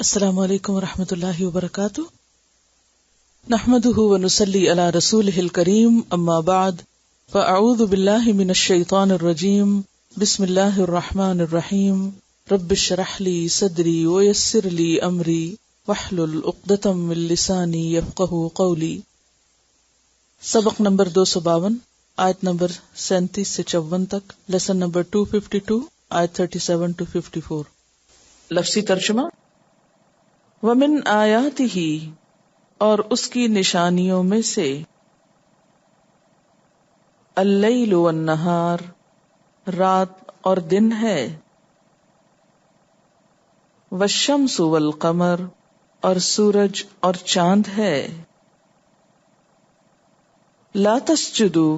السلام علیکم ورحمۃ اللہ وبرکاتہ، نحمده ونصلی علی رسولہ الکریم، اما بعد فاعوذ باللہ من الشیطان الرجیم، بسم اللہ الرحمن الرحیم، رب اشرح لی صدری ویسر لی امری واحلل عقدۃ من لسانی یفقہوا قولی۔ سبق نمبر 252، آیت نمبر 37 سے 54 تک، لیسن نمبر 252، آیت 37 to 54۔ لفظی ترجمہ: وَمِنْ آیَاتِهِ، اور اس کی نشانیوں میں سے، اللیل والنہار، رات اور دن ہے، والشمس والقمر، اور سورج اور چاند ہے، لا تسجدوا،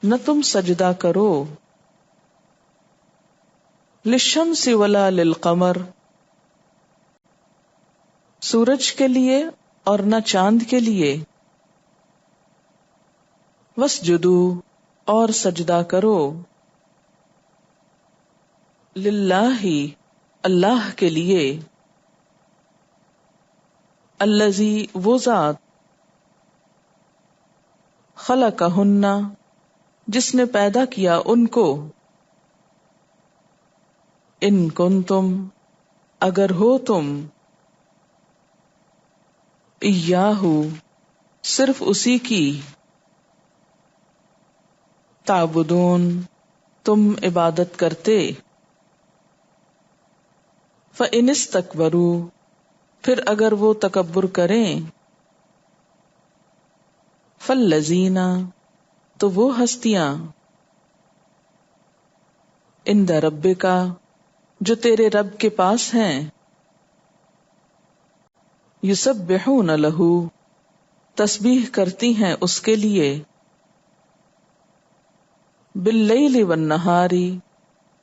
نہ تم سجدہ کرو، للشمس ولا للقمر، سورج کے لیے اور نہ چاند کے لیے، واسجدوا، اور سجدہ کرو، للہ، اللہ کے لیے، الذی، وہ ذات، خلقہن، جس نے پیدا کیا ان کو، ان کنتم، اگر ہو تم، ایاہ، صرف اسی کی، تعبدون، تم عبادت کرتے، فإن استکبروا، پھر اگر وہ تکبر کریں، فالذین، تو وہ ہستیاں، عند ربک، جو تیرے رب کے پاس ہیں، یسبحون لہ، تسبیح کرتی ہیں اس کے لیے، باللیل والنہار،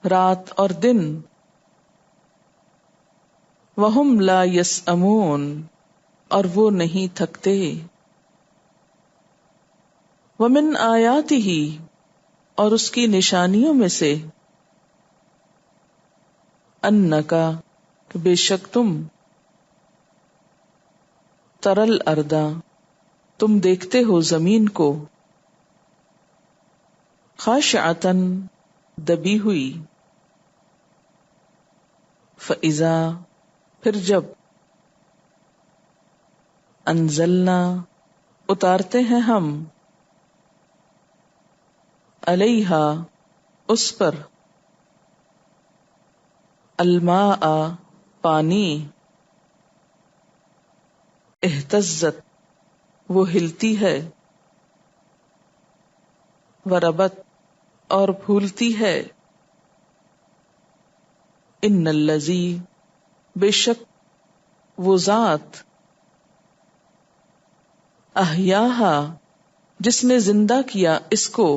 رات اور دن، وہم لا یسأمون، اور وہ نہیں تھکتے، ومن آیاتہ، اور اس کی نشانیوں میں سے، انکا، بے شک تم، ترل اردا، تم دیکھتے ہو زمین کو، خاشعتن، دبی ہوئی، فاذا، پھر جب، انزلنا، اتارتے ہیں ہم، علیہا، اس پر، الماء، پانی، اہتزت، وہ ہلتی ہے، وربت، اور پھولتی ہے، ان الذی، بے شک وہ ذات، احیاہا، جس نے زندہ کیا اس کو،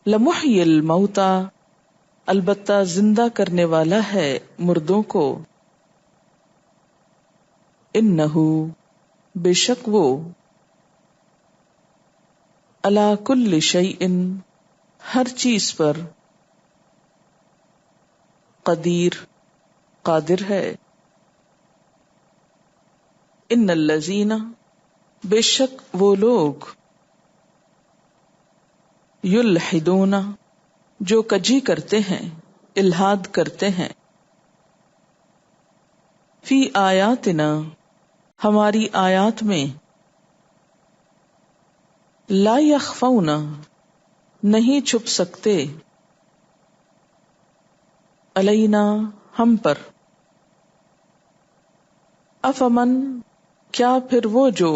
لمحیی الموتى، البتہ زندہ کرنے والا ہے مردوں کو، انہ، بے شک وہ، علی کل شیء، ہر چیز پر، قدیر، قادر ہے، ان الذین، بے شک وہ لوگ، یلحدون، جو کجی کرتے ہیں، الحاد کرتے ہیں، فی آیاتنا، ہماری آیات میں، لا یخفون، نہیں چھپ سکتے، علینا، ہم پر، افمن، کیا پھر وہ جو،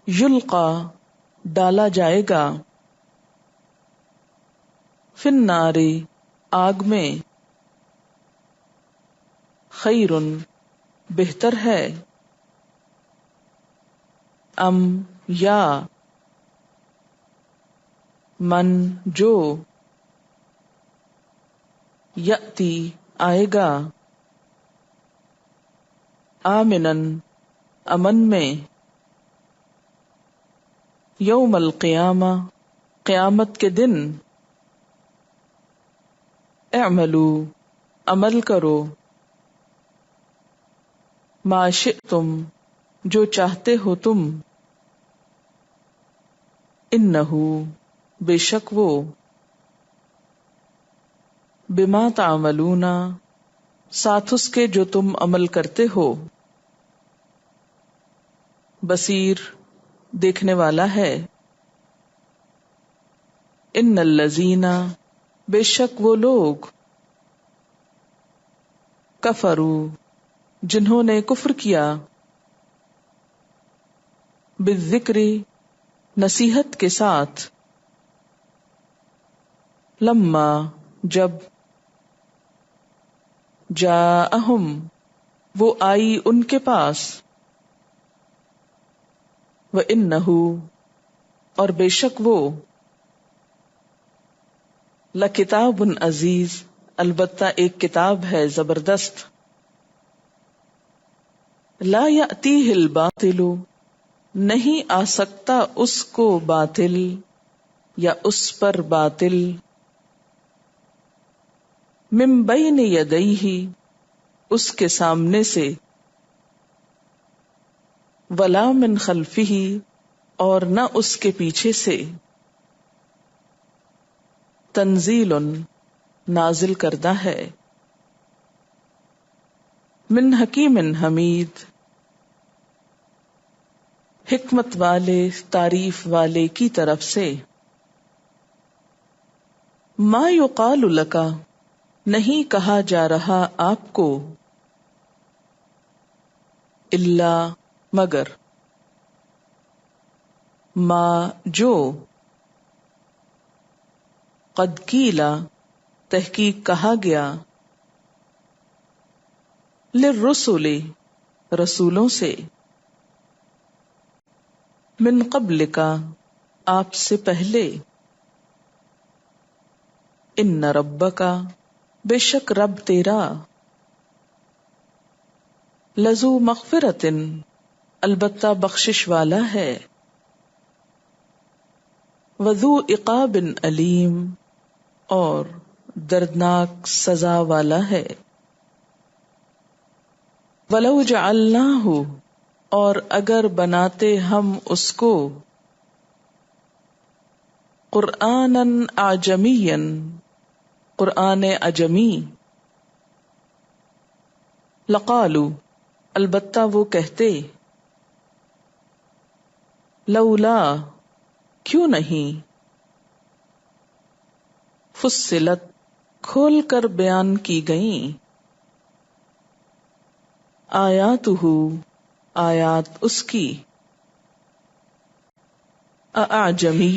یلقا، ڈالا جائے گا، فی النار، آگ میں، خیر، بہتر ہے، ام، یا، من، جو، یأتی، آئے گا، آمنن، امن میں، یوم القیامہ، قیامت کے دن، اعملوا، عمل کرو، ما شئتم جو چاہتے ہو تم، انہو بے شک وہ، بما تعملون ساتھ اس کے جو تم عمل کرتے ہو، بصیر دیکھنے والا ہے۔ ان الذین بے شک وہ لوگ، کفروا جنہوں نے کفر کیا، بالذکر نصیحت کے ساتھ، لما جب، جاءہم وہ آئی ان کے پاس، وَإِنَّهُ اور بے شک وہ، لکتاب عزیز البتہ ایک کتاب ہے زبردست، لا یأتیہ الباطل نہیں آ سکتا اس کو باطل یا اس پر باطل، من بین یدیہ اس کے سامنے سے، ولا من خلفہ اور نہ اس کے پیچھے سے، تنزیل نازل کردہ ہے، من حکیم حمید حکمت والے تعریف والے کی طرف سے، ما یقال لک نہیں کہا جا رہا آپ کو، الا مگر، ما جو، قد قیل تحقیق کہا گیا، للرسل رسولوں سے، من قبلک آپ سے پہلے، ان ربک بے شک رب تیرا، لذو مغفرۃ البتہ بخشش والا ہے، وذو عقاب علیم اور دردناک سزا والا ہے، ولو جعلناہ اور اگر بناتے ہم اس کو، قرآنا اعجمیا قرآن اعجمی، لقالوا البتہ وہ کہتے، لولا کیوں نہیں، فصلت کھول کر بیان کی گئیں، آیاتہ آیات اس کی، اعجمی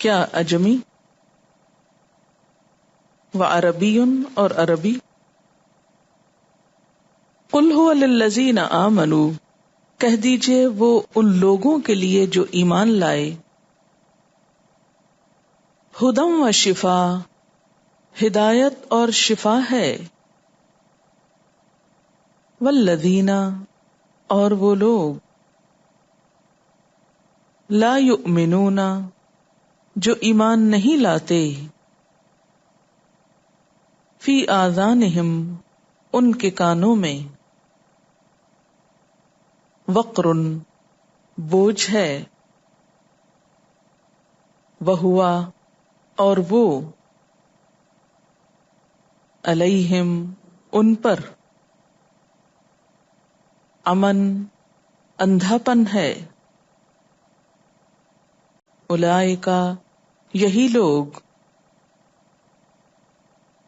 کیا اجمی، وعربی اور عربی، قل هو للذین آمنوا کہہ دیجئے وہ ان لوگوں کے لیے جو ایمان لائے، ہدی و شفا ہدایت اور شفا ہے، والذین اور وہ لوگ، لا یؤمنون جو ایمان نہیں لاتے، فی آذانہم ان کے کانوں میں، وقر بوجھ ہے، وہوا اور وہ، علیہم ان پر، امن اندھاپن ہے، اولئک یہی لوگ،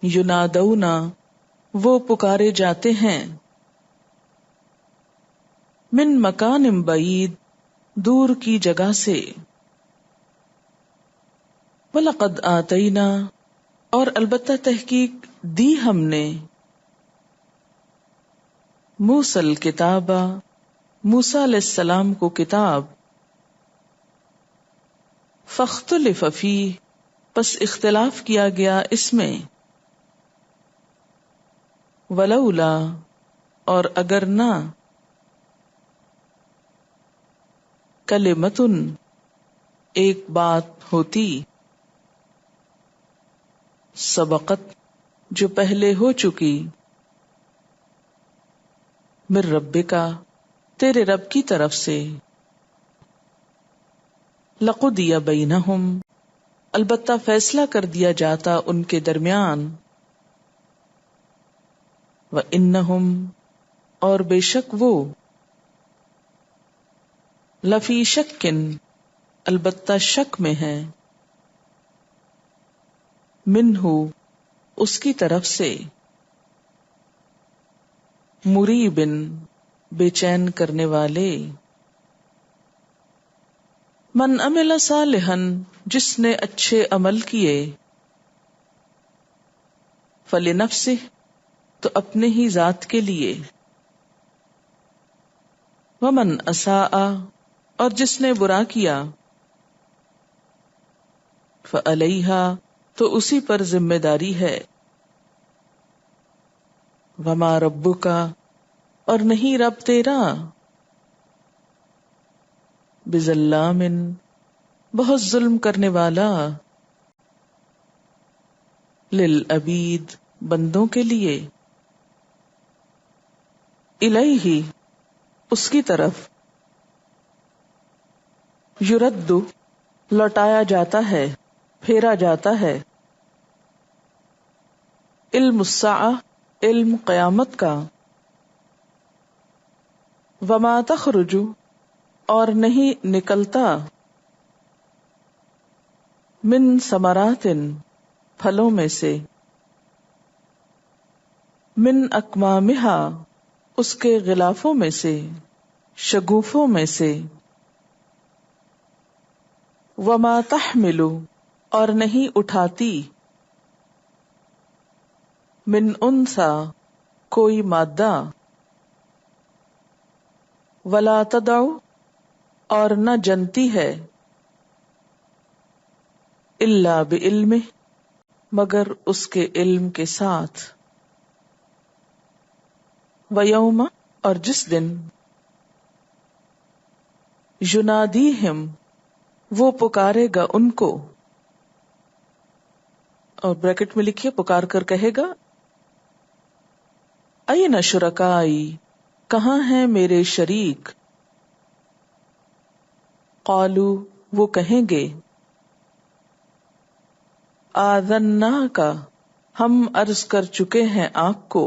ینادون وہ پکارے جاتے ہیں، من مکان بعید دور کی جگہ سے، وَلَقَدْ آتَيْنَا اور البتہ تحقیق دی ہم نے، موسیٰ الکتاب موسیٰ علیہ السلام کو کتاب، فاختلف فیہ پس اختلاف کیا گیا اس میں، ولولا اور اگر نہ، کلمۃ ایک بات ہوتی، سبقت جو پہلے ہو چکی، من ربکا، تیرے رب کی طرف سے، لقضی بینہم، البتہ فیصلہ کر دیا جاتا ان کے درمیان، وانہم، اور بے شک وہ، لفی شکن، البتہ شک میں ہے، منہ، اس کی طرف سے، مریبن، بے چین کرنے والے، من عمل صالحا، جس نے اچھے عمل کیے، فلنفسہ، تو اپنے ہی ذات کے لیے، ومن اساء، اور جس نے برا کیا، فعلیہا، تو اسی پر ذمہ داری ہے، وما ربک، اور نہیں رب تیرا، بظلام، بہت ظلم کرنے والا، للعبید، بندوں کے لیے، الیہ، اس کی طرف، یرد، لوٹایا جاتا ہے، پھیرا جاتا ہے، علم الساعہ، علم قیامت کا، وما تخرج، اور نہیں نکلتا، من ثمرات، پھلوں میں سے، من اکمامہا، اس کے غلافوں میں سے، شگوفوں میں سے، وما تحمل، اور نہیں اٹھاتی، من انثی، کوئی مادہ، ولا تدع، اور نہ جنتی ہے، الا بعلمہ، مگر اس کے علم کے ساتھ، ویوم، اور جس دن، ینادیہم، وہ پکارے گا ان کو، اور بریکٹ میں لکھیے پکار کر کہے گا، این شرکائی، کہاں ہیں میرے شریک، قالو، وہ کہیں گے، آذناک، ہم عرض کر چکے ہیں آپ کو،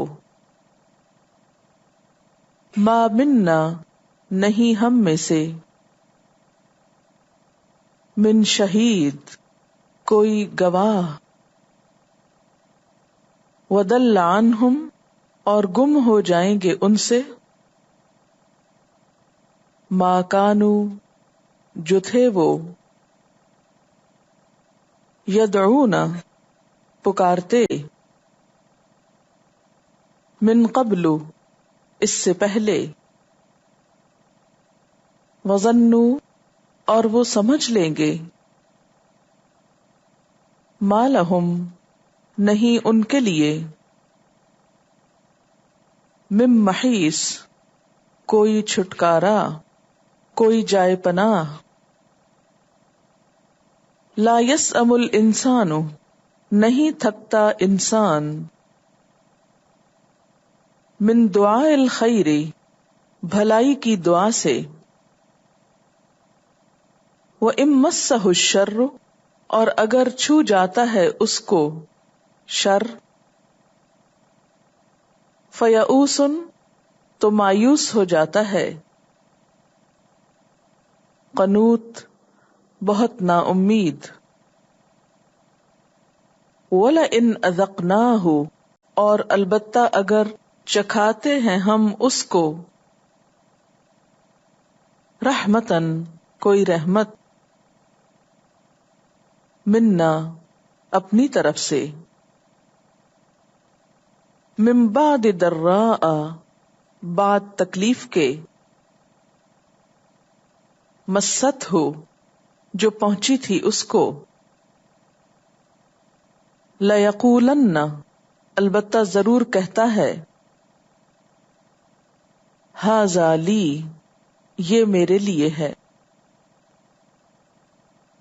ما منا، نہیں ہم میں سے، من شہید، کوئی گواہ، وضل عنہم، اور گم ہو جائیں گے ان سے، ما کانوا، جو تھے وہ، یدعون، پکارتے، من قبل، اس سے پہلے، وظنوا، اور وہ سمجھ لیں گے، ما لہم، نہیں ان کے لیے، من محیص، کوئی چھٹکارا، کوئی جائے پناہ، لا یسأم الانسان، نہیں تھکتا انسان، من دعاء الخیر، بھلائی کی دعا سے، وَإِن مَسَّهُ الشَّرُّ، اور اگر چھو جاتا ہے اس کو شر، فَيَئُوسٌ، تو مایوس ہو جاتا ہے، قنوط، بہت نا امید، وَلَئِنْ أَذَقْنَاهُ، اور البتہ اگر چکھاتے ہیں ہم اس کو، رحمتاً، کوئی رحمت، منا، اپنی طرف سے، من بعد ضراء، بعد تکلیف کے، مست ہو، جو پہنچی تھی اس کو، لَيَقُولَنَّ، البتہ ضرور کہتا ہے، ھذا لی، یہ میرے لیے ہے،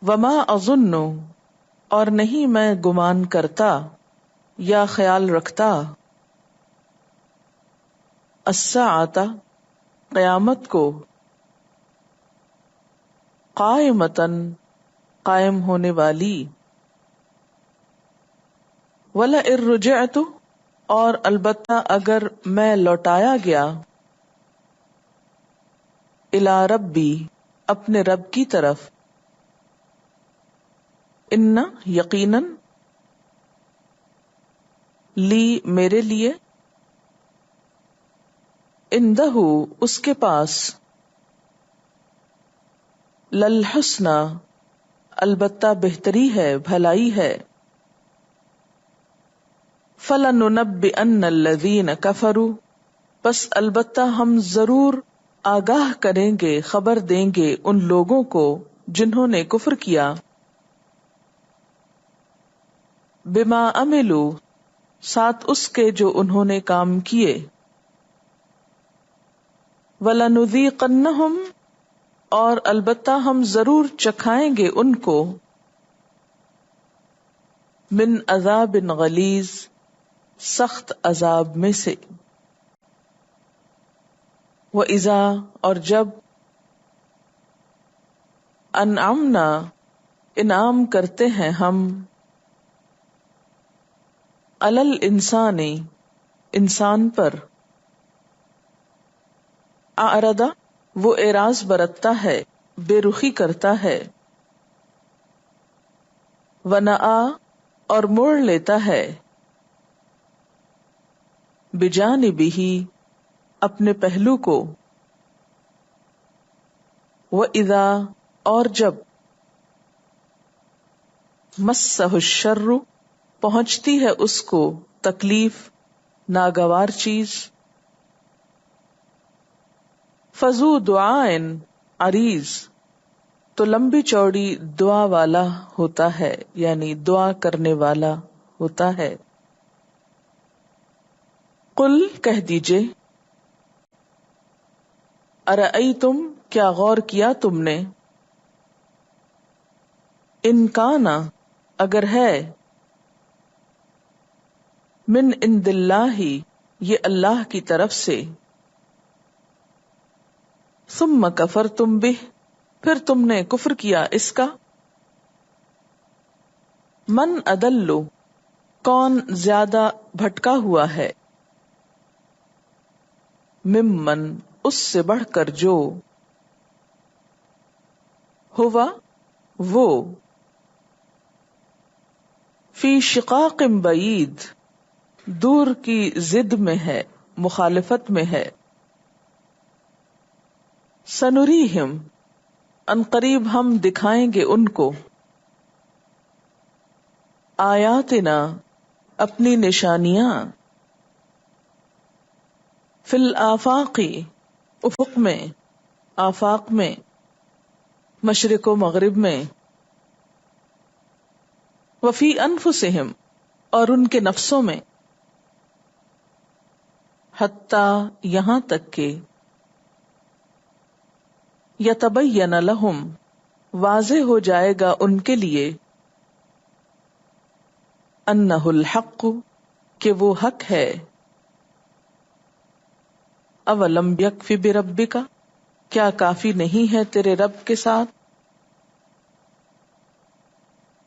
وما اظن، اور نہیں میں گمان کرتا، یا خیال رکھتا، الساعۃ قیامت کو، قائمتاً قائم ہونے والی، وَلَئِن رُجِعْتُ اور البتہ اگر میں لوٹایا گیا، اِلیٰ ربی اپنے رب کی طرف، ان یقیناً، لی میرے لیے، اندہ اس کے پاس، للحسنی البتہ بہتری ہے، بھلائی ہے، فَلَنُنَبِّئَنَّ الَّذِينَ كَفَرُوا پس البتہ ہم ضرور آگاہ کریں گے، خبر دیں گے ان لوگوں کو جنہوں نے کفر کیا، بما عملوا ساتھ اس کے جو انہوں نے کام کیے، وَلَنُذِيقَنَّهُمْ اور البتہ ہم ضرور چکھائیں گے ان کو، من عذاب غلیظ سخت عذاب میں سے، وَإِذَا اور جب، انعمنا انعام کرتے ہیں ہم، علی الانسان انسان پر، اعرض وہ اعراض برتتا ہے، بے رخی کرتا ہے، ونأى اور موڑ لیتا ہے، بجانبہ اپنے پہلو کو، وَإِذَا اور جب، مَسَّهُ الشَّرُّ پہنچتی ہے اس کو تکلیف، ناگوار چیز، فَذُو دُعَاءٍ عَرِيضٍ تو لمبی چوڑی دعا والا ہوتا ہے، یعنی دعا کرنے والا ہوتا ہے، قل کہہ دیجئے، ارأیتم کیا غور کیا تم نے، ان کان اگر ہے، من عند اللہ یہ اللہ کی طرف سے، ثم کفرتم بہ پھر تم نے کفر کیا اس کا، من اضل کون زیادہ بھٹکا ہوا ہے، ممن اس سے بڑھ کر جو، ہوا وہ، فی شقاق بعید دور کی ضد میں ہے، مخالفت میں ہے، سنریہم ان قریب ہم دکھائیں گے ان کو، آیاتنا اپنی نشانیاں، فی الآفاق افق میں، آفاق میں، مشرق و مغرب میں، وفی انفسہم اور ان کے نفسوں میں، حتی یہاں تک کہ، یتبین لہم واضح ہو جائے گا ان کے لیے، انہ الحق کہ وہ حق ہے، اولم یکفی بربک کیا کافی نہیں ہے تیرے رب کے ساتھ،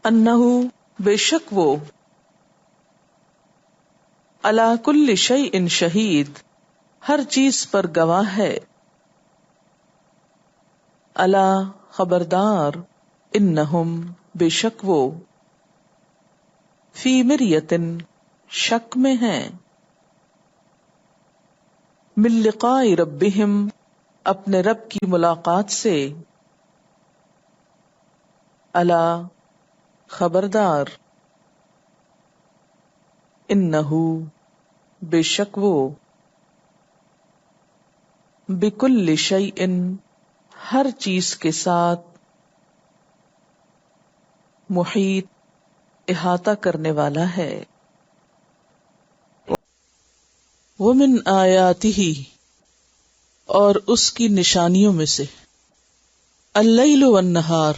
انہ بے شک وہ، علی کل شیء شہید ہر چیز پر گواہ ہے، الا خبردار، انہم بے شک وہ، فی مریۃ شک میں ہیں، من لقاء ربہم اپنے رب کی ملاقات سے، الا خبردار، انہو بے شک وہ، بکل شیء ہر چیز کے ساتھ، محیط احاطہ کرنے والا ہے، ومن آیاتہ اور اس کی نشانیوں میں سے، اللیل والنہار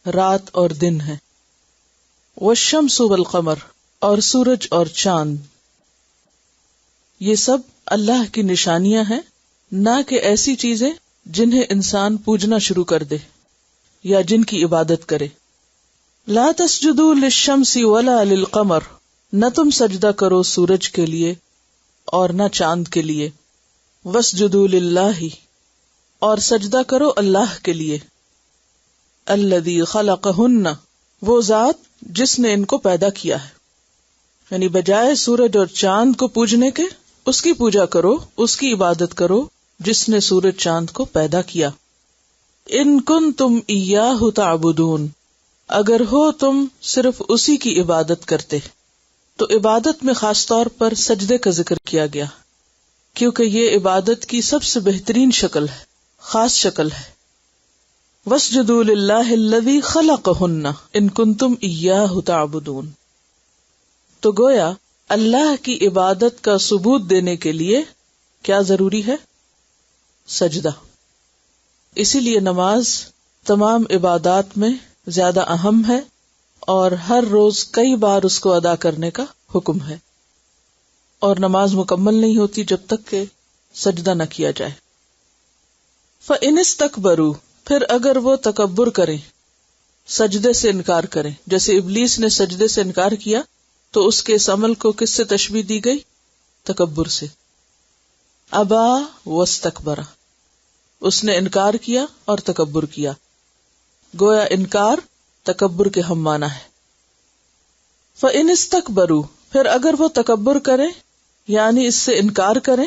رات اور دن ہے، والشمس والقمر اور سورج اور چاند، یہ سب اللہ کی نشانیاں ہیں، نہ کہ ایسی چیزیں جنہیں انسان پوجنا شروع کر دے یا جن کی عبادت کرے۔ لا تسجدوا للشمس ولا للقمر، نہ تم سجدہ کرو سورج کے لیے اور نہ چاند کے لیے، واسجدوا للہ، اور سجدہ کرو اللہ کے لیے، الذی خلقہن، وہ ذات جس نے ان کو پیدا کیا ہے، یعنی بجائے سورج اور چاند کو پوجنے کے اس کی پوجا کرو، اس کی عبادت کرو جس نے سورج چاند کو پیدا کیا۔ ان کنتم ایاہ تعبدون، اگر ہو تم صرف اسی کی عبادت کرتے، تو عبادت میں خاص طور پر سجدے کا ذکر کیا گیا کیونکہ یہ عبادت کی سب سے بہترین شکل ہے، خاص شکل ہے۔ واسجدوا للہ الذی خلقہن ان کنتم ایاہ تعبدون، تو گویا اللہ کی عبادت کا ثبوت دینے کے لیے کیا ضروری ہے؟ سجدہ۔ اسی لیے نماز تمام عبادات میں زیادہ اہم ہے اور ہر روز کئی بار اس کو ادا کرنے کا حکم ہے، اور نماز مکمل نہیں ہوتی جب تک کہ سجدہ نہ کیا جائے۔ فَإِنِ اسْتَكْبَرُوا، پھر اگر وہ تکبر کریں، سجدے سے انکار کریں، جیسے ابلیس نے سجدے سے انکار کیا تو اس کے اس عمل کو کس سے تشبیہ دی گئی؟ تکبر سے۔ ابا واستکبر، اس نے انکار کیا اور تکبر کیا، گویا انکار تکبر کے ہم معنی ہے۔ فَإِنِ اسْتَكْبَرُوا، پھر اگر وہ تکبر کریں یعنی اس سے انکار کریں،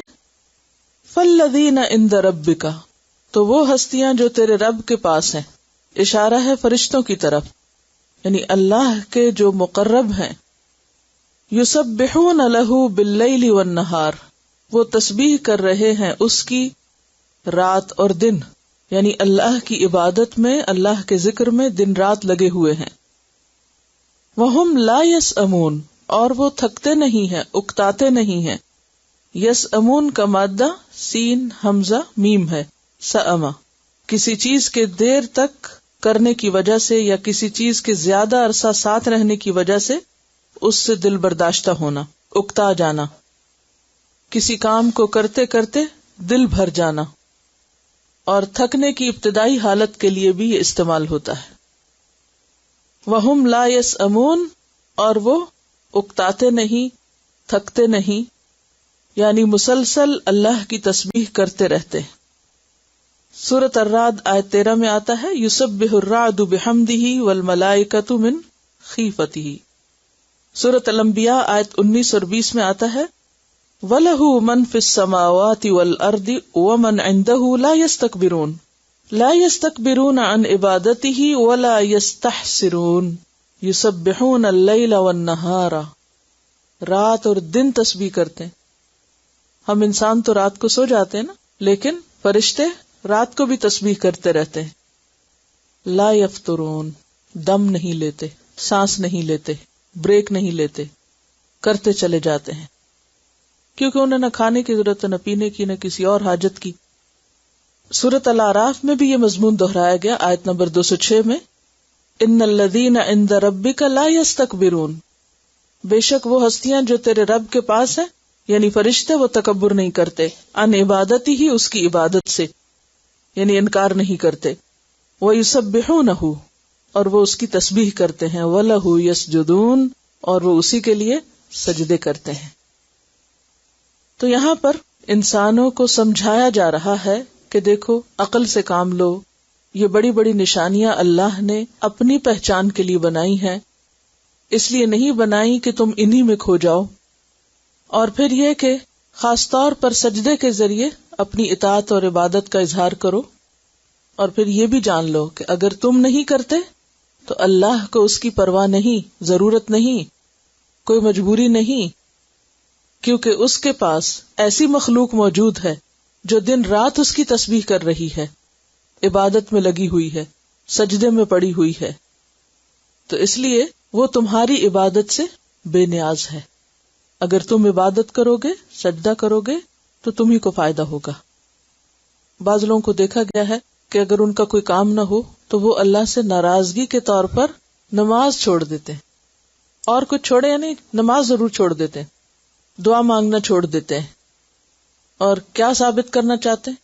فَالَّذِينَ عِندَ رَبِّكَ، تو وہ ہستیاں جو تیرے رب کے پاس ہیں، اشارہ ہے فرشتوں کی طرف، یعنی اللہ کے جو مقرب ہیں، یسبحون لہ باللیل والنہار، وہ تسبیح کر رہے ہیں اس کی رات اور دن، یعنی اللہ کی عبادت میں، اللہ کے ذکر میں دن رات لگے ہوئے ہیں۔ وہم لا یسأمون، اور وہ تھکتے نہیں ہیں، اکتاتے نہیں ہیں۔ یسأمون کا مادہ سین حمزہ میم ہے، سأما، کسی چیز کے دیر تک کرنے کی وجہ سے یا کسی چیز کے زیادہ عرصہ ساتھ رہنے کی وجہ سے اس سے دل برداشتہ ہونا، اکتا جانا، کسی کام کو کرتے کرتے دل بھر جانا، اور تھکنے کی ابتدائی حالت کے لیے بھی یہ استعمال ہوتا ہے۔ وَهُمْ لَا يَسْأَمُونَ، اور وہ اکتاتے نہیں، تھکتے نہیں، یعنی مسلسل اللہ کی تسبیح کرتے رہتے۔ سورۃ الرعد آیت 13 میں آتا ہے یسبح الرعد بحمدہ والملائکۃ من خیفتہ۔ سورۃ الانبیاء آیت 19 اور 20 میں آتا ہے وَلَهُ مَن فِي السَّمَاوَاتِ وَالْأَرْضِ وَمَنْ عِندَهُ لَا يَسْتَكْبِرُونَ عَنْ عِبَادَتِهِ وَلَا يَسْتَحْسِرُونَ يُسَبِّحُونَ اللَّيْلَ وَالنَّهَارَ، رات اور دن تسبیح کرتے ہیں۔ ہم انسان تو رات کو سو جاتے ہیں نا، لیکن فرشتے رات کو بھی تسبیح کرتے رہتے ہیں۔ لا یفترون، دم نہیں لیتے، سانس نہیں لیتے، بریک نہیں لیتے، کرتے چلے جاتے ہیں، کیونکہ انہیں نہ کھانے کی ضرورت ہے، نہ پینے کی، نہ کسی اور حاجت کی۔ سورۃ الاعراف میں بھی یہ مضمون دہرایا گیا، آیت نمبر 206 میں ان الذین عند ربک لا یستکبرون، بے شک وہ ہستیاں جو تیرے رب کے پاس ہیں، یعنی فرشتے، وہ تکبر نہیں کرتے، عن عبادتی ہی، اس کی عبادت سے، یعنی انکار نہیں کرتے، وَيُسَبِّحُونَهُ، اور وہ اس کی تسبیح کرتے ہیں، وَلَهُ يَسْجُدُونَ، اور وہ اسی کے لیے سجدے کرتے ہیں۔ تو یہاں پر انسانوں کو سمجھایا جا رہا ہے کہ دیکھو، عقل سے کام لو، یہ بڑی بڑی نشانیاں اللہ نے اپنی پہچان کے لیے بنائی ہیں، اس لیے نہیں بنائی کہ تم انہی میں کھو جاؤ، اور پھر یہ کہ خاص طور پر سجدے کے ذریعے اپنی اطاعت اور عبادت کا اظہار کرو، اور پھر یہ بھی جان لو کہ اگر تم نہیں کرتے تو اللہ کو اس کی پرواہ نہیں، ضرورت نہیں، کوئی مجبوری نہیں، کیونکہ اس کے پاس ایسی مخلوق موجود ہے جو دن رات اس کی تسبیح کر رہی ہے، عبادت میں لگی ہوئی ہے، سجدے میں پڑی ہوئی ہے، تو اس لیے وہ تمہاری عبادت سے بے نیاز ہے۔ اگر تم عبادت کرو گے، سجدہ کرو گے تو تمہیں کو فائدہ ہوگا۔ بعض لوگوں کو دیکھا گیا ہے کہ اگر ان کا کوئی کام نہ ہو تو وہ اللہ سے ناراضگی کے طور پر نماز چھوڑ دیتے ہیں، اور کچھ چھوڑے یعنی نماز ضرور چھوڑ دیتے ہیں، دعا مانگنا چھوڑ دیتے ہیں، اور کیا ثابت کرنا چاہتے ہیں؟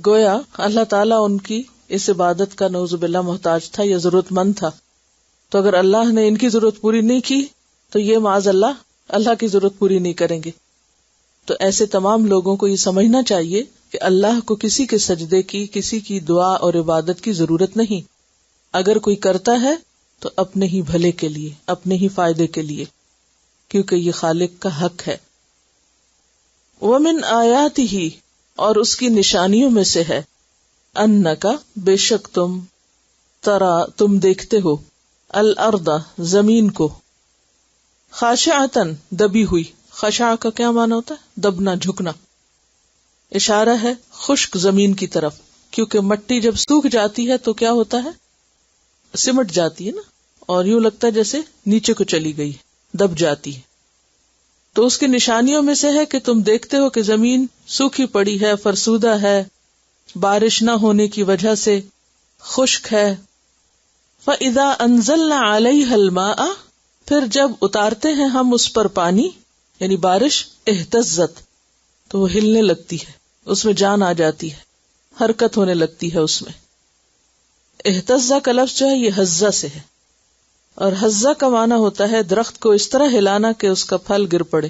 گویا اللہ تعالیٰ ان کی اس عبادت کا نعوذ باللہ محتاج تھا یا ضرورت مند تھا، تو اگر اللہ نے ان کی ضرورت پوری نہیں کی تو یہ معاذ اللہ کی ضرورت پوری نہیں کریں گے۔ تو ایسے تمام لوگوں کو یہ سمجھنا چاہیے کہ اللہ کو کسی کے سجدے کی، کسی کی دعا اور عبادت کی ضرورت نہیں، اگر کوئی کرتا ہے تو اپنے ہی بھلے کے لیے، اپنے ہی فائدے کے لیے، کیونکہ یہ خالق کا حق ہے۔ وَمِنْ آیَاتِهِ، اور اس کی نشانیوں میں سے ہے، اَنَّكَ، بے شک تم، ترا، تم دیکھتے ہو، الارض، زمین کو، خاشعتاً، دبی ہوئی۔ خشع کا کیا معنی ہوتا ہے؟ دبنا، جھکنا، اشارہ ہے خشک زمین کی طرف، کیونکہ مٹی جب سوکھ جاتی ہے تو کیا ہوتا ہے؟ سمٹ جاتی ہے نا، اور یوں لگتا ہے جیسے نیچے کو چلی گئی، دب جاتی ہے۔ تو اس کی نشانیوں میں سے ہے کہ تم دیکھتے ہو کہ زمین سوکھی پڑی ہے، فرسودہ ہے، بارش نہ ہونے کی وجہ سے خشک ہے۔ فَإِذَا أَنزَلْنَا عَلَيْهَا الْمَاءَ، پھر جب اتارتے ہیں ہم اس پر پانی، یعنی بارش، اہتزت، تو وہ ہلنے لگتی ہے، اس میں جان آ جاتی ہے، حرکت ہونے لگتی ہے اس میں۔ اہتزہ کا لفظ جو ہے یہ حزہ سے ہے، اور حزہ کا معنی ہوتا ہے درخت کو اس طرح ہلانا کہ اس کا پھل گر پڑے،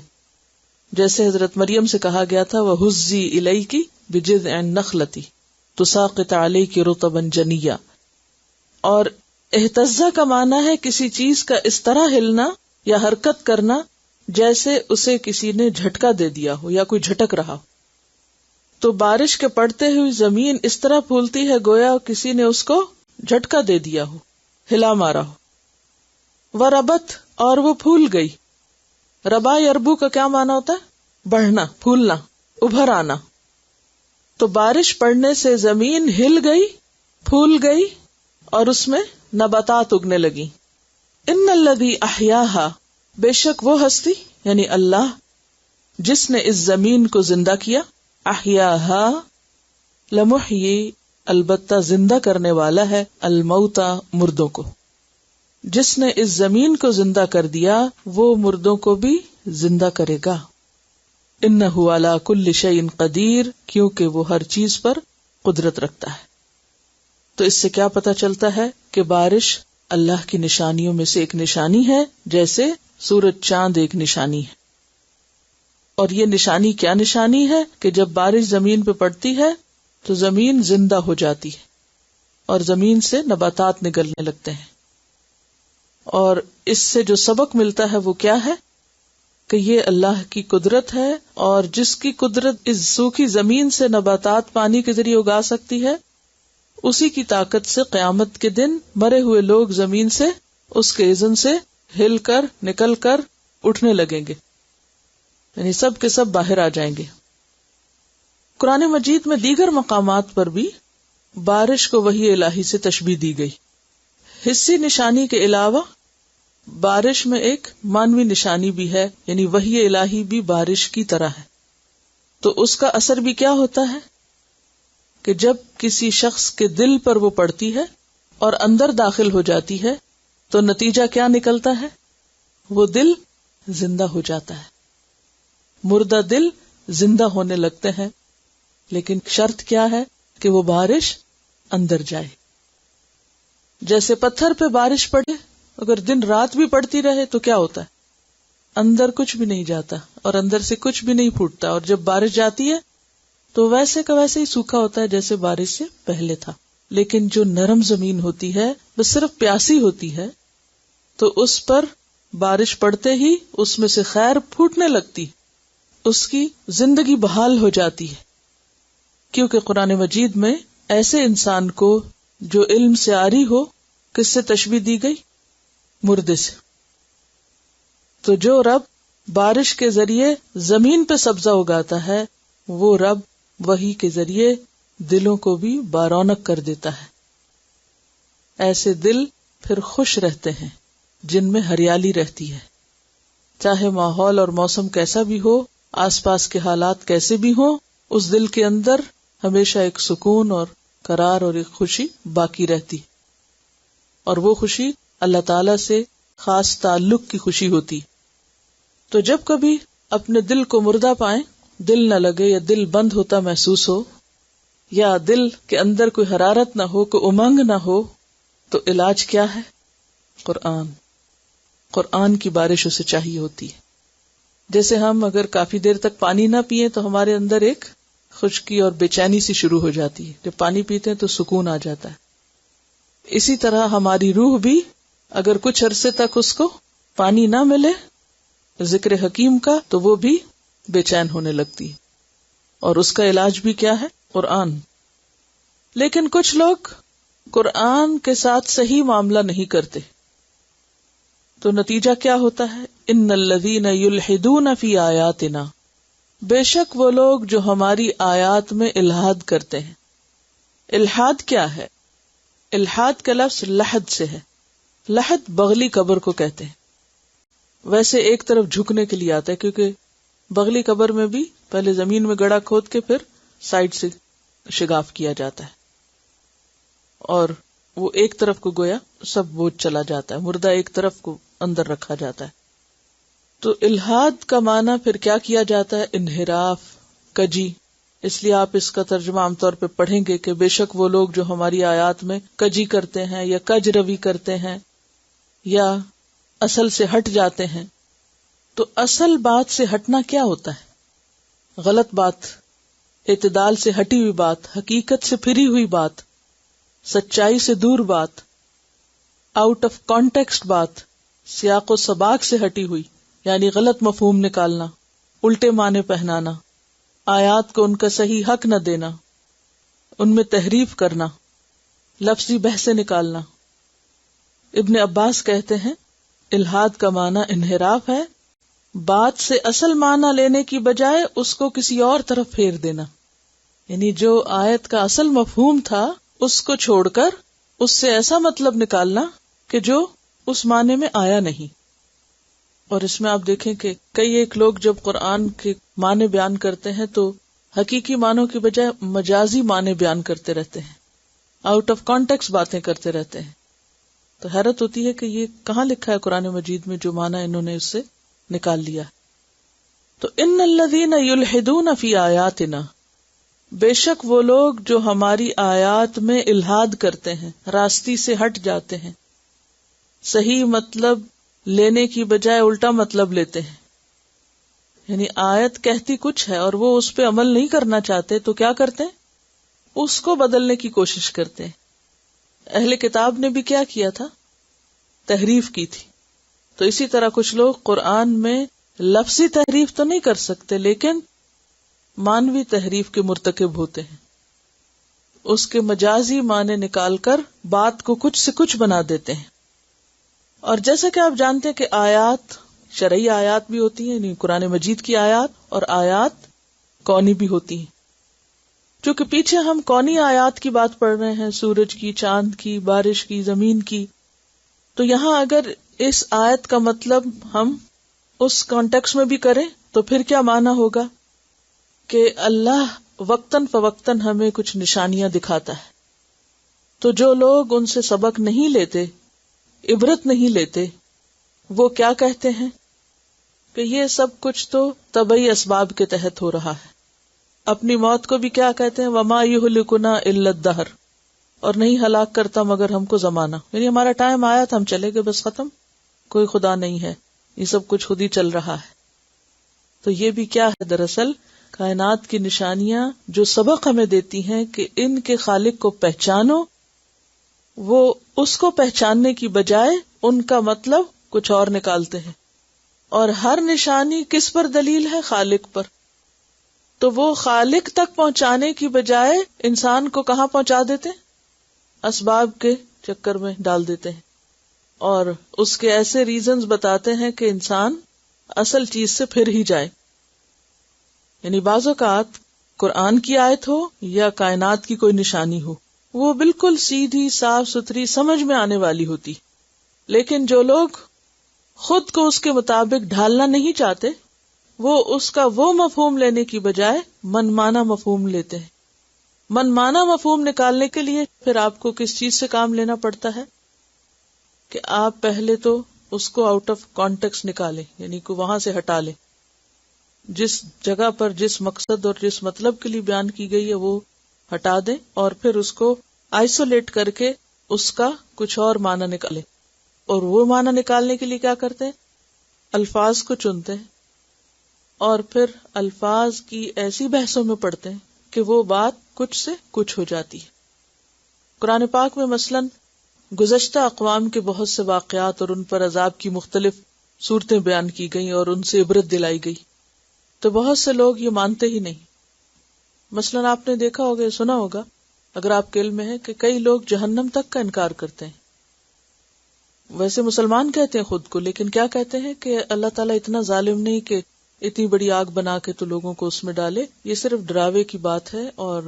جیسے حضرت مریم سے کہا گیا تھا وَهُزِّي إِلَيْكِ بِجِذْعِ النَّخْلَةِ تُسَاقِطْ عَلَيْكِ رُطَبًا جَنِيًّا۔ اور اہتزہ کا معنی ہے کسی چیز کا اس طرح ہلنا یا حرکت کرنا جیسے اسے کسی نے جھٹکا دے دیا ہو یا کوئی جھٹک رہا ہو۔ تو بارش کے پڑتے ہوئی زمین اس طرح پھولتی ہے گویا کسی نے اس کو جھٹکا دے دیا ہو، ہلا مارا ہو۔ وربت، اور وہ پھول گئی۔ ربا یربو کا کیا معنی ہوتا ہے؟ بڑھنا، پھولنا، ابھر آنا۔ تو بارش پڑنے سے زمین ہل گئی، پھول گئی، اور اس میں نباتات اگنے لگی۔ ان الذی احیاہا، بے شک وہ ہستی یعنی اللہ جس نے اس زمین کو زندہ کیا، احیاہا، لمحیی، البتہ زندہ کرنے والا ہے، الموتا، مردوں کو۔ جس نے اس زمین کو زندہ کر دیا وہ مردوں کو بھی زندہ کرے گا۔ انہ علی کل شیء قدیر، کیونکہ وہ ہر چیز پر قدرت رکھتا ہے۔ تو اس سے کیا پتہ چلتا ہے کہ بارش اللہ کی نشانیوں میں سے ایک نشانی ہے، جیسے سورج چاند ایک نشانی ہے۔ اور یہ نشانی کیا نشانی ہے؟ کہ جب بارش زمین پہ پڑتی ہے تو زمین زندہ ہو جاتی ہے اور زمین سے نباتات نکلنے لگتے ہیں۔ اور اس سے جو سبق ملتا ہے وہ کیا ہے؟ کہ یہ اللہ کی قدرت ہے، اور جس کی قدرت اس سوکھی زمین سے نباتات پانی کے ذریعے اگا سکتی ہے، اسی کی طاقت سے قیامت کے دن مرے ہوئے لوگ زمین سے اس کے اذن سے ہل کر، نکل کر اٹھنے لگیں گے، یعنی سب کے سب باہر آ جائیں گے۔ قرآن مجید میں دیگر مقامات پر بھی بارش کو وحی الہی سے تشبیہ دی گئی۔ حسی نشانی کے علاوہ بارش میں ایک مانوی نشانی بھی ہے، یعنی وحی الہی بھی بارش کی طرح ہے۔ تو اس کا اثر بھی کیا ہوتا ہے کہ جب کسی شخص کے دل پر وہ پڑتی ہے اور اندر داخل ہو جاتی ہے تو نتیجہ کیا نکلتا ہے؟ وہ دل زندہ ہو جاتا ہے۔ مردہ دل زندہ ہونے لگتے ہیں، لیکن شرط کیا ہے؟ کہ وہ بارش اندر جائے۔ جیسے پتھر پہ بارش پڑے، اگر دن رات بھی پڑتی رہے تو کیا ہوتا ہے؟ اندر کچھ بھی نہیں جاتا اور اندر سے کچھ بھی نہیں پھوٹتا، اور جب بارش جاتی ہے تو ویسے کا ویسے ہی سوکھا ہوتا ہے جیسے بارش سے پہلے تھا۔ لیکن جو نرم زمین ہوتی ہے، بس صرف پیاسی ہوتی ہے، تو اس پر بارش پڑتے ہی اس میں سے خیر پھوٹنے لگتی، اس کی زندگی بحال ہو جاتی ہے۔ کیونکہ قرآن مجید میں ایسے انسان کو جو علم سے عاری ہو، کس سے تشبیہ دی گئی؟ مردے سے۔ تو جو رب بارش کے ذریعے زمین پہ سبزہ اگاتا ہے، وہ رب وحی کے ذریعے دلوں کو بھی بارونق کر دیتا ہے۔ ایسے دل پھر خوش رہتے ہیں جن میں ہریالی رہتی ہے، چاہے ماحول اور موسم کیسا بھی ہو، آس پاس کے حالات کیسے بھی ہوں، اس دل کے اندر ہمیشہ ایک سکون اور قرار اور ایک خوشی باقی رہتی، اور وہ خوشی اللہ تعالی سے خاص تعلق کی خوشی ہوتی. تو جب کبھی اپنے دل کو مردہ پائیں، دل نہ لگے یا دل بند ہوتا محسوس ہو یا دل کے اندر کوئی حرارت نہ ہو، کوئی امنگ نہ ہو، تو علاج کیا ہے؟ قرآن کی بارش اسے چاہیے ہوتی ہے. جیسے ہم اگر کافی دیر تک پانی نہ پیئیں تو ہمارے اندر ایک خشکی اور بے چینی سی شروع ہو جاتی ہے، جب پانی پیتے ہیں تو سکون آ جاتا ہے. اسی طرح ہماری روح بھی اگر کچھ عرصے تک اس کو پانی نہ ملے ذکر حکیم کا تو وہ بھی بے چین ہونے لگتی ہے، اور اس کا علاج بھی کیا ہے؟ قرآن. لیکن کچھ لوگ قرآن کے ساتھ صحیح معاملہ نہیں کرتے، تو نتیجہ کیا ہوتا ہے؟ ان الذین یلحدون فی آیاتنا، بے شک وہ لوگ جو ہماری آیات میں الحاد کرتے ہیں. الحاد کیا ہے؟ الحاد کا لفظ لحد سے ہے. لحد بغلی قبر کو کہتے ہیں. ویسے ایک طرف جھکنے کے لیے آتا ہے، کیونکہ بغلی قبر میں بھی پہلے زمین میں گڑھا کھود کے پھر سائڈ سے شگاف کیا جاتا ہے، اور وہ ایک طرف کو گویا سب بوجھ چلا جاتا ہے، مردہ ایک طرف کو اندر رکھا جاتا ہے. تو الحاد کا معنی پھر کیا کیا جاتا ہے؟ انحراف، کجی. اس لیے آپ اس کا ترجمہ عام طور پہ پڑھیں گے کہ بے شک وہ لوگ جو ہماری آیات میں کجی کرتے ہیں یا کج روی کرتے ہیں یا اصل سے ہٹ جاتے ہیں. تو اصل بات سے ہٹنا کیا ہوتا ہے؟ غلط بات، اعتدال سے ہٹی ہوئی بات، حقیقت سے پھری ہوئی بات، سچائی سے دور بات، آؤٹ آف کانٹیکسٹ بات، سیاق و سباق سے ہٹی ہوئی، یعنی غلط مفہوم نکالنا، الٹے معنی پہنانا، آیات کو ان کا صحیح حق نہ دینا، ان میں تحریف کرنا، لفظی بحثیں نکالنا. ابن عباس کہتے ہیں الحاد کا معنی انحراف ہے، بات سے اصل معنی لینے کی بجائے اس کو کسی اور طرف پھیر دینا. یعنی جو آیت کا اصل مفہوم تھا اس کو چھوڑ کر اس سے ایسا مطلب نکالنا کہ جو اس معنی میں آیا نہیں. اور اس میں آپ دیکھیں کہ کئی ایک لوگ جب قرآن کے معنی بیان کرتے ہیں تو حقیقی معنوں کی بجائے مجازی معنی بیان کرتے رہتے ہیں، آؤٹ آف کانٹیکسٹ باتیں کرتے رہتے ہیں. تو حیرت ہوتی ہے کہ یہ کہاں لکھا ہے قرآن مجید میں جو معنی انہوں نے اس سے نکال لیا. تو ان الذین یلحدون فی آیاتنا، بے شک وہ لوگ جو ہماری آیات میں الحاد کرتے ہیں، راستی سے ہٹ جاتے ہیں، صحیح مطلب لینے کی بجائے الٹا مطلب لیتے ہیں. یعنی آیت کہتی کچھ ہے اور وہ اس پہ عمل نہیں کرنا چاہتے تو کیا کرتے ہیں؟ اس کو بدلنے کی کوشش کرتے ہیں. اہل کتاب نے بھی کیا کیا تھا؟ تحریف کی تھی. تو اسی طرح کچھ لوگ قرآن میں لفظی تحریف تو نہیں کر سکتے لیکن مانوی تحریف کے مرتکب ہوتے ہیں. اس کے مجازی معنی نکال کر بات کو کچھ سے کچھ بنا دیتے ہیں. اور جیسا کہ آپ جانتے ہیں کہ آیات شرعی آیات بھی ہوتی ہیں، یعنی قرآن مجید کی آیات، اور آیات کونی بھی ہوتی ہیں. چونکہ پیچھے ہم کونی آیات کی بات پڑھ رہے ہیں، سورج کی، چاند کی، بارش کی، زمین کی، تو یہاں اگر اس آیت کا مطلب ہم اس کانٹیکس میں بھی کریں تو پھر کیا معنی ہوگا کہ اللہ وقتاً فوقتاً ہمیں کچھ نشانیاں دکھاتا ہے. تو جو لوگ ان سے سبق نہیں لیتے، عبرت نہیں لیتے، وہ کیا کہتے ہیں کہ یہ سب کچھ تو طبعی اسباب کے تحت ہو رہا ہے. اپنی موت کو بھی کیا کہتے ہیں؟ وما یہلکنا الا الدہر، اور نہیں ہلاک کرتا مگر ہم کو زمانہ. یعنی ہمارا ٹائم آیا تھا، ہم چلے گئے، بس ختم، کوئی خدا نہیں ہے، یہ سب کچھ خود ہی چل رہا ہے. تو یہ بھی کیا ہے؟ دراصل کائنات کی نشانیاں جو سبق ہمیں دیتی ہیں کہ ان کے خالق کو پہچانو. وہ اس کو پہچاننے کی بجائے ان کا مطلب کچھ اور نکالتے ہیں. اور ہر نشانی کس پر دلیل ہے؟ خالق پر. تو وہ خالق تک پہنچانے کی بجائے انسان کو کہاں پہنچا دیتے ہیں؟ اسباب کے چکر میں ڈال دیتے ہیں، اور اس کے ایسے ریزنز بتاتے ہیں کہ انسان اصل چیز سے پھر ہی جائے. یعنی بعض اوقات قرآن کی آیت ہو یا کائنات کی کوئی نشانی ہو، وہ بالکل سیدھی، صاف ستھری، سمجھ میں آنے والی ہوتی، لیکن جو لوگ خود کو اس کے مطابق ڈھالنا نہیں چاہتے، وہ اس کا وہ مفہوم لینے کی بجائے منمانا مفہوم لیتے ہیں. منمانا مفہوم نکالنے کے لیے پھر آپ کو کس چیز سے کام لینا پڑتا ہے کہ آپ پہلے تو اس کو آؤٹ آف کانٹیکسٹ نکالے، یعنی کہ وہاں سے ہٹا لے. جس جگہ پر جس مقصد اور جس مطلب کے لیے بیان کی گئی ہے وہ ہٹا دیں، اور پھر اس کو آئسولیٹ کر کے اس کا کچھ اور معنی نکالے. اور وہ معنی نکالنے کے لیے کیا کرتے ہیں؟ الفاظ کو چنتے ہیں اور پھر الفاظ کی ایسی بحثوں میں پڑھتے ہیں کہ وہ بات کچھ سے کچھ ہو جاتی ہے. قرآن پاک میں مثلاً گزشتہ اقوام کے بہت سے واقعات اور ان پر عذاب کی مختلف صورتیں بیان کی گئیں اور ان سے عبرت دلائی گئی، تو بہت سے لوگ یہ مانتے ہی نہیں. مثلاً آپ نے دیکھا ہوگا، سنا ہوگا، اگر آپ کے علم میں ہے کہ کئی لوگ جہنم تک کا انکار کرتے ہیں. ویسے مسلمان کہتے ہیں خود کو، لیکن کیا کہتے ہیں کہ اللہ تعالیٰ اتنا ظالم نہیں کہ اتنی بڑی آگ بنا کے تو لوگوں کو اس میں ڈالے. یہ صرف ڈراوے کی بات ہے، اور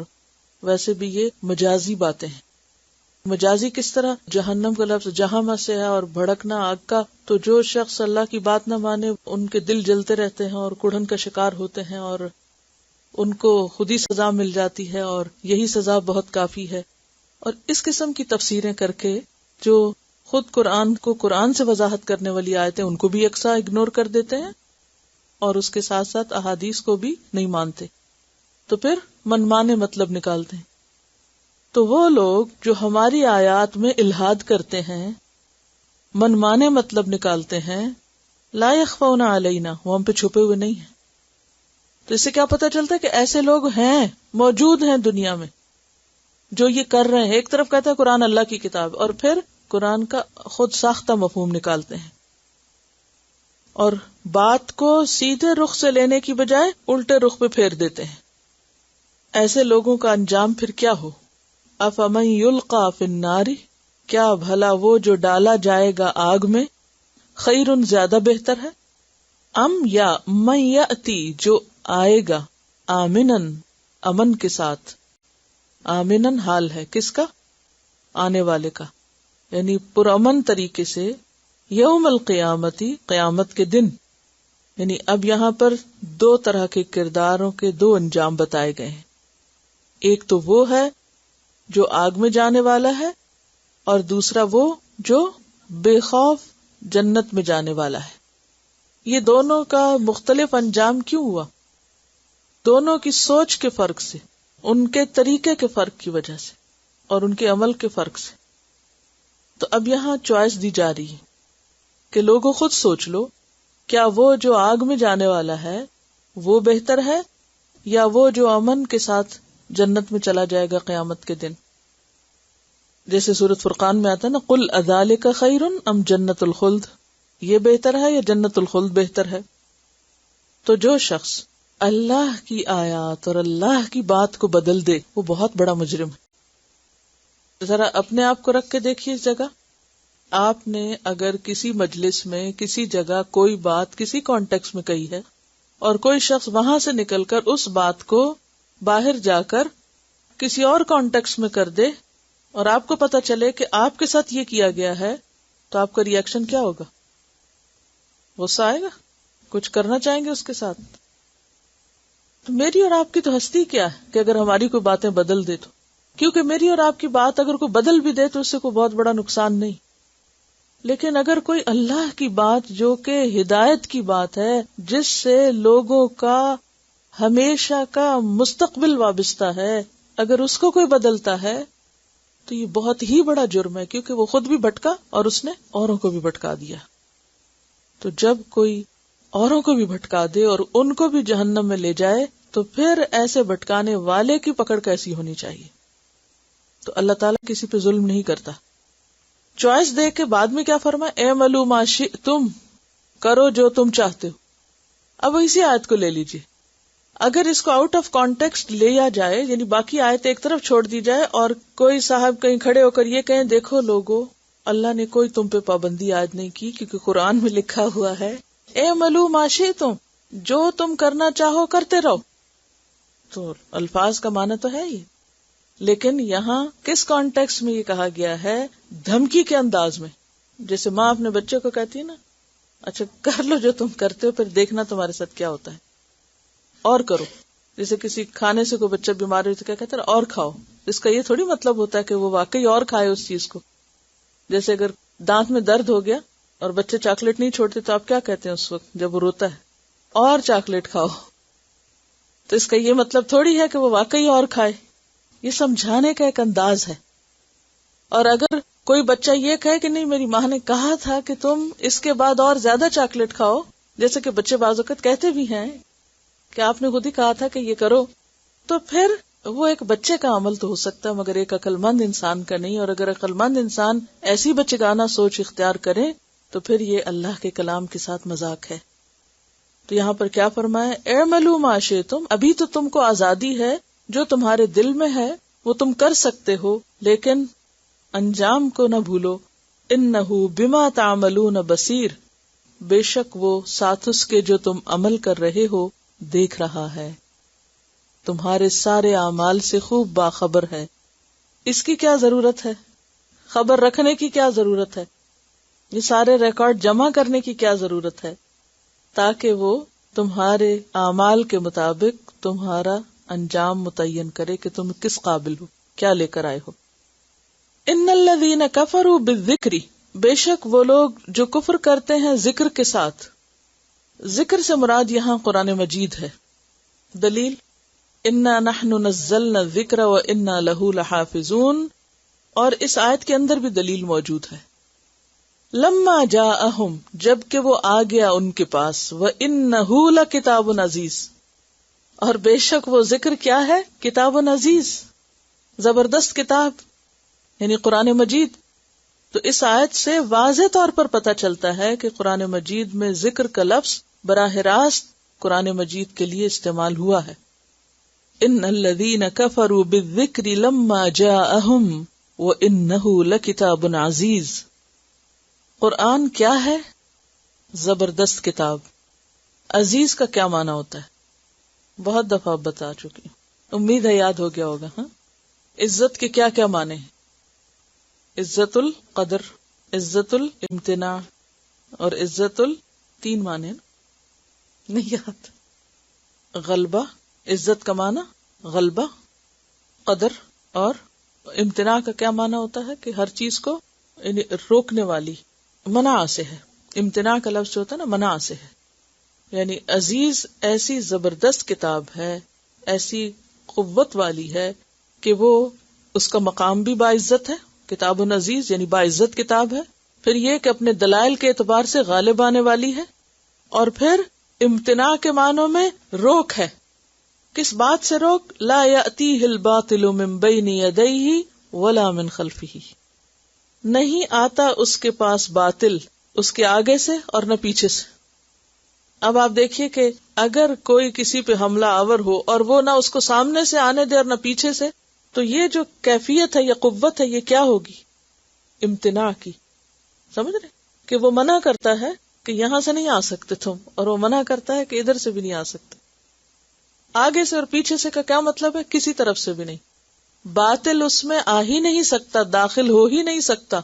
ویسے بھی یہ مجازی باتیں ہیں. مجازی کس طرح؟ جہنم کا لفظ جہنم سے ہے اور بھڑکنا آگ کا، تو جو شخص اللہ کی بات نہ مانے ان کے دل جلتے رہتے ہیں اور کڑھن کا شکار ہوتے ہیں، اور ان کو خود ہی سزا مل جاتی ہے، اور یہی سزا بہت کافی ہے. اور اس قسم کی تفسیریں کر کے جو خود قرآن کو قرآن سے وضاحت کرنے والی آیتیں ان کو بھی یکساں اگنور کر دیتے ہیں، اور اس کے ساتھ ساتھ احادیث کو بھی نہیں مانتے، تو پھر منمانے مطلب نکالتے ہیں. تو وہ لوگ جو ہماری آیات میں الحاد کرتے ہیں، منمانے مطلب نکالتے ہیں، لا یخفون علینا، وہ ہم پہ چھپے ہوئے نہیں ہیں. تو اس سے کیا پتہ چلتا ہے کہ ایسے لوگ ہیں، موجود ہیں دنیا میں جو یہ کر رہے ہیں. ایک طرف کہتا ہے قرآن اللہ کی کتاب، اور پھر قرآن کا خود ساختہ مفہوم نکالتے ہیں، اور بات کو سیدھے رخ سے لینے کی بجائے الٹے رخ پہ پھیر دیتے ہیں. ایسے لوگوں کا انجام پھر کیا ہو؟ افمن یلقی فی النار، کیا بھلا وہ جو ڈالا جائے گا آگ میں، خیرن زیادہ بہتر ہے، ام یا من یأتی جو آئے گا، آمنن امن کے ساتھ. آمنن حال ہے کس کا؟ آنے والے کا، یعنی پرامن طریقے سے، یوم القیامتی، قیامت کے دن. یعنی اب یہاں پر دو طرح کے کرداروں کے دو انجام بتائے گئے ہیں. ایک تو وہ ہے جو آگ میں جانے والا ہے، اور دوسرا وہ جو بے خوف جنت میں جانے والا ہے. یہ دونوں کا مختلف انجام کیوں ہوا؟ دونوں کی سوچ کے فرق سے، ان کے طریقے کے فرق کی وجہ سے، اور ان کے عمل کے فرق سے. تو اب یہاں چوائس دی جا رہی ہے کہ لوگوں خود سوچ لو، کیا وہ جو آگ میں جانے والا ہے وہ بہتر ہے، یا وہ جو امن کے ساتھ جنت میں چلا جائے گا قیامت کے دن؟ جیسے سورۃ فرقان میں آتا ہے نا، قل اذالک خیر ام جنت الخلد، یہ بہتر ہے یا جنت الخلد بہتر ہے؟ تو جو شخص اللہ کی آیات اور اللہ کی بات کو بدل دے وہ بہت بڑا مجرم ہے. ذرا اپنے آپ کو رکھ کے دیکھیے اس جگہ. آپ نے اگر کسی مجلس میں کسی جگہ کوئی بات کسی کانٹیکس میں کہی ہے، اور کوئی شخص وہاں سے نکل کر اس بات کو باہر جا کر کسی اور کانٹیکس میں کر دے، اور آپ کو پتا چلے کہ آپ کے ساتھ یہ کیا گیا ہے، تو آپ کا ری ایکشن کیا ہوگا؟ غصہ آئے گا؟ کچھ کرنا چاہیں گے اس کے ساتھ؟ تو میری اور آپ کی تو ہستی کیا ہے کہ اگر ہماری کوئی باتیں بدل دے تو، کیونکہ میری اور آپ کی بات اگر کوئی بدل بھی دے تو اس سے کوئی بہت بڑا نقصان نہیں. لیکن اگر کوئی اللہ کی بات جو کہ ہدایت کی بات ہے، جس سے لوگوں کا ہمیشہ کا مستقبل وابستہ ہے، اگر اس کو کوئی بدلتا ہے تو یہ بہت ہی بڑا جرم ہے، کیونکہ وہ خود بھی بھٹکا اور اس نے اوروں کو بھی بھٹکا دیا. تو جب کوئی اوروں کو بھی بھٹکا دے اور ان کو بھی جہنم میں لے جائے تو پھر ایسے بھٹکانے والے کی پکڑ کیسی ہونی چاہیے؟ تو اللہ تعالیٰ کسی پہ ظلم نہیں کرتا. چوائس دے کے بعد میں کیا فرمایا؟ اعملوا ما شئتم، کرو جو تم چاہتے ہو. اب اسی آیت کو لے لیجیے، اگر اس کو آؤٹ آف کانٹیکسٹ لیا جائے، یعنی باقی آیت ایک طرف چھوڑ دی جائے، اور کوئی صاحب کہیں کھڑے ہو کر یہ کہیں، دیکھو لوگو، اللہ نے کوئی تم پہ پابندی عائد نہیں کی، کیونکہ قرآن میں لکھا ہوا ہے اعملوا ما شئتم، جو تم کرنا چاہو کرتے رہو. تو الفاظ کا معنی تو ہے ہی، لیکن یہاں کس کانٹیکسٹ میں یہ کہا گیا ہے؟ دھمکی کے انداز میں. جیسے ماں اپنے بچے کو کہتی ہے نا، اچھا کر لو جو تم کرتے ہو، پھر دیکھنا تمہارے ساتھ کیا ہوتا ہے، اور کرو. جیسے کسی کھانے سے کوئی بچہ بیمار ہوئی تو کیا کہتا ہے؟ اور کھاؤ. اس کا یہ تھوڑی مطلب ہوتا ہے کہ وہ واقعی اور کھائے اس چیز کو. جیسے اگر دانت میں درد ہو گیا اور بچے چاکلیٹ نہیں چھوڑتے تو آپ کیا کہتے ہیں اس وقت جب وہ روتا ہے؟ اور چاکلیٹ کھاؤ. تو اس کا یہ مطلب تھوڑی ہے کہ وہ واقعی اور کھائے. یہ سمجھانے کا ایک انداز ہے. اور اگر کوئی بچہ یہ کہے کہ نہیں میری ماں نے کہا تھا کہ تم اس کے بعد اور زیادہ چاکلیٹ کھاؤ، جیسے کہ بچے بعض اوقات کہتے بھی ہیں کہ آپ نے خود ہی کہا تھا کہ یہ کرو، تو پھر وہ ایک بچے کا عمل تو ہو سکتا ہے مگر ایک عقل مند انسان کا نہیں. اور اگر عقل مند انسان ایسی بچگانہ سوچ اختیار کرے تو پھر یہ اللہ کے کلام کے ساتھ مذاق ہے. تو یہاں پر کیا فرمایا؟ اعملوا ما شئتم، ابھی تو تم کو آزادی ہے، جو تمہارے دل میں ہے وہ تم کر سکتے ہو، لیکن انجام کو نہ بھولو. انہ بما تعملون بصیر، بے شک وہ ساتھ اس کے جو تم عمل کر رہے ہو دیکھ رہا ہے، تمہارے سارے اعمال سے خوب باخبر ہے. اس کی کیا ضرورت ہے؟ خبر رکھنے کی کیا ضرورت ہے؟ یہ سارے ریکارڈ جمع کرنے کی کیا ضرورت ہے؟ تاکہ وہ تمہارے اعمال کے مطابق تمہارا انجام متعین کرے کہ تم کس قابل ہو، کیا لے کر آئے ہو. ان الذین کفروا بالذکر، بے شک وہ لوگ جو کفر کرتے ہیں ذکر کے ساتھ. ذکر سے مراد یہاں قرآن مجید ہے. دلیل انا نحن نزلنا الذکر وانا لہ لحافظون، اور اس آیت کے اندر بھی دلیل موجود ہے. لما جاءہم، جب کہ وہ آ گیا ان کے پاس، وَإِنَّهُ لَكِتَابٌ عزیز، اور بے شک وہ ذکر کیا ہے؟ کتاب عزیز، زبردست کتاب، یعنی قرآن مجید. تو اس آیت سے واضح طور پر پتہ چلتا ہے کہ قرآن مجید میں ذکر کا لفظ براہ راست قرآن مجید کے لیے استعمال ہوا ہے. ان الذین کفروا بالذکر لما جاءہم وَإِنَّهُ لَكِتَابٌ عزیز. قرآن کیا ہے؟ زبردست کتاب. عزیز کا کیا معنی ہوتا ہے؟ بہت دفعہ بتا چکی ہوں، امید ہے یاد ہو گیا ہوگا. ہاں، عزت کے کیا کیا معنی ہیں؟ عزت القدر، عزت الامتناع اور عزت تین معنی ہیں، نہیں یاد؟ غلبہ، عزت کا معنی غلبہ، قدر، اور امتناع کا کیا معنی ہوتا ہے کہ ہر چیز کو یعنی روکنے والی، منع سے ہے. امتناع کا لفظ جو ہوتا ہے نا منع سے ہے. یعنی عزیز ایسی زبردست کتاب ہے، ایسی قوت والی ہے کہ وہ اس کا مقام بھی باعزت ہے. کتاب عزیز یعنی باعزت کتاب ہے. پھر یہ کہ اپنے دلائل کے اعتبار سے غالب آنے والی ہے. اور پھر امتناع کے معنوں میں روک ہے. کس بات سے روک؟ لا یأتیہ الباطل من بین یدیہ ولا من خلفہ، نہیں آتا اس کے پاس باطل اس کے آگے سے اور نہ پیچھے سے. اب آپ دیکھیے کہ اگر کوئی کسی پہ حملہ آور ہو اور وہ نہ اس کو سامنے سے آنے دے اور نہ پیچھے سے، تو یہ جو کیفیت ہے یا قوت ہے یہ کیا ہوگی؟ امتناع کی. سمجھ رہے کہ وہ منع کرتا ہے کہ یہاں سے نہیں آ سکتے تم، اور وہ منع کرتا ہے کہ ادھر سے بھی نہیں آ سکتے. آگے سے اور پیچھے سے کا کیا مطلب ہے؟ کسی طرف سے بھی نہیں. باطل اس میں آ ہی نہیں سکتا، داخل ہو ہی نہیں سکتا،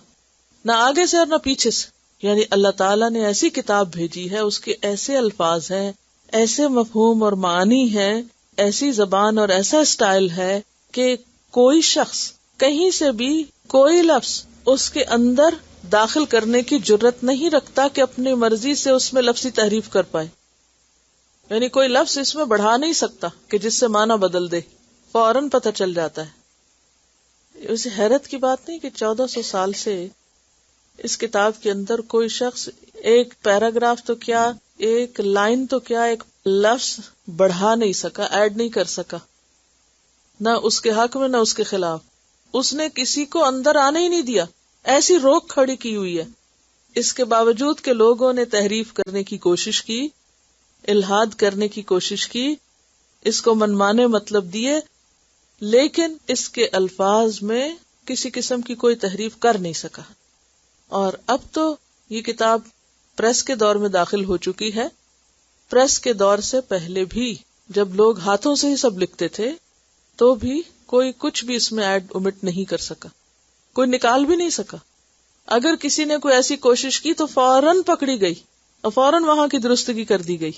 نہ آگے سے اور نہ پیچھے سے. یعنی اللہ تعالیٰ نے ایسی کتاب بھیجی ہے، اس کے ایسے الفاظ ہیں، ایسے مفہوم اور معانی ہیں، ایسی زبان اور ایسا اسٹائل ہے کہ کوئی شخص کہیں سے بھی کوئی لفظ اس کے اندر داخل کرنے کی جرت نہیں رکھتا کہ اپنی مرضی سے اس میں لفظی تحریف کر پائے. یعنی کوئی لفظ اس میں بڑھا نہیں سکتا کہ جس سے معنی بدل دے، فوراً پتہ چل جاتا ہے. اسے حیرت کی بات نہیں کہ 1400 سال سے اس کتاب کے اندر کوئی شخص ایک پیراگراف تو کیا، ایک لائن تو کیا، ایک لفظ بڑھا نہیں سکا، ایڈ نہیں کر سکا، نہ اس کے حق میں نہ اس کے خلاف. اس نے کسی کو اندر آنے ہی نہیں دیا، ایسی روک کھڑی کی ہوئی ہے. اس کے باوجود کہ لوگوں نے تحریف کرنے کی کوشش کی، الہاد کرنے کی کوشش کی، اس کو منمانے مطلب دیے، لیکن اس کے الفاظ میں کسی قسم کی کوئی تحریف کر نہیں سکا. اور اب تو یہ کتاب پریس کے دور میں داخل ہو چکی ہے. پریس کے دور سے پہلے بھی جب لوگ ہاتھوں سے ہی سب لکھتے تھے تو بھی کوئی کچھ بھی اس میں ایڈ omit نہیں کر سکا، کوئی نکال بھی نہیں سکا. اگر کسی نے کوئی ایسی کوشش کی تو فوراً پکڑی گئی اور فوراً وہاں کی درستگی کر دی گئی.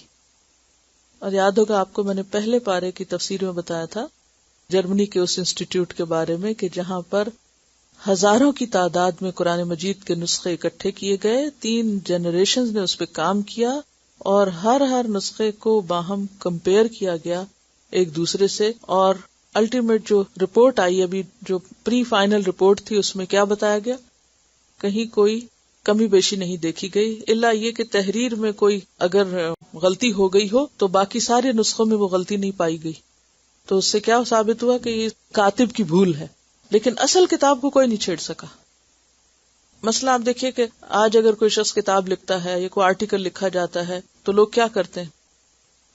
اور یاد ہوگا آپ کو میں نے پہلے پارے کی تفسیر میں بتایا تھا جرمنی کے اس انسٹیٹیوٹ کے بارے میں کہ جہاں پر ہزاروں کی تعداد میں قرآن مجید کے نسخے اکٹھے کیے گئے، 3 جنریشنز نے اس پہ کام کیا، اور ہر نسخے کو باہم کمپیئر کیا گیا ایک دوسرے سے، اور الٹیمیٹ جو رپورٹ آئی، ابھی جو پری فائنل رپورٹ تھی، اس میں کیا بتایا گیا؟ کہیں کوئی کمی بیشی نہیں دیکھی گئی، الا یہ کہ تحریر میں کوئی اگر غلطی ہو گئی ہو تو باقی سارے نسخوں میں وہ غلطی نہیں پائی گئی۔ تو اس سے کیا ثابت ہوا کہ یہ کاتب کی بھول ہے، لیکن اصل کتاب کو کوئی نہیں چھیڑ سکا۔ مثلا آپ دیکھیے کہ آج اگر کوئی شخص کتاب لکھتا ہے یا کوئی آرٹیکل لکھا جاتا ہے تو لوگ کیا کرتے ہیں؟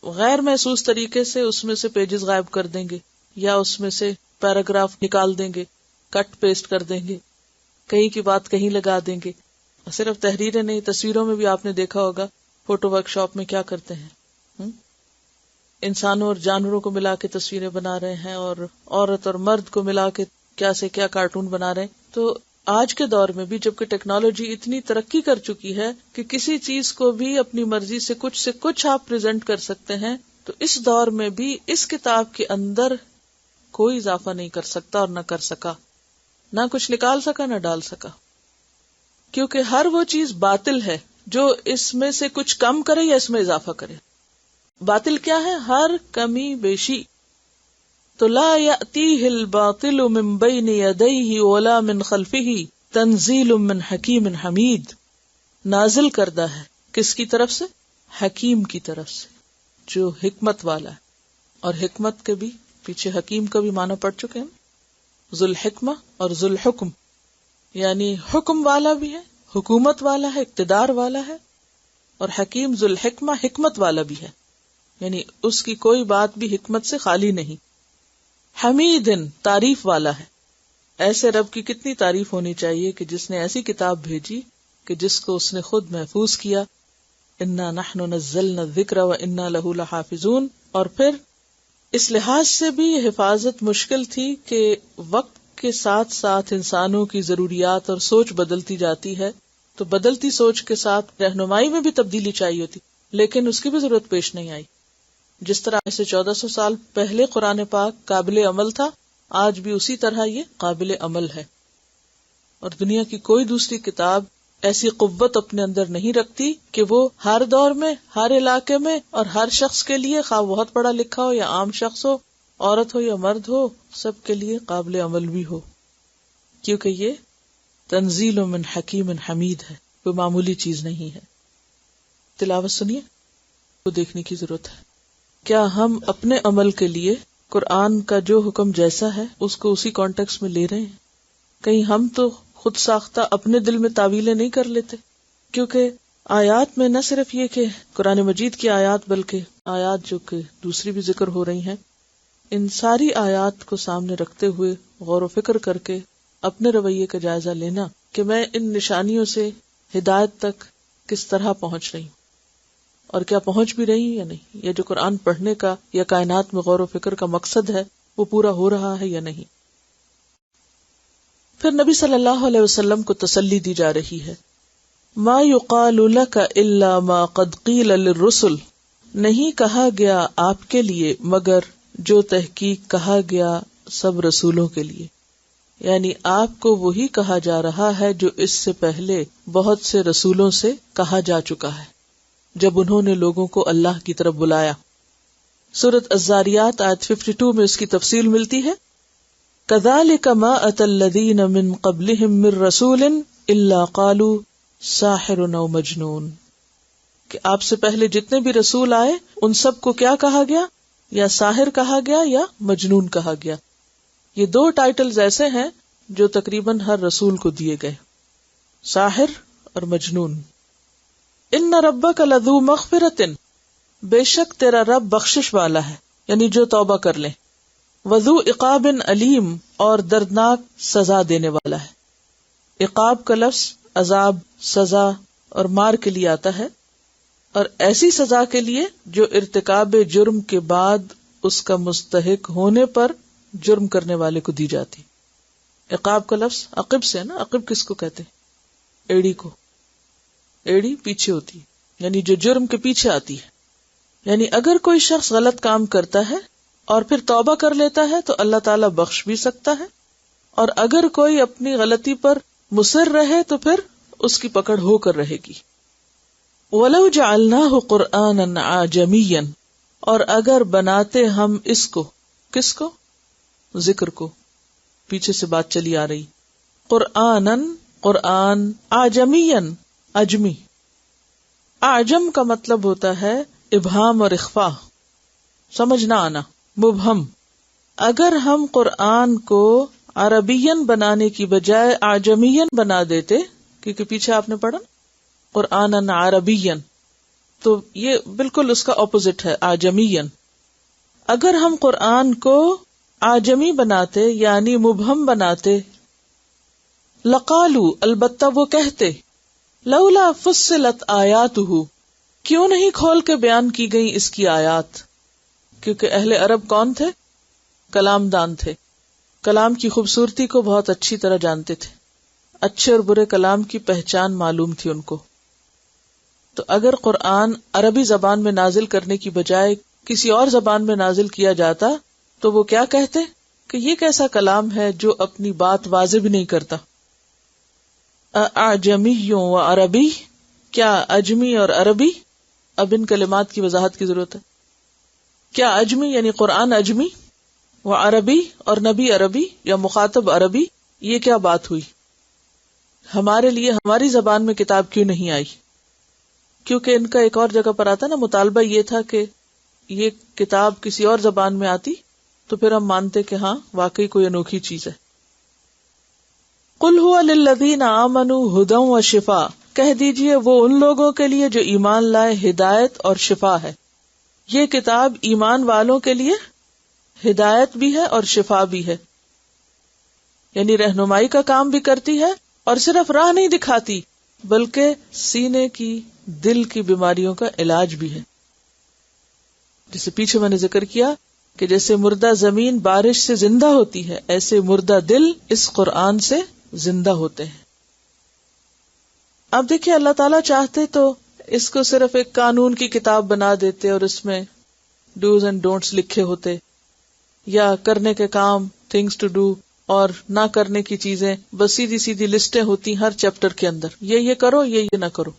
غیر محسوس طریقے سے اس میں سے پیجز غائب کر دیں گے، یا اس میں سے پیراگراف نکال دیں گے، کٹ پیسٹ کر دیں گے، کہیں کی بات کہیں لگا دیں گے۔ صرف تحریریں نہیں، تصویروں میں بھی آپ نے دیکھا ہوگا، فوٹو ورک شاپ میں کیا کرتے ہیں، انسانوں اور جانوروں کو ملا کے تصویریں بنا رہے ہیں، اور عورت اور مرد کو ملا کے کیا سے کیا کارٹون بنا رہے ہیں۔ تو آج کے دور میں بھی جبکہ ٹیکنالوجی اتنی ترقی کر چکی ہے کہ کسی چیز کو بھی اپنی مرضی سے کچھ آپ پریزنٹ کر سکتے ہیں، تو اس دور میں بھی اس کتاب کے اندر کوئی اضافہ نہیں کر سکتا اور نہ کر سکا، نہ کچھ نکال سکا نہ ڈال سکا، کیونکہ ہر وہ چیز باطل ہے جو اس میں سے کچھ کم کرے یا اس میں اضافہ کرے۔ باطل کیا ہے؟ ہر کمی بیشی۔ تو لا یأتیہ الباطل من بین یدیہ ولا من خلفہ تنزیل من حکیم حمید، نازل کردہ ہے کس کی طرف سے؟ حکیم کی طرف سے، جو حکمت والا ہے۔ اور حکمت کے بھی پیچھے حکیم کا بھی معنی پڑ چکے ہیں، ذو الحکمہ اور ذو الحکم، یعنی حکم والا بھی ہے، حکومت والا ہے، اقتدار والا ہے، اور حکیم ذو الحکمہ حکمت والا بھی ہے، یعنی اس کی کوئی بات بھی حکمت سے خالی نہیں۔ حمیدن، تعریف والا ہے۔ ایسے رب کی کتنی تعریف ہونی چاہیے کہ جس نے ایسی کتاب بھیجی کہ جس کو اس نے خود محفوظ کیا، انا نحن نزلنا الذکر وانا لہ لحافظون۔ اور پھر اس لحاظ سے بھی یہ حفاظت مشکل تھی کہ وقت کے ساتھ ساتھ انسانوں کی ضروریات اور سوچ بدلتی جاتی ہے، تو بدلتی سوچ کے ساتھ رہنمائی میں بھی تبدیلی چاہیے ہوتی، لیکن اس کی بھی ضرورت پیش نہیں آئی۔ جس طرح سے 1400 سال پہلے قرآن پاک قابل عمل تھا، آج بھی اسی طرح یہ قابل عمل ہے، اور دنیا کی کوئی دوسری کتاب ایسی قوت اپنے اندر نہیں رکھتی کہ وہ ہر دور میں، ہر علاقے میں اور ہر شخص کے لیے، خواہ بہت پڑھا لکھا ہو یا عام شخص ہو، عورت ہو یا مرد ہو، سب کے لیے قابل عمل بھی ہو، کیونکہ یہ تنزیل من حکیم حمید ہے، کوئی معمولی چیز نہیں ہے۔ تلاوت سنیے، کو دیکھنے کی ضرورت ہے۔ کیا ہم اپنے عمل کے لیے قرآن کا جو حکم جیسا ہے اس کو اسی کانٹیکس میں لے رہے ہیں؟ کہیں ہم تو خود ساختہ اپنے دل میں تعویلیں نہیں کر لیتے؟ کیونکہ آیات میں نہ صرف یہ کہ قرآن مجید کی آیات، بلکہ آیات جو کہ دوسری بھی ذکر ہو رہی ہیں، ان ساری آیات کو سامنے رکھتے ہوئے غور و فکر کر کے اپنے رویے کا جائزہ لینا کہ میں ان نشانیوں سے ہدایت تک کس طرح پہنچ رہی ہوں، اور کیا پہنچ بھی رہی یا نہیں، یا جو قرآن پڑھنے کا یا کائنات میں غور و فکر کا مقصد ہے وہ پورا ہو رہا ہے یا نہیں۔ پھر نبی صلی اللہ علیہ وسلم کو تسلی دی جا رہی ہے، ما یقال لک الا ما قد قیل للرسل، نہیں کہا گیا آپ کے لیے مگر جو تحقیق کہا گیا سب رسولوں کے لیے، یعنی آپ کو وہی کہا جا رہا ہے جو اس سے پہلے بہت سے رسولوں سے کہا جا چکا ہے جب انہوں نے لوگوں کو اللہ کی طرف بلایا۔ سورۃ الذاریات آیت 52 میں اس کی تفصیل ملتی ہے، کذالک ما اتى الذین من قبلہم من رسول الا قالوا ساحر او مجنون، کہ آپ سے پہلے جتنے بھی رسول آئے ان سب کو کیا کہا گیا؟ یا ساحر کہا گیا یا مجنون کہا گیا۔ یہ 2 ٹائٹلز ایسے ہیں جو تقریباً ہر رسول کو دیے گئے، ساحر اور مجنون۔ ان ربک لذو مغفرۃ، بے شک تیرا رب بخشش والا ہے، یعنی جو توبہ کر لے، وذو عقاب علیم، اور دردناک سزا دینے والا ہے۔ عقاب کا لفظ عذاب، سزا اور مار کے لیے آتا ہے، اور ایسی سزا کے لیے جو ارتکاب جرم کے بعد اس کا مستحق ہونے پر جرم کرنے والے کو دی جاتی۔ عقاب کا لفظ عقب سے ہے نا، عقب کس کو کہتے ہیں؟ ایڑی کو، ایڑی پیچھے ہوتی ہے، یعنی جو جرم کے پیچھے آتی ہے۔ یعنی اگر کوئی شخص غلط کام کرتا ہے اور پھر توبہ کر لیتا ہے تو اللہ تعالیٰ بخش بھی سکتا ہے اور اگر کوئی اپنی غلطی پر مصر رہے تو پھر اس کی پکڑ ہو کر رہے گی. وَلَوْ جَعَلْنَاهُ قُرْآنًا عَجَمِيًّا، اور اگر بناتے ہم اس کو، کس کو؟ ذکر کو. پیچھے سے بات چلی آ رہی. قرآنًا، قرآن، عجمیًّا، اجمی. اعجم کا مطلب ہوتا ہے ابہام اور اخفا، سمجھ نہ آنا، مبہم. اگر ہم قرآن کو عربین بنانے کی بجائے اعجمین بنا دیتے، کیونکہ پیچھے آپ نے پڑھا قرآنًا عربین، تو یہ بالکل اس کا اپوزٹ ہے اعجمین. اگر ہم قرآن کو اعجمی بناتے یعنی مبہم بناتے، لقالو، البتہ وہ کہتے، لولا فصلت آیاتہ، کیوں نہیں کھول کے بیان کی گئی اس کی آیات. کیونکہ اہل عرب کون تھے؟ کلام دان تھے، کلام کی خوبصورتی کو بہت اچھی طرح جانتے تھے، اچھے اور برے کلام کی پہچان معلوم تھی ان کو. تو اگر قرآن عربی زبان میں نازل کرنے کی بجائے کسی اور زبان میں نازل کیا جاتا تو وہ کیا کہتے کہ یہ کیسا کلام ہے جو اپنی بات واضح بھی نہیں کرتا. اعجمی و عربی، کیا اجمی اور عربی؟ اب ان کلمات کی وضاحت کی ضرورت ہے. کیا اجمی یعنی قرآن اجمی، و عربی اور نبی عربی یا مخاطب عربی، یہ کیا بات ہوئی؟ ہمارے لیے ہماری زبان میں کتاب کیوں نہیں آئی؟ کیونکہ ان کا ایک اور جگہ پر آتا نا، مطالبہ یہ تھا کہ یہ کتاب کسی اور زبان میں آتی تو پھر ہم مانتے کہ ہاں واقعی کوئی انوکھی چیز ہے. قل هو للذین آمنوا ھدی و شفاء، کہہ دیجئے وہ ان لوگوں کے لیے جو ایمان لائے ہدایت اور شفا ہے. یہ کتاب ایمان والوں کے لیے ہدایت بھی ہے اور شفا بھی ہے، یعنی رہنمائی کا کام بھی کرتی ہے اور صرف راہ نہیں دکھاتی بلکہ سینے کی، دل کی بیماریوں کا علاج بھی ہے. جسے پیچھے میں نے ذکر کیا کہ جیسے مردہ زمین بارش سے زندہ ہوتی ہے، ایسے مردہ دل اس قرآن سے زندہ ہوتے ہیں. اب دیکھیں اللہ تعالیٰ چاہتے تو اس کو صرف ایک قانون کی کتاب بنا دیتے اور اس میں ڈوز اینڈ ڈونٹس لکھے ہوتے، یا کرنے کے کام تھنگس ٹو ڈو اور نہ کرنے کی چیزیں بس سیدھی سیدھی لسٹیں ہوتی ہر چیپٹر کے اندر، یہ کرو، یہ نہ کرو،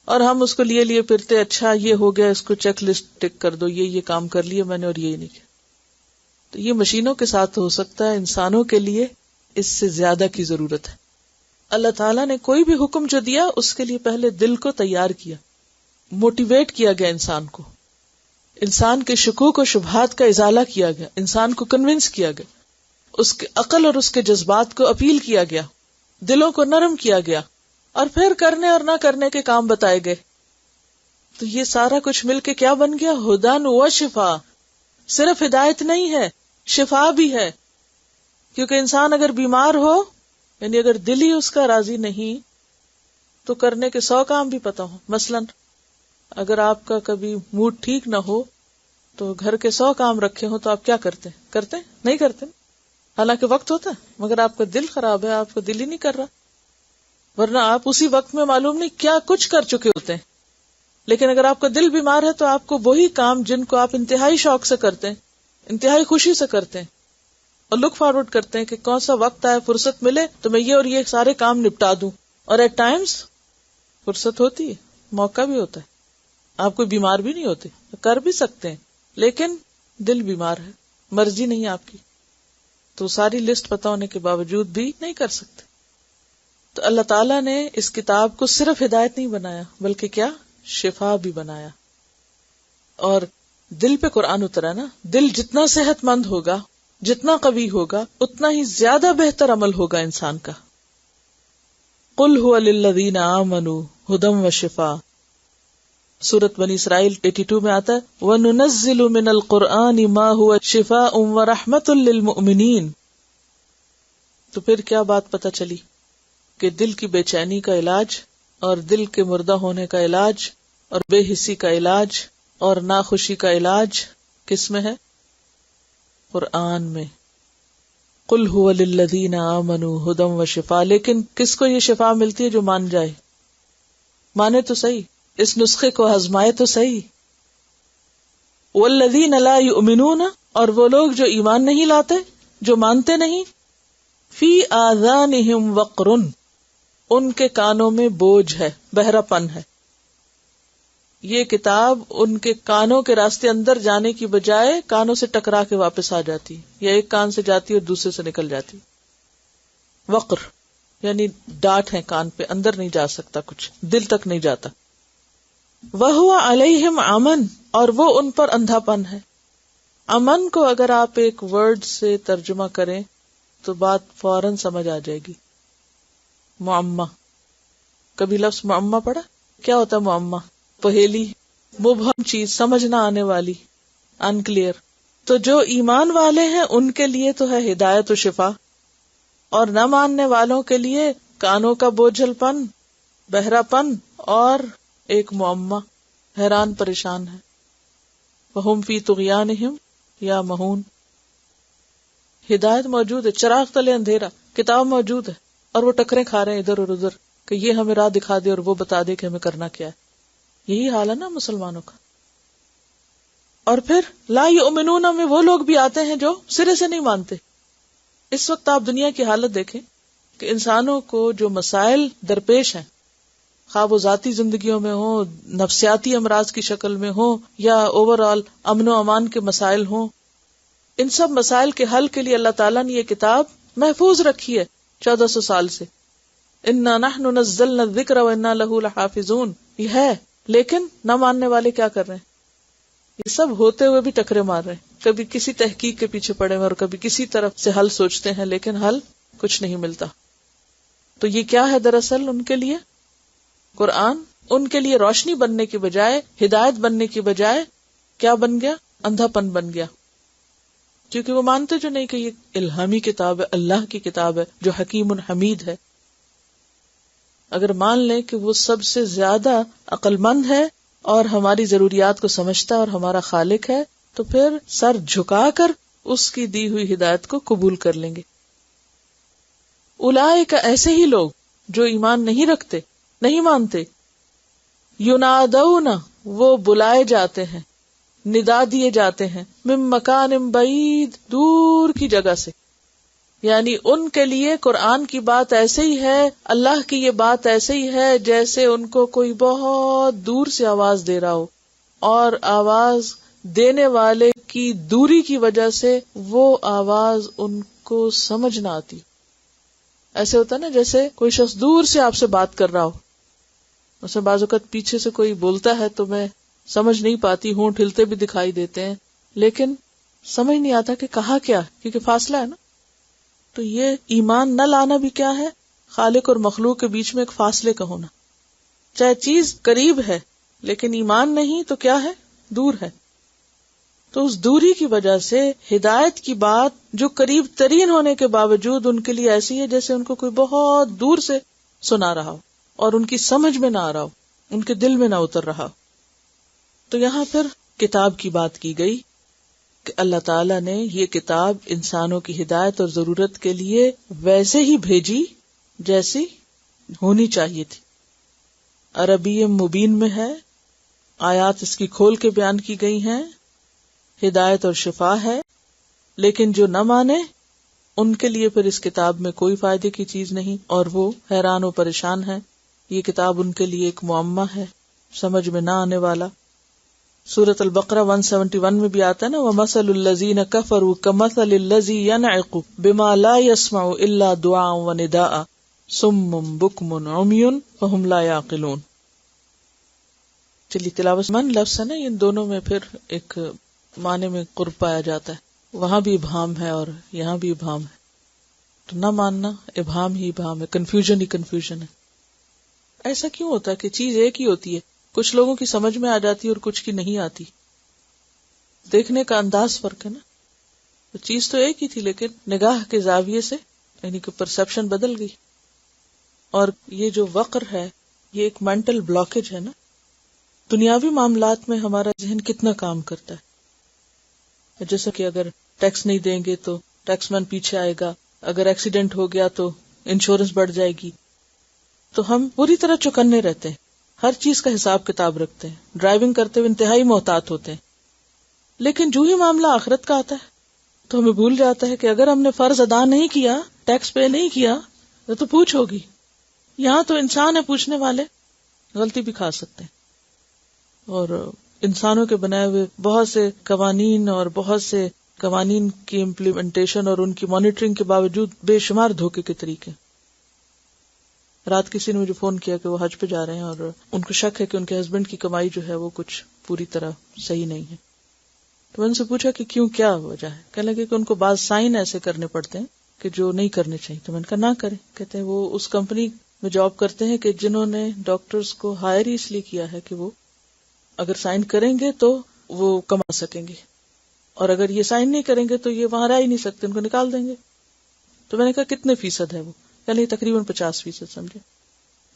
اور ہم اس کو لیے پھرتے، اچھا یہ ہو گیا، اس کو چیک لسٹ ٹک کر دو، یہ کام کر لیے میں نے اور یہ نہیں کیا. تو یہ مشینوں کے ساتھ ہو سکتا ہے، انسانوں کے لیے اس سے زیادہ کی ضرورت ہے. اللہ تعالیٰ نے کوئی بھی حکم جو دیا اس کے لیے پہلے دل کو تیار کیا، موٹیویٹ کیا گیا انسان کو، انسان کے شکوک و شبہات کا ازالہ کیا گیا، انسان کو کنونس کیا گیا، اس کے عقل اور اس کے جذبات کو اپیل کیا گیا، دلوں کو نرم کیا گیا، اور پھر کرنے اور نہ کرنے کے کام بتائے گئے. تو یہ سارا کچھ مل کے کیا بن گیا؟ ہدن و شفا. صرف ہدایت نہیں ہے، شفا بھی ہے. کیونکہ انسان اگر بیمار ہو، یعنی اگر دل ہی اس کا راضی نہیں، تو کرنے کے 100 کام بھی پتا ہو. مثلا اگر آپ کا کبھی موڈ ٹھیک نہ ہو تو گھر کے 100 کام رکھے ہوں تو آپ کیا کرتے نہیں کرتے، حالانکہ وقت ہوتا ہے، مگر آپ کا دل خراب ہے، آپ کا دل ہی نہیں کر رہا، ورنہ آپ اسی وقت میں معلوم نہیں کیا کچھ کر چکے ہوتے ہیں. لیکن اگر آپ کا دل بیمار ہے تو آپ کو وہی کام جن کو آپ انتہائی شوق سے کرتے ہیں، انتہائی خوشی سے کرتے ہیں اور لک فارورڈ کرتے ہیں کہ کون سا وقت آئے، فرصت ملے تو میں یہ اور یہ سارے کام نپٹا دوں. اور ایٹ ٹائمز فرصت ہوتی ہے، موقع بھی ہوتا ہے، آپ کوئی بیمار بھی نہیں ہوتے، کر بھی سکتے ہیں، لیکن دل بیمار ہے، مرضی نہیں آپ کی، تو ساری لسٹ پتہ ہونے کے باوجود بھی نہیں کر سکتے. تو اللہ تعالیٰ نے اس کتاب کو صرف ہدایت نہیں بنایا بلکہ کیا؟ شفا بھی بنایا. اور دل پہ قرآن اترا نا، دل جتنا صحت مند ہوگا، جتنا قوی ہوگا، اتنا ہی زیادہ بہتر عمل ہوگا انسان کا. قل هو للذین آمنوا ھدی و شفاء. سورۃ بنی اسرائیل 82 میں آتا ہے وَنُنَزِّلُ مِنَ الْقُرْآنِ مَا هُوَ شِفَاءٌ وَرَحْمَةٌ لِّلْمُؤْمِنِينَ. تو پھر کیا بات پتہ چلی کہ دل کی بے چینی کا علاج اور دل کے مردہ ہونے کا علاج اور بے حسی کا علاج اور ناخوشی کا علاج کس میں ہے؟ قرآن میں. قل هو للذین آمنوا ھدی و شفاء. لیکن کس کو یہ شفا ملتی ہے؟ جو مان جائے، مانے تو صحیح، اس نسخے کو آزمائے تو صحیح. والذین لا یؤمنون، اور وہ لوگ جو ایمان نہیں لاتے، جو مانتے نہیں، فی آذانہم وقر، ان کے کانوں میں بوجھ ہے، بہرا پن ہے. یہ کتاب ان کے کانوں کے راستے اندر جانے کی بجائے کانوں سے ٹکرا کے واپس آ جاتی، یا ایک کان سے جاتی اور دوسرے سے نکل جاتی. وقر یعنی ڈاٹ ہے کان پہ، اندر نہیں جا سکتا، کچھ دل تک نہیں جاتا. وَهُوَ عَلَيْهِمْ عَمًا، اور وہ ان پر اندھا پن ہے. امن کو اگر آپ ایک ورڈ سے ترجمہ کریں تو بات فوراً سمجھ آ جائے گی. معمہ، کبھی لفظ معمہ پڑھا؟ کیا ہوتا ہے معمہ؟ پہیلی، مبہم چیز، سمجھ نہ آنے والی، انکلیئر. تو جو ایمان والے ہیں ان کے لیے تو ہے ہدایت و شفا، اور نہ ماننے والوں کے لیے کانوں کا بوجھل پن، بہرا پن اور ایک معمہ، حیران پریشان ہے. وَهُمْ فِي طُغْيَانِهِمْ يَعْمَهُونَ. ہدایت موجود ہے، چراغ تلے اندھیرا، کتاب موجود ہے، اور وہ ٹکریں کھا رہے ہیں ادھر اور ادھر کہ یہ ہمیں راہ دکھا دے اور وہ بتا دے کہ ہمیں کرنا کیا ہے. یہی حال ہے نا مسلمانوں کا. اور پھر لا یؤمنون میں وہ لوگ بھی آتے ہیں جو سرے سے نہیں مانتے. اس وقت آپ دنیا کی حالت دیکھیں کہ انسانوں کو جو مسائل درپیش ہیں، خواہ وہ ذاتی زندگیوں میں ہوں، نفسیاتی امراض کی شکل میں ہوں، یا اوور آل امن و امان کے مسائل ہوں، ان سب مسائل کے حل کے لیے اللہ تعالیٰ نے یہ کتاب محفوظ رکھی ہے 1400 سال سے. انا نحن نزلنا الذکر وانا لہ لحافظون. یہ ہے، لیکن نہ ماننے والے کیا کر رہے ہیں؟ یہ سب ہوتے ہوئے بھی ٹکرے مار رہے ہیں. کبھی کسی تحقیق کے پیچھے پڑے ہوئے اور کبھی کسی طرف سے حل سوچتے ہیں، لیکن حل کچھ نہیں ملتا. تو یہ کیا ہے دراصل ان کے لیے؟ قرآن ان کے لیے روشنی بننے کی بجائے، ہدایت بننے کی بجائے کیا بن گیا؟ اندھا پن بن گیا. کیونکہ وہ مانتے جو نہیں کہ یہ الہامی کتاب ہے، اللہ کی کتاب ہے جو حکیم حمید ہے. اگر مان لیں کہ وہ سب سے زیادہ عقل مند ہے اور ہماری ضروریات کو سمجھتا ہے اور ہمارا خالق ہے، تو پھر سر جھکا کر اس کی دی ہوئی ہدایت کو قبول کر لیں گے. اولئک، ایسے ہی لوگ جو ایمان نہیں رکھتے، نہیں مانتے، ینادون، وہ بلائے جاتے ہیں، ندا دیے جاتے ہیں، من مکان بعید، دور کی جگہ سے. یعنی ان کے لیے قرآن کی بات ایسے ہی ہے، اللہ کی یہ بات ایسے ہی ہے جیسے ان کو کوئی بہت دور سے آواز دے رہا ہو، اور آواز دینے والے کی دوری کی وجہ سے وہ آواز ان کو سمجھ نہ آتی. ایسے ہوتا ہے نا جیسے کوئی شخص دور سے آپ سے بات کر رہا ہو، اسے بعض اوقات پیچھے سے کوئی بولتا ہے تو میں سمجھ نہیں پاتی، ہونٹ ہلتے بھی دکھائی دیتے ہیں، لیکن سمجھ نہیں آتا کہ کہا کیا، کیونکہ فاصلہ ہے نا. تو یہ ایمان نہ لانا بھی کیا ہے؟ خالق اور مخلوق کے بیچ میں ایک فاصلے کا ہونا. چاہے چیز قریب ہے لیکن ایمان نہیں تو کیا ہے؟ دور ہے. تو اس دوری کی وجہ سے ہدایت کی بات جو قریب ترین ہونے کے باوجود ان کے لیے ایسی ہے جیسے ان کو کوئی بہت دور سے سنا رہا ہو اور ان کی سمجھ میں نہ آ رہا ہو، ان کے دل میں نہ اتر رہا ہو. تو یہاں پھر کتاب کی بات کی گئی کہ اللہ تعالیٰ نے یہ کتاب انسانوں کی ہدایت اور ضرورت کے لیے ویسے ہی بھیجی جیسی ہونی چاہیے تھی. عربی مبین میں ہے، آیات اس کی کھول کے بیان کی گئی ہیں، ہدایت اور شفا ہے. لیکن جو نہ مانے ان کے لیے پھر اس کتاب میں کوئی فائدے کی چیز نہیں، اور وہ حیران و پریشان ہیں. یہ کتاب ان کے لیے ایک معمہ ہے، سمجھ میں نہ آنے والا. سورۃ البقرہ 171 میں بھی آتا ہے نا، وَمَثَلُ الَّذِينَ كَفَرُوا كَمَثَلِ الَّذِي يَنْعِقُ بِمَا لَا يَسْمَعُ إِلَّا دُعَاءً وَنِدَاءً صُمٌّ بُكْمٌ عُمْيٌ فَهُمْ لَا يَعْقِلُونَ. چلیے تلاوت من لفظ ہے نا، ان دونوں میں پھر ایک معنی میں قرب پایا جاتا ہے. وہاں بھی ابہام ہے اور یہاں بھی ابہام ہے. تو نہ ماننا ابہام ہی ابہام ہے، کنفیوژن ہی کنفیوژن ہے. ایسا کیوں ہوتا ہے کہ چیز ایک ہی ہوتی ہے، کچھ لوگوں کی سمجھ میں آ جاتی ہے اور کچھ کی نہیں آتی؟ دیکھنے کا انداز فرق ہے نا. تو چیز تو ایک ہی تھی لیکن نگاہ کے زاویے سے یعنی کہ پرسپشن بدل گئی. اور یہ جو وقر ہے یہ ایک مینٹل بلاکیج ہے نا. دنیاوی معاملات میں ہمارا ذہن کتنا کام کرتا ہے. جیسا کہ اگر ٹیکس نہیں دیں گے تو ٹیکس مین پیچھے آئے گا، اگر ایکسیڈنٹ ہو گیا تو انشورنس بڑھ جائے گی. تو ہم پوری طرح چوکنے رہتے ہیں، ہر چیز کا حساب کتاب رکھتے ہیں، ڈرائیونگ کرتے ہوئے انتہائی محتاط ہوتے ہیں. لیکن جو ہی معاملہ آخرت کا آتا ہے تو ہمیں بھول جاتا ہے کہ اگر ہم نے فرض ادا نہیں کیا، ٹیکس پے نہیں کیا تو پوچھ ہوگی. یہاں تو انسان ہے پوچھنے والے، غلطی بھی کھا سکتے ہیں. اور انسانوں کے بنائے ہوئے بہت سے قوانین اور بہت سے قوانین کی امپلیمنٹیشن اور ان کی مانیٹرنگ کے باوجود بے شمار دھوکے کے طریقے. رات کسی نے مجھے فون کیا کہ وہ حج پہ جا رہے ہیں اور ان کو شک ہے کہ ان کے ہسبینڈ کی کمائی جو ہے وہ کچھ پوری طرح صحیح نہیں ہے. تو میں ان سے پوچھا کہ کیوں، کیا وجہ ہے؟ کہنے لگے کہ ان کو بعض سائن ایسے کرنے پڑتے ہیں کہ جو نہیں کرنے چاہیے. تو میں نے کہا نہ کریں. کہتے ہیں وہ اس کمپنی میں جاب کرتے ہیں کہ جنہوں نے ڈاکٹرز کو ہائر ہی اس لیے کیا ہے کہ وہ اگر سائن کریں گے تو وہ کما سکیں گے، اور اگر یہ سائن نہیں کریں گے تو یہ وہاں رہ ہی نہیں سکتے، ان کو نکال دیں گے. تو میں نے کہا کتنے فیصد ہے وہ؟ یعنی تقریباً 50%. سمجھے؟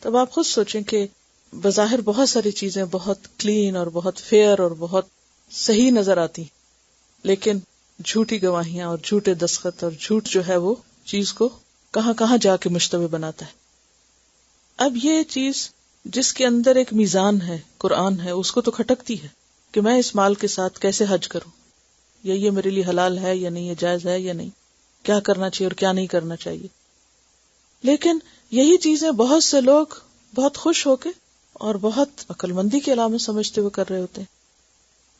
تب آپ خود سوچیں کہ بظاہر بہت ساری چیزیں بہت کلین اور بہت فیئر اور بہت صحیح نظر آتی، لیکن جھوٹی گواہیاں اور جھوٹے دستخط اور جھوٹ جو ہے وہ چیز کو کہاں کہاں جا کے مشتبہ بناتا ہے. اب یہ چیز جس کے اندر ایک میزان ہے، قرآن ہے، اس کو تو کھٹکتی ہے کہ میں اس مال کے ساتھ کیسے حج کروں، یا یہ میرے لیے حلال ہے یا نہیں، یہ جائز ہے یا نہیں، کیا کرنا چاہیے اور کیا نہیں کرنا چاہیے. لیکن یہی چیزیں بہت سے لوگ بہت خوش ہو کے اور بہت عقل مندی کی علامت سمجھتے ہوئے کر رہے ہوتے ہیں،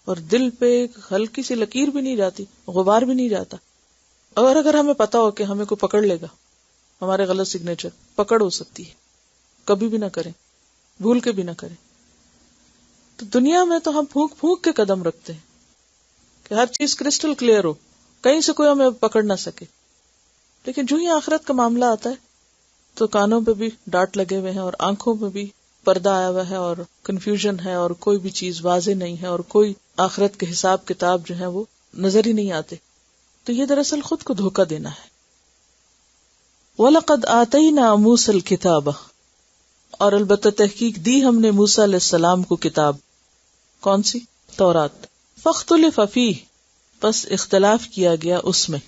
اور دل پہ ایک ہلکی سی لکیر بھی نہیں جاتی، غبار بھی نہیں جاتا. اور اگر ہمیں پتا ہو کہ ہمیں کوئی پکڑ لے گا، ہمارے غلط سگنیچر پکڑ ہو سکتی ہے، کبھی بھی نہ کریں، بھول کے بھی نہ کریں. تو دنیا میں تو ہم پھونک پھونک کے قدم رکھتے ہیں کہ ہر چیز کرسٹل کلیئر ہو، کہیں سے کوئی ہمیں پکڑ نہ سکے. لیکن جو ہی آخرت کا معاملہ آتا ہے تو کانوں پہ بھی ڈاٹ لگے ہوئے ہیں اور آنکھوں پہ بھی پردہ آیا ہوا ہے اور کنفیوژن ہے اور کوئی بھی چیز واضح نہیں ہے اور کوئی آخرت کے حساب کتاب جو ہے وہ نظر ہی نہیں آتے. تو یہ دراصل خود کو دھوکہ دینا ہے. وَلَقَدْ آتَيْنَا مُوسَى الْكِتَابَ، اور البتہ تحقیق دی ہم نے موسیٰ علیہ السلام کو کتاب. کون سی؟ تورات. فَاخْتُلِفَ فِيهِ، پس اختلاف کیا گیا اس میں.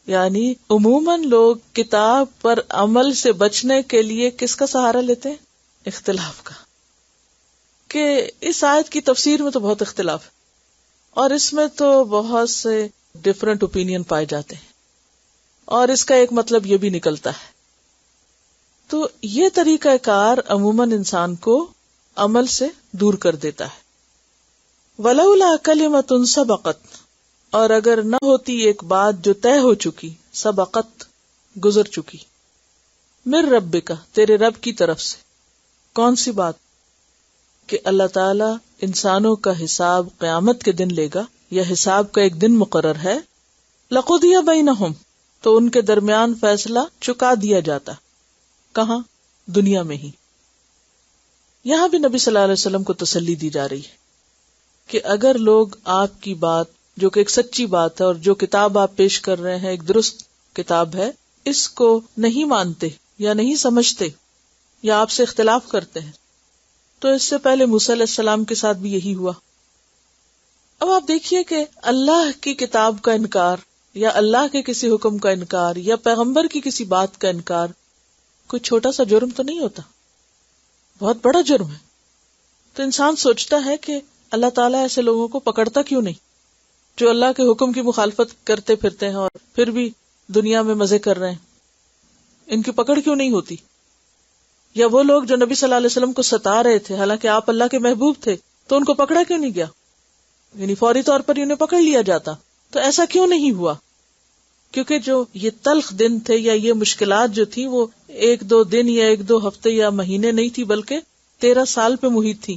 یعنی عموماً لوگ کتاب پر عمل سے بچنے کے لیے کس کا سہارا لیتے ہیں؟ اختلاف کا. کہ اس آیت کی تفسیر میں تو بہت اختلاف ہے اور اس میں تو بہت سے ڈفرینٹ اوپینین پائے جاتے ہیں، اور اس کا ایک مطلب یہ بھی نکلتا ہے. تو یہ طریقہ کار عموماً انسان کو عمل سے دور کر دیتا ہے. وَلَوْلَا كَلِمَةٌ سَبَقَتْ، اور اگر نہ ہوتی ایک بات جو طے ہو چکی، سبقت گزر چکی، مِن رَبِّكَ تیرے رب کی طرف سے. کون سی بات؟ کہ اللہ تعالی انسانوں کا حساب قیامت کے دن لے گا، یا حساب کا ایک دن مقرر ہے. لَقُضِيَ بَيْنَهُمْ، تو ان کے درمیان فیصلہ چکا دیا جاتا. کہاں؟ دنیا میں ہی. یہاں بھی نبی صلی اللہ علیہ وسلم کو تسلی دی جا رہی ہے کہ اگر لوگ آپ کی بات جو کہ ایک سچی بات ہے اور جو کتاب آپ پیش کر رہے ہیں ایک درست کتاب ہے، اس کو نہیں مانتے یا نہیں سمجھتے یا آپ سے اختلاف کرتے ہیں، تو اس سے پہلے موسیٰ علیہ السلام کے ساتھ بھی یہی ہوا. اب آپ دیکھیے کہ اللہ کی کتاب کا انکار یا اللہ کے کسی حکم کا انکار یا پیغمبر کی کسی بات کا انکار کوئی چھوٹا سا جرم تو نہیں ہوتا، بہت بڑا جرم ہے. تو انسان سوچتا ہے کہ اللہ تعالیٰ ایسے لوگوں کو پکڑتا کیوں نہیں جو اللہ کے حکم کی مخالفت کرتے پھرتے ہیں اور پھر بھی دنیا میں مزے کر رہے ہیں. ان کی پکڑ کیوں نہیں ہوتی؟ یا وہ لوگ جو نبی صلی اللہ علیہ وسلم کو ستا رہے تھے حالانکہ آپ اللہ کے محبوب تھے، تو ان کو پکڑا کیوں نہیں گیا؟ یعنی فوری طور پر انہیں پکڑ لیا جاتا. تو ایسا کیوں نہیں ہوا؟ کیونکہ جو یہ تلخ دن تھے یا یہ مشکلات جو تھی وہ 1-2 دن یا 1-2 ہفتے یا مہینے نہیں تھی، بلکہ 13 سال پہ محیط تھی.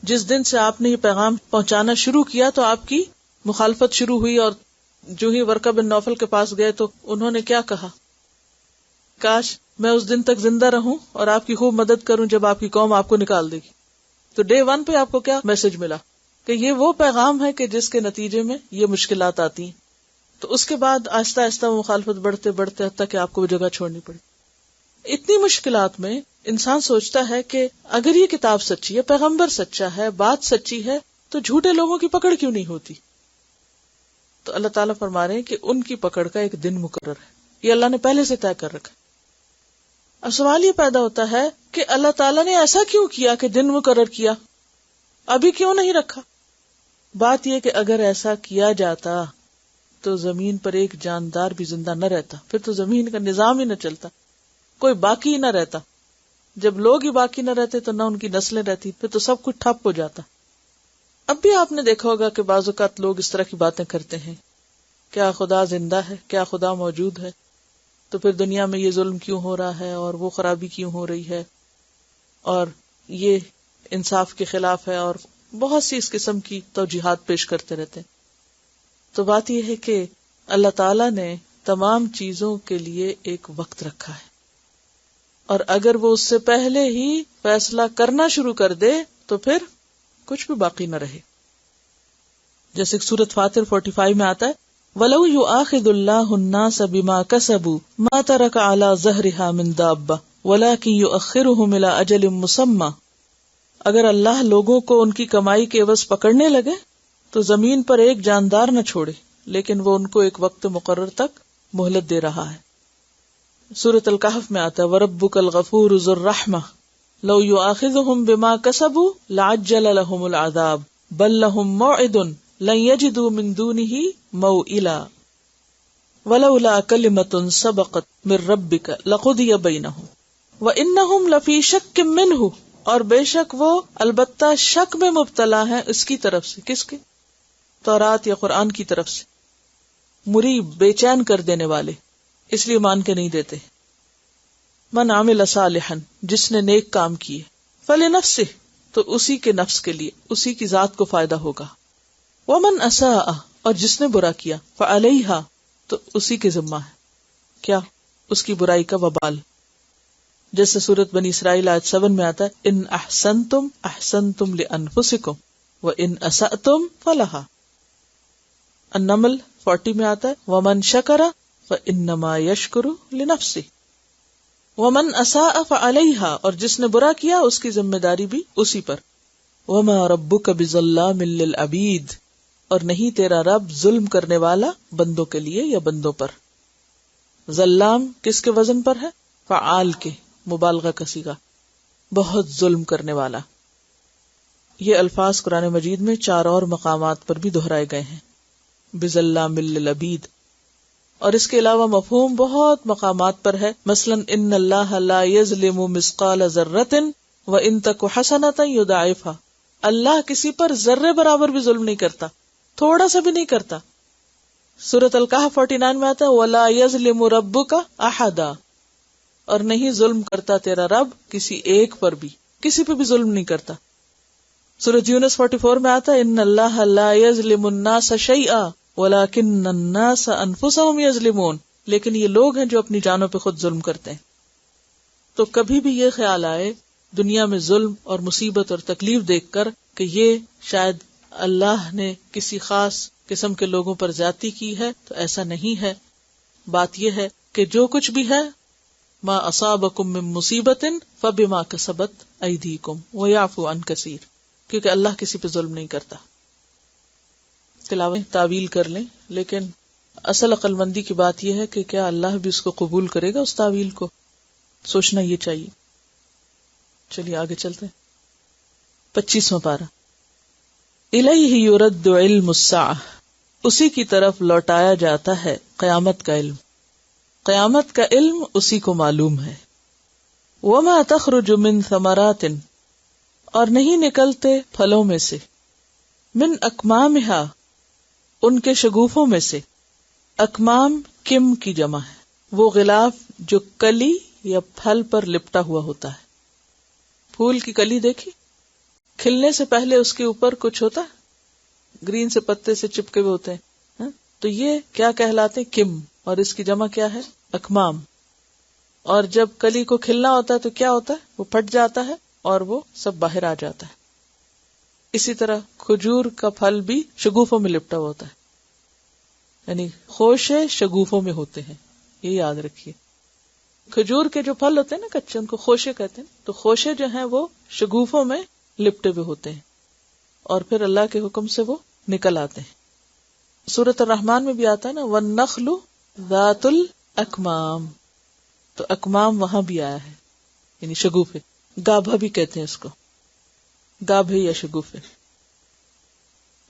جس دن سے آپ نے یہ پیغام پہنچانا شروع کیا تو آپ کی مخالفت شروع ہوئی، اور جو ہی ورقہ بن نوفل کے پاس گئے تو انہوں نے کیا کہا؟ کاش میں اس دن تک زندہ رہوں اور آپ کی خوب مدد کروں جب آپ کی قوم آپ کو نکال دے گی. تو ڈے 1 پہ آپ کو کیا میسج ملا؟ کہ یہ وہ پیغام ہے کہ جس کے نتیجے میں یہ مشکلات آتی ہیں. تو اس کے بعد آہستہ آہستہ مخالفت بڑھتے بڑھتے حتیٰ کہ آپ کو وہ جگہ چھوڑنی پڑی. اتنی مشکلات میں انسان سوچتا ہے کہ اگر یہ کتاب سچی ہے، پیغمبر سچا ہے، بات سچی ہے، تو جھوٹے لوگوں کی پکڑ کیوں نہیں ہوتی؟ تو اللہ تعالیٰ فرما رہے ہیں کہ ان کی پکڑ کا ایک دن مقرر ہے، یہ اللہ نے پہلے سے طے کر رکھا. اب سوال یہ پیدا ہوتا ہے کہ اللہ تعالیٰ نے ایسا کیوں کیا کہ دن مقرر کیا، ابھی کیوں نہیں رکھا؟ بات یہ کہ اگر ایسا کیا جاتا تو زمین پر ایک جاندار بھی زندہ نہ رہتا، پھر تو زمین کا نظام ہی نہ چلتا، کوئی باقی ہی نہ رہتا. جب لوگ ہی باقی نہ رہتے تو نہ ان کی نسلیں رہتی، پھر تو سب کچھ ٹھپ ہو جاتا. اب بھی آپ نے دیکھا ہوگا کہ بعض اوقات لوگ اس طرح کی باتیں کرتے ہیں، کیا خدا زندہ ہے، کیا خدا موجود ہے، تو پھر دنیا میں یہ ظلم کیوں ہو رہا ہے اور وہ خرابی کیوں ہو رہی ہے اور یہ انصاف کے خلاف ہے، اور بہت سی اس قسم کی توجیحات پیش کرتے رہتے ہیں. تو بات یہ ہے کہ اللہ تعالیٰ نے تمام چیزوں کے لیے ایک وقت رکھا ہے، اور اگر وہ اس سے پہلے ہی فیصلہ کرنا شروع کر دے تو پھر کچھ بھی باقی نہ رہے. جیسے سورۃ فاطر 45 میں آتا ہے وَلَوْ يُؤَاخِذُ اللَّهُ النَّاسَ بِمَا كَسَبُوا مَا تَرَكَ عَلَى ظَهْرِهَا مِن دَابَّةٍ وَلَكِنْ يُؤَخِّرُهُمْ إِلَى أَجَلٍ مُّسَمًّى. اگر اللہ لوگوں کو ان کی کمائی کے عوض پکڑنے لگے تو زمین پر ایک جاندار نہ چھوڑے، لیکن وہ ان کو ایک وقت مقرر تک مہلت دے رہا ہے. سورۃ الکہف میں آتا ہے وَرَبُّكَ الْغَفُورُ ذُو الرَّحْمَةِ لَوْ يُؤَاخِذُهُم بِمَا كَسَبُوا لَعَجَّلَ لَهُمُ الْعَذَابَ بَل لَّهُم مَّوْعِدٌ لن يجدوا من دونه موئلا ولولا كلمة سبقت من ربك لقضي بينهم وانهم لفي شك منه. اور بے شک وہ البتہ شک میں مبتلا ہیں اس کی طرف سے. کس کے؟ تورات یا قرآن کی طرف سے. مریب، بے چین کر دینے والے، اس لیے مان کے نہیں دیتے. من عمل صالحا، جس نے نیک کام کیے، فلنفسه، تو اسی کے نفس کے لیے، اسی کی ذات کو فائدہ ہوگا. ومن اساء، اور جس نے برا کیا، فعلیہا، تو اسی کے ذمہ ہے. کیا؟ اس کی برائی کا وبال. جیسے سورۃ بنی اسرائیل آیت 7 میں آتا ہے ان احسنتم احسنتم لانفسکم وان اسأتم فلہا. النمل 40 میں آتا ہے ومن شکر فانما یشکر لنفسہ ومن اساء فعلیہا، اور جس نے برا کیا اس کی ذمہ داری بھی اسی پر. وما ربک بظلام للعبید، اور نہیں تیرا رب ظلم کرنے والا بندوں کے لیے یا بندوں پر. ظلام کس کے وزن پر ہے؟ فعال کے، مبالغہ کا صیغہ، بہت ظلم کرنے والا. یہ الفاظ قرآن مجید میں 4 اور مقامات پر بھی دہرائے گئے ہیں، بظلام للعبید. اور اس کے علاوہ مفہوم بہت مقامات پر ہے، مثلا ان اللہ لا یظلم مثقال ذرۃ وان تک حسنۃ یضاعفها. اللہ کسی پر ذرے برابر بھی ظلم نہیں کرتا، تھوڑا سا بھی نہیں کرتا. سورۃ الکہف 49 میں آتا ہے وَلَا يَظْلِمُ رَبُّكَ أَحَدًا، اور نہیں ظلم کرتا تیرا رب کسی ایک پر بھی، کسی پہ بھی ظلم نہیں کرتا. سورۃ یونس 44 میں آتا ہے ان اللہ لا يظلم الناس شيئا ولكن الناس انفسهم يظلمون. لیکن یہ لوگ ہیں جو اپنی جانوں پہ خود ظلم کرتے ہیں. تو کبھی بھی یہ خیال آئے دنیا میں ظلم اور مصیبت اور تکلیف دیکھ کر کہ یہ شاید اللہ نے کسی خاص قسم کے لوگوں پر زیادتی کی ہے، تو ایسا نہیں ہے. بات یہ ہے کہ جو کچھ بھی ہے ما اصابکم من مصیبت فبما کسبت ایدیکم ویعفو عن کثیر، کیونکہ اللہ کسی پہ ظلم نہیں کرتا. تلاوت تعویل کر لیں، لیکن اصل عقل مندی کی بات یہ ہے کہ کیا اللہ بھی اس کو قبول کرے گا، اس تعویل کو؟ سوچنا یہ چاہیے. چلیے آگے چلتے ہیں. 25واں پارہ. الیہ یرد علم الساعہ، اسی کی طرف لوٹایا جاتا ہے قیامت کا علم. قیامت کا علم اسی کو معلوم ہے. وما تخرج من ثمرات، اور نہیں نکلتے پھلوں میں سے، من اکمامہا، ان کے شگوفوں میں سے. اکمام کم کی جمع ہے، وہ غلاف جو کلی یا پھل پر لپٹا ہوا ہوتا ہے. پھول کی کلی دیکھی، کھلنے سے پہلے اس کے اوپر کچھ ہوتا ہے، گرین سے پتے سے چپکے ہوئے ہوتے ہیں، تو یہ کیا کہلاتے ہیں؟ کم. اور اس کی جمع کیا ہے؟ اکمام. اور جب کلی کو کھلنا ہوتا ہے تو کیا ہوتا ہے؟ وہ پھٹ جاتا ہے اور وہ سب باہر آ جاتا ہے. اسی طرح کھجور کا پھل بھی شگوفوں میں لپٹا ہوا ہوتا ہے، یعنی خوشے شگوفوں میں ہوتے ہیں، یہ یاد رکھیے. کھجور کے جو پھل ہوتے ہیں نا کچے، ان کو خوشے کہتے ہیں. تو خوشے جو ہیں وہ شگوفوں میں لپٹے ہوئے ہوتے ہیں اور پھر اللہ کے حکم سے وہ نکل آتے ہیں. سورۃ الرحمن میں بھی آتا ہے نا وَالنَّخْلُ ذَاتُ الْأَكْمَامِ، تو اکمام وہاں بھی آیا ہے، یعنی شگوفے. گابھا بھی کہتے ہیں اس کو، گابھے یا شگوفے.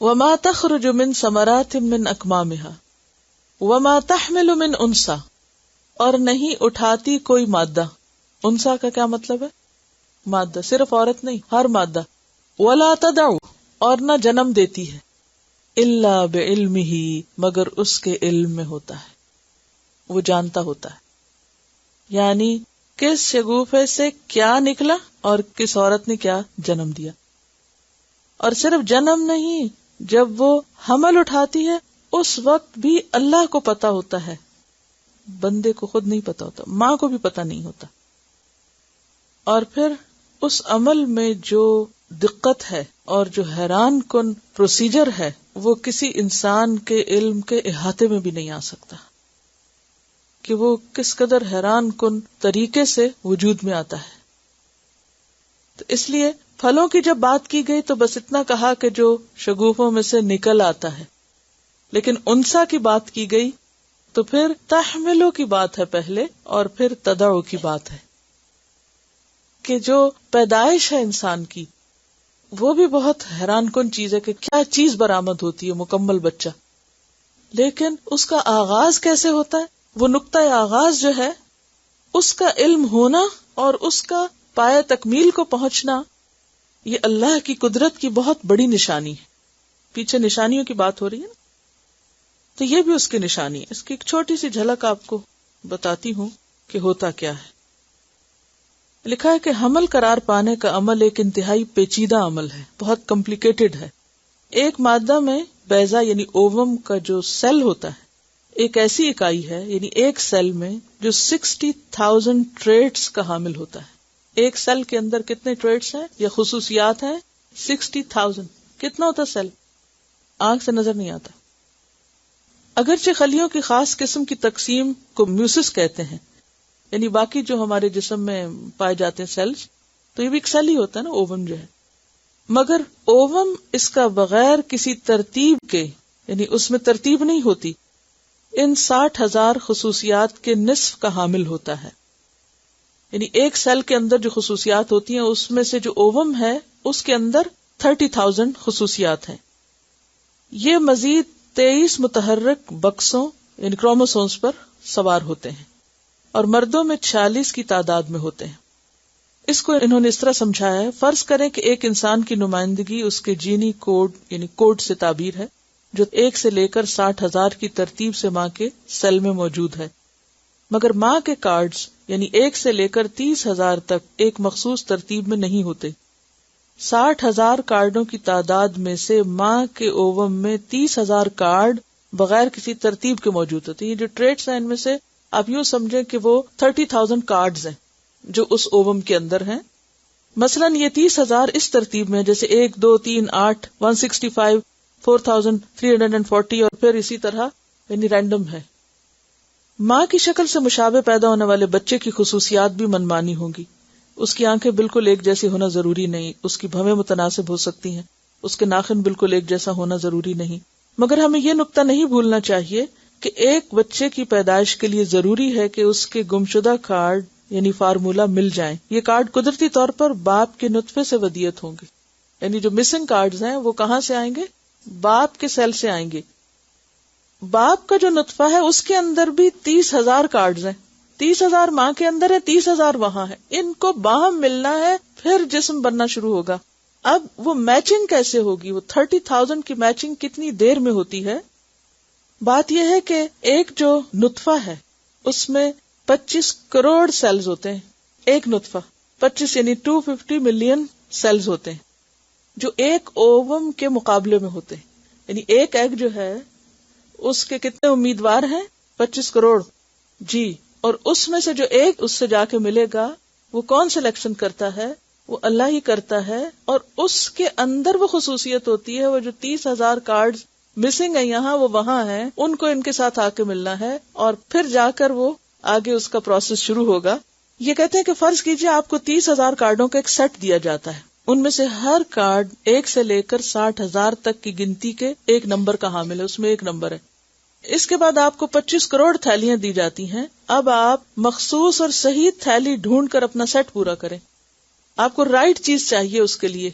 وَمَا تَخْرُجُ مِن ثَمَرَاتٍ مِّن أَكْمَامِهَا، وما تحمل من انثى، اور نہیں اٹھاتی کوئی مادہ. انثى کا کیا مطلب ہے؟ مادہ، صرف عورت نہیں، ہر مادہ. ولا تدع، اور نہ جنم دیتی ہے. الا بعلمہ، مگر اس کے علم میں ہوتا ہے، وہ جانتا ہوتا ہے. یعنی کس شگوفے سے کیا نکلا اور کس عورت نے کیا جنم دیا. اور صرف جنم نہیں، جب وہ حمل اٹھاتی ہے اس وقت بھی اللہ کو پتا ہوتا ہے، بندے کو خود نہیں پتا ہوتا، ماں کو بھی پتا نہیں ہوتا. اور پھر اس عمل میں جو دقت ہے اور جو حیران کن پروسیجر ہے وہ کسی انسان کے علم کے احاطے میں بھی نہیں آ سکتا کہ وہ کس قدر حیران کن طریقے سے وجود میں آتا ہے. تو اس لیے پھلوں کی جب بات کی گئی تو بس اتنا کہا کہ جو شگوفوں میں سے نکل آتا ہے، لیکن انسا کی بات کی گئی تو پھر تحملوں کی بات ہے پہلے اور پھر تدعو کی بات ہے کہ جو پیدائش ہے انسان کی وہ بھی بہت حیران کن چیز ہے کہ کیا چیز برآمد ہوتی ہے، مکمل بچہ. لیکن اس کا آغاز کیسے ہوتا ہے، وہ نقطہ آغاز جو ہے اس کا علم ہونا اور اس کا پایہ تکمیل کو پہنچنا، یہ اللہ کی قدرت کی بہت بڑی نشانی ہے. پیچھے نشانیوں کی بات ہو رہی ہے نا، تو یہ بھی اس کی نشانی ہے. اس کی ایک چھوٹی سی جھلک آپ کو بتاتی ہوں کہ ہوتا کیا ہے. لکھا ہے کہ حمل قرار پانے کا عمل ایک انتہائی پیچیدہ عمل ہے، بہت کمپلیکیٹڈ ہے. ایک مادہ میں بیضہ یعنی اووم کا جو سیل ہوتا ہے ایک ایسی اکائی ہے، یعنی ایک سیل میں جو 60,000 ٹریٹس کا حامل ہوتا ہے. ایک سیل کے اندر کتنے ٹریٹس ہیں یا خصوصیات ہیں؟ 60,000. کتنا ہوتا سیل؟ آنکھ سے نظر نہیں آتا. اگرچہ خلیوں کی خاص قسم کی تقسیم کو میوسس کہتے ہیں، یعنی باقی جو ہمارے جسم میں پائے جاتے ہیں سیلز، تو یہ بھی ایک سیل ہی ہوتا ہے نا، اووم جو ہے. مگر اووم اس کا بغیر کسی ترتیب کے، یعنی اس میں ترتیب نہیں ہوتی، ان 60,000 خصوصیات کے نصف کا حامل ہوتا ہے. یعنی ایک سیل کے اندر جو خصوصیات ہوتی ہیں اس میں سے جو اووم ہے اس کے اندر 30,000 خصوصیات ہیں. یہ مزید 23 متحرک بکسوں یعنی کروموسومز پر سوار ہوتے ہیں اور مردوں میں 46 کی تعداد میں ہوتے ہیں. اس کو انہوں نے اس طرح سمجھایا ہے، فرض کریں کہ ایک انسان کی نمائندگی اس کے جینی کوڈ یعنی کوڈ سے تعبیر ہے جو 1 سے لے کر 60,000 کی ترتیب سے ماں کے سیل میں موجود ہے. مگر ماں کے کارڈز یعنی 1 سے لے کر 30,000 تک ایک مخصوص ترتیب میں نہیں ہوتے. 60,000 کارڈوں کی تعداد میں سے ماں کے اووم میں 30,000 کارڈ بغیر کسی ترتیب کے موجود ہوتے ہیں. یہ جو ٹریٹس ہیں ان میں سے آپ یوں سمجھیں کہ وہ 30,000 کارڈز ہیں جو اس اووم کے اندر ہیں. مثلا یہ 30,000 اس ترتیب میں جیسے 1 2 3 8 165 4,340 اور پھر اسی طرح یعنی رینڈم ہے. ماں کی شکل سے مشابہ پیدا ہونے والے بچے کی خصوصیات بھی منمانی ہوں گی. اس کی آنکھیں بالکل ایک جیسی ہونا ضروری نہیں، اس کی بھویں متناسب ہو سکتی ہیں، اس کے ناخن بالکل ایک جیسا ہونا ضروری نہیں. مگر ہمیں یہ نقطہ نہیں بھولنا چاہیے کہ ایک بچے کی پیدائش کے لیے ضروری ہے کہ اس کے گمشدہ کارڈ یعنی فارمولا مل جائیں. یہ کارڈ قدرتی طور پر باپ کے نطفے سے ودیت ہوں گے، یعنی جو مسنگ کارڈز ہیں وہ کہاں سے آئیں گے؟ باپ کے سیل سے آئیں گے. باپ کا جو نطفہ ہے اس کے اندر بھی 30,000 کارڈز ہیں. 30,000 ماں کے اندر ہے، 30,000 وہاں ہے. ان کو باہم ملنا ہے پھر جسم بننا شروع ہوگا. اب وہ میچنگ کیسے ہوگی؟ وہ 30,000 کی میچنگ کتنی دیر میں ہوتی ہے؟ بات یہ ہے کہ ایک جو نطفہ ہے اس میں 25 کروڑ سیلز ہوتے ہیں. ایک نطفہ 25 یعنی 250 ملین سیلز ہوتے ہیں جو ایک اووم کے مقابلے میں ہوتے ہیں. یعنی ایک ایگ جو ہے اس کے کتنے امیدوار ہیں؟ 25 کروڑ. جی، اور اس میں سے جو ایک اس سے جا کے ملے گا وہ کون سلیکشن کرتا ہے؟ وہ اللہ ہی کرتا ہے. اور اس کے اندر وہ خصوصیت ہوتی ہے، وہ جو 30,000 کارڈز مسنگ ہے یہاں وہ وہاں ہیں، ان کو ان کے ساتھ آ کے ملنا ہے اور پھر جا کر وہ آگے اس کا پروسیس شروع ہوگا. یہ کہتے ہیں کہ فرض کیجئے آپ کو 30,000 کارڈوں کا ایک سیٹ دیا جاتا ہے، ان میں سے ہر کارڈ 1 سے لے کر 60,000 تک کی گنتی کے ایک نمبر کا حامل ہے، اس میں ایک نمبر ہے. اس کے بعد آپ کو 25 کروڑ تھیلیاں دی جاتی ہیں. اب آپ مخصوص اور صحیح تھیلی ڈھونڈ کر اپنا سیٹ پورا کریں. آپ کو رائٹ چیز چاہیے اس کے لیے.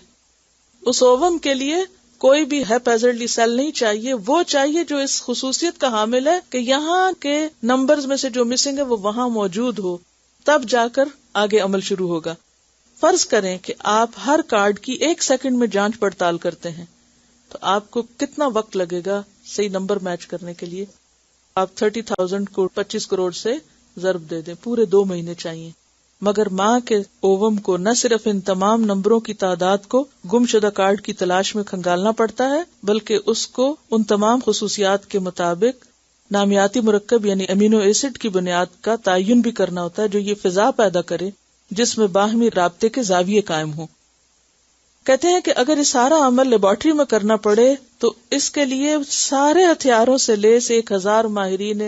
اس اووم کے لیے کوئی بھی ہیپیزرڈلی سیل نہیں چاہیے، وہ چاہیے جو اس خصوصیت کا حامل ہے کہ یہاں کے نمبرز میں سے جو مسنگ ہے وہ وہاں موجود ہو، تب جا کر آگے عمل شروع ہوگا۔ فرض کریں کہ آپ ہر کارڈ کی 1 سیکنڈ میں جانچ پڑتال کرتے ہیں، تو آپ کو کتنا وقت لگے گا صحیح نمبر میچ کرنے کے لیے؟ آپ 30,000 کو 25 کروڑ سے ضرب دے دیں، پورے 2 مہینے چاہیے۔ مگر ماں کے اووم کو نہ صرف ان تمام نمبروں کی تعداد کو گمشدہ کارڈ کی تلاش میں کھنگالنا پڑتا ہے، بلکہ اس کو ان تمام خصوصیات کے مطابق نامیاتی مرکب یعنی امینو ایسڈ کی بنیاد کا تعین بھی کرنا ہوتا ہے جو یہ فضا پیدا کرے جس میں باہمی رابطے کے زاویے قائم ہوں۔ کہتے ہیں کہ اگر یہ سارا عمل لیبارٹری میں کرنا پڑے تو اس کے لیے سارے ہتھیاروں سے لیس 1000 ماہرین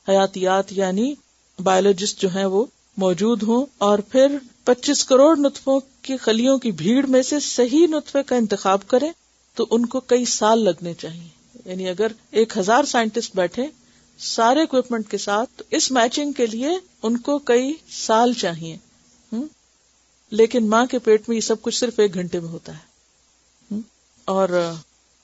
حیاتیات یعنی بایولوجسٹ جو ہیں وہ موجود ہوں، اور پھر 25 کروڑ نطفوں کی خلیوں کی بھیڑ میں سے صحیح نطفے کا انتخاب کریں تو ان کو کئی سال لگنے چاہیے۔ یعنی اگر 1000 سائنٹسٹ بیٹھے سارے اکوپمنٹ کے ساتھ تو اس میچنگ کے لیے ان کو کئی سال چاہیے، لیکن ماں کے پیٹ میں یہ سب کچھ صرف 1 گھنٹے میں ہوتا ہے۔ اور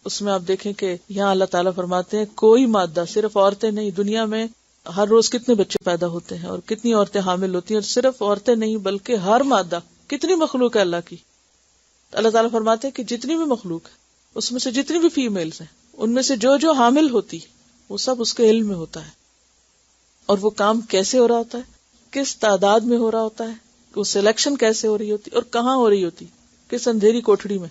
اس میں آپ دیکھیں کہ یہاں اللہ تعالیٰ فرماتے ہیں کوئی مادہ، صرف عورتیں نہیں، دنیا میں ہر روز کتنے بچے پیدا ہوتے ہیں اور کتنی عورتیں حامل ہوتی ہیں، اور صرف عورتیں نہیں بلکہ ہر مادہ، کتنی مخلوق ہے اللہ کی۔ اللہ تعالیٰ فرماتے ہیں کہ جتنی بھی مخلوق ہے اس میں سے جتنی بھی فیمیلز ہیں ان میں سے جو حامل ہوتی وہ سب اس کے علم میں ہوتا ہے، اور وہ کام کیسے ہو رہا ہوتا ہے، کس تعداد میں ہو رہا ہوتا ہے، وہ سلیکشن کیسے ہو رہی ہوتی اور کہاں ہو رہی ہوتی، کس اندھیری کوٹھڑی میں،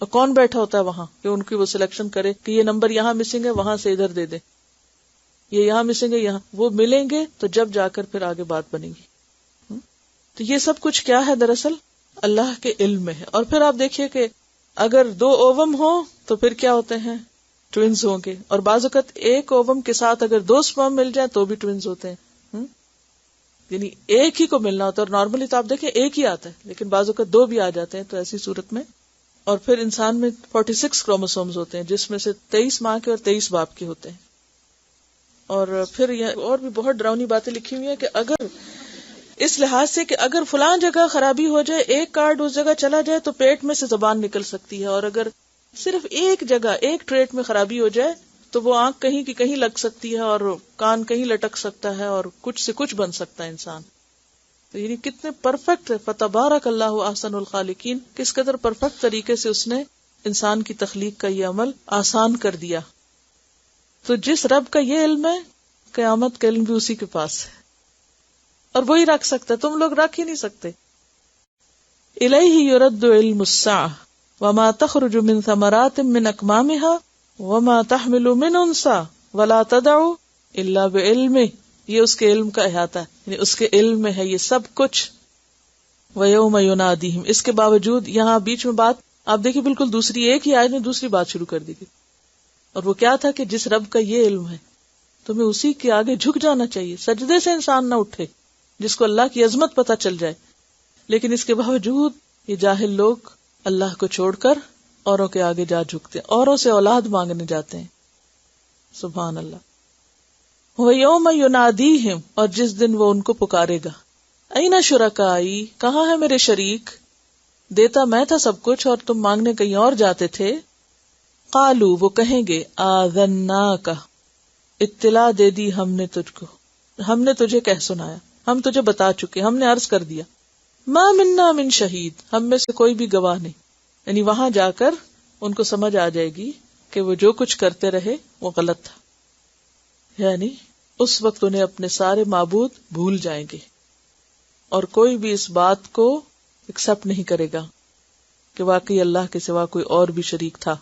اور کون بیٹھا ہوتا ہے وہاں کہ ان کی وہ سلیکشن کرے کہ یہ نمبر یہاں مسنگ ہے وہاں سے ادھر دے دے، یہ یہاں مسنگ ہے یہاں، وہ ملیں گے تو جب جا کر پھر آگے بات بنے گی۔ تو یہ سب کچھ کیا ہے؟ دراصل اللہ کے علم میں ہے۔ اور پھر آپ دیکھیے کہ اگر 2 اووم ہوں تو پھر کیا ہوتے ہیں؟ ٹوینز ہوں گے، اور بعض اوقات 1 اووم کے ساتھ اگر 2 سپرم مل جائیں تو بھی ٹوینز ہوتے ہیں، یعنی ایک ہی کو ملنا ہوتا ہے، اور نارملی تو آپ دیکھیں ایک ہی آتا ہے، لیکن بعض اوقات 2 بھی آ جاتے ہیں، تو ایسی صورت میں۔ اور پھر انسان میں 46 کروموسومز ہوتے ہیں جس میں سے 23 ماں کے اور 23 باپ کے ہوتے ہیں۔ اور پھر یہ اور بھی بہت ڈراؤنی باتیں لکھی ہوئی ہیں کہ اگر اس لحاظ سے کہ اگر فلاں جگہ خرابی ہو جائے، ایک کارڈ اس جگہ چلا جائے تو پیٹ میں سے زبان نکل سکتی ہے، اور اگر صرف ایک جگہ ایک ٹریٹ میں خرابی ہو جائے تو وہ آنکھ کہیں کی کہیں لگ سکتی ہے اور کان کہیں لٹک سکتا ہے اور کچھ سے کچھ بن سکتا ہے انسان۔ تو یعنی کتنے پرفیکٹ ہے، فتبارک اللہ احسن الخالقین، کس قدر پرفیکٹ طریقے سے اس نے انسان کی تخلیق کا یہ عمل آسان کر دیا۔ تو جس رب کا یہ علم ہے، قیامت کا علم بھی اسی کے پاس ہے، اور وہی رکھ سکتا ہے، تم لوگ رکھ ہی نہیں سکتے۔ الیہ یرد علم الساعہ وما تخرج من ثمرات من اکمامها وما تحمل من انثى ولا تدع الا بعلمہ، یہ اس کے علم کا احاطہ ہے، یعنی اس کے علم میں ہے یہ سب کچھ۔ ویوم ینادیہم، اس کے باوجود یہاں بیچ میں بات آپ دیکھیں بالکل دوسری، ایک ہی آیت میں دوسری بات شروع کر دی گئی، اور وہ کیا تھا کہ جس رب کا یہ علم ہے تمہیں اسی کے آگے جھک جانا چاہیے، سجدے سے انسان نہ اٹھے، جس کو اللہ کی عظمت پتہ چل جائے، لیکن اس کے باوجود یہ جاہل لوگ اللہ کو چھوڑ کر اوروں کے آگے جا جھکتے ہیں، اوروں سے اولاد مانگنے جاتے ہیں۔ سبحان اللہ۔ وَيَوْمَ يُنَادِيهِمْ، اور جس دن وہ ان کو پکارے گا، اَيْنَ شُرَكَائِي، کہاں ہے میرے شریک، دیتا میں تھا سب کچھ اور تم مانگنے کہیں اور جاتے تھے۔ قالوا، وہ کہیں گے، آذناک، اطلاع دے دی ہم نے تجھ کو، ہم نے تجھے کہہ سنایا، ہم تجھے بتا چکے، ہم نے عرض کر دیا۔ ما منا من شہید، ہم میں سے کوئی بھی گواہ نہیں، یعنی وہاں جا کر ان کو سمجھ آ جائے گی کہ وہ جو کچھ کرتے رہے وہ غلط تھا، یعنی اس وقت انہیں اپنے سارے معبود بھول جائیں گے، اور کوئی بھی اس بات کو ایکسپٹ نہیں کرے گا کہ واقعی اللہ کے سوا کوئی اور بھی شریک تھا۔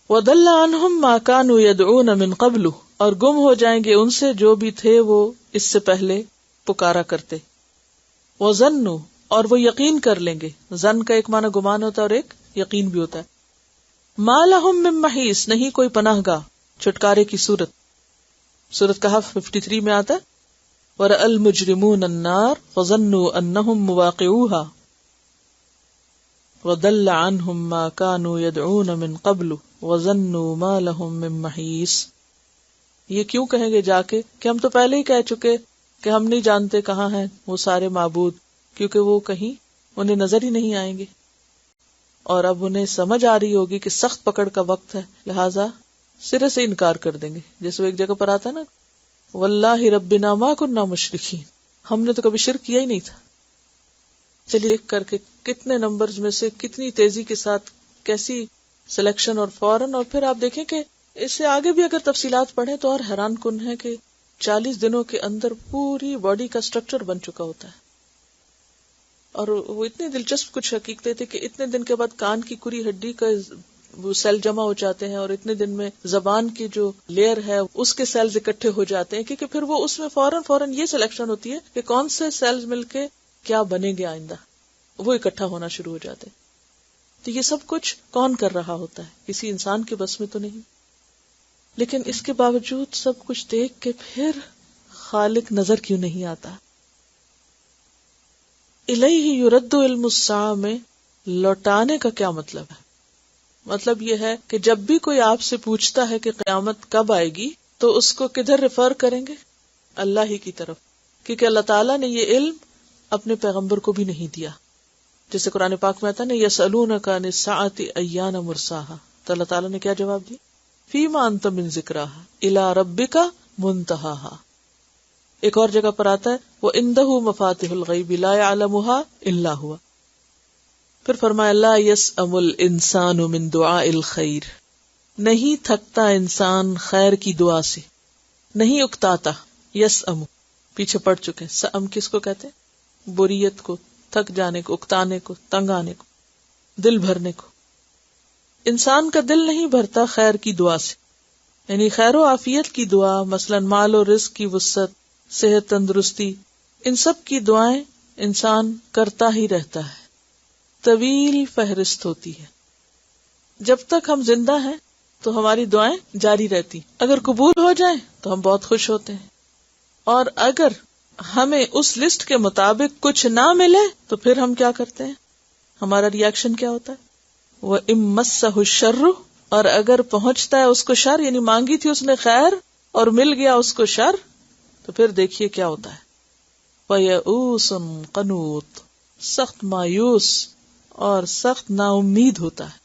وَضَلَّ عَنْهُمْ مَا كَانُوا يَدْعُونَ مِن قَبْلُ، اور گم ہو جائیں گے ان سے جو بھی تھے وہ اس سے پہلے پکارا کرتے۔ وَظَنُّوا، اور وہ یقین کر لیں گے، ظن کا ایک معنی گمان ہوتا ہے اور ایک یقین بھی ہوتا ہے۔ مَا لَهُم مِّن مَحِيصٍ، نہیں کوئی پناہ گاہ، چھٹکارے کی صورت، سورۃ کہف 53 میں آتا ہے۔ وَرَأَى الْمُجْرِمُونَ النَّارَ فَظَنُّوا أَنَّهُمْ مُوَاقِعُوهَا وَضَلَّ عَنْهُمْ مَا كَانُوا يَدْعُونَ مِن قَبْلُ وَظَنُّوا مَا لَهُم مِّن مَحِيصٍ، یہ کیوں کہیں گے جا کے کہ ہم تو پہلے ہی کہہ چکے کہ ہم نہیں جانتے کہاں ہیں وہ سارے معبود، کیونکہ وہ کہیں انہیں نظر ہی نہیں آئیں گے۔ اور اب انہیں سمجھ آ رہی ہوگی کہ سخت پکڑ کا وقت ہے، لہذا سرے سے انکار کر دیں گے. جیسے وہ ایک جگہ پر آتا ہے نا، واللہ ربنا ما کننا مشرکین، ہم نے تو کبھی شرک کیا ہی نہیں تھا. چلیے دیکھ کر کے کتنے نمبرز میں سے کتنی تیزی کے ساتھ کیسی سلیکشن اور فوراً. اور پھر آپ دیکھیں کہ اس سے آگے بھی اگر تفصیلات پڑھیں تو اور حیران کن ہے کہ 40 دنوں کے اندر پوری باڈی کا سٹرکچر بن چکا ہوتا ہے. اور وہ اتنی دلچسپ کچھ حقیقتیں تھے کہ اتنے دن کے بعد کان کی کری ہڈی کا وہ سیل جمع ہو جاتے ہیں، اور اتنے دن میں زبان کی جو لیئر ہے اس کے سیلز اکٹھے ہو جاتے ہیں، کیونکہ پھر وہ اس میں فوراً یہ سلیکشن ہوتی ہے کہ کون سے سیلز مل کے کیا بنے گے آئندہ، وہ اکٹھا ہونا شروع ہو جاتے ہیں. تو یہ سب کچھ کون کر رہا ہوتا ہے؟ کسی انسان کے بس میں تو نہیں. لیکن اس کے باوجود سب کچھ دیکھ کے پھر خالق نظر کیوں نہیں آتا؟ الیہ یرد علم الساعہ میں لوٹانے کا کیا مطلب ہے؟ مطلب یہ ہے کہ جب بھی کوئی آپ سے پوچھتا ہے کہ قیامت کب آئے گی تو اس کو کدھر ریفر کریں گے؟ اللہ ہی کی طرف، کیونکہ اللہ تعالیٰ نے یہ علم اپنے پیغمبر کو بھی نہیں دیا. جیسے قرآن پاک میں آتا ہے نا، یسألونک عن الساعۃ ایان مرساہا، تو اللہ تعالیٰ نے کیا جواب دیا؟ فیما انت من ذکراہا الی ربک منتہاہا. ایک اور جگہ پر آتا ہے وَإِنْدَهُ مَفَاتِحُ الْغَيْبِ لَا يَعْلَمُهَا إِلَّا هُوَ. پھر فرمایا لا يَسْأَمُ الْإِنسَانُ مِنْ دُعَاءِ الْخَيْرِ، نہیں تھکتا انسان خیر کی دعا سے، نہیں اکتاتا. یسأم پیچھے پڑ چکے، سأم کس کو کہتے ہیں؟ بوریت کو، تھک جانے کو، اکتانے کو، تنگ آنے کو، دل بھرنے کو. انسان کا دل نہیں بھرتا خیر کی دعا سے، یعنی خیر و عافیت کی دعا، مثلا مال و رزق کی وسعت، صحت، تندرستی، ان سب کی دعائیں انسان کرتا ہی رہتا ہے. طویل فہرست ہوتی ہے. جب تک ہم زندہ ہیں تو ہماری دعائیں جاری رہتی، اگر قبول ہو جائیں تو ہم بہت خوش ہوتے ہیں، اور اگر ہمیں اس لسٹ کے مطابق کچھ نہ ملے تو پھر ہم کیا کرتے ہیں؟ ہمارا ری ایکشن کیا ہوتا ہے؟ وَإِن مَسَّهُ الشَّرُّ، اور اگر پہنچتا ہے اس کو شر، یعنی مانگی تھی اس نے خیر اور مل گیا اس کو شر، تو پھر دیکھیے کیا ہوتا ہے. وَيَئُوسٌ قَنُوطٌ، سخت مایوس اور سخت نا امید ہوتا ہے.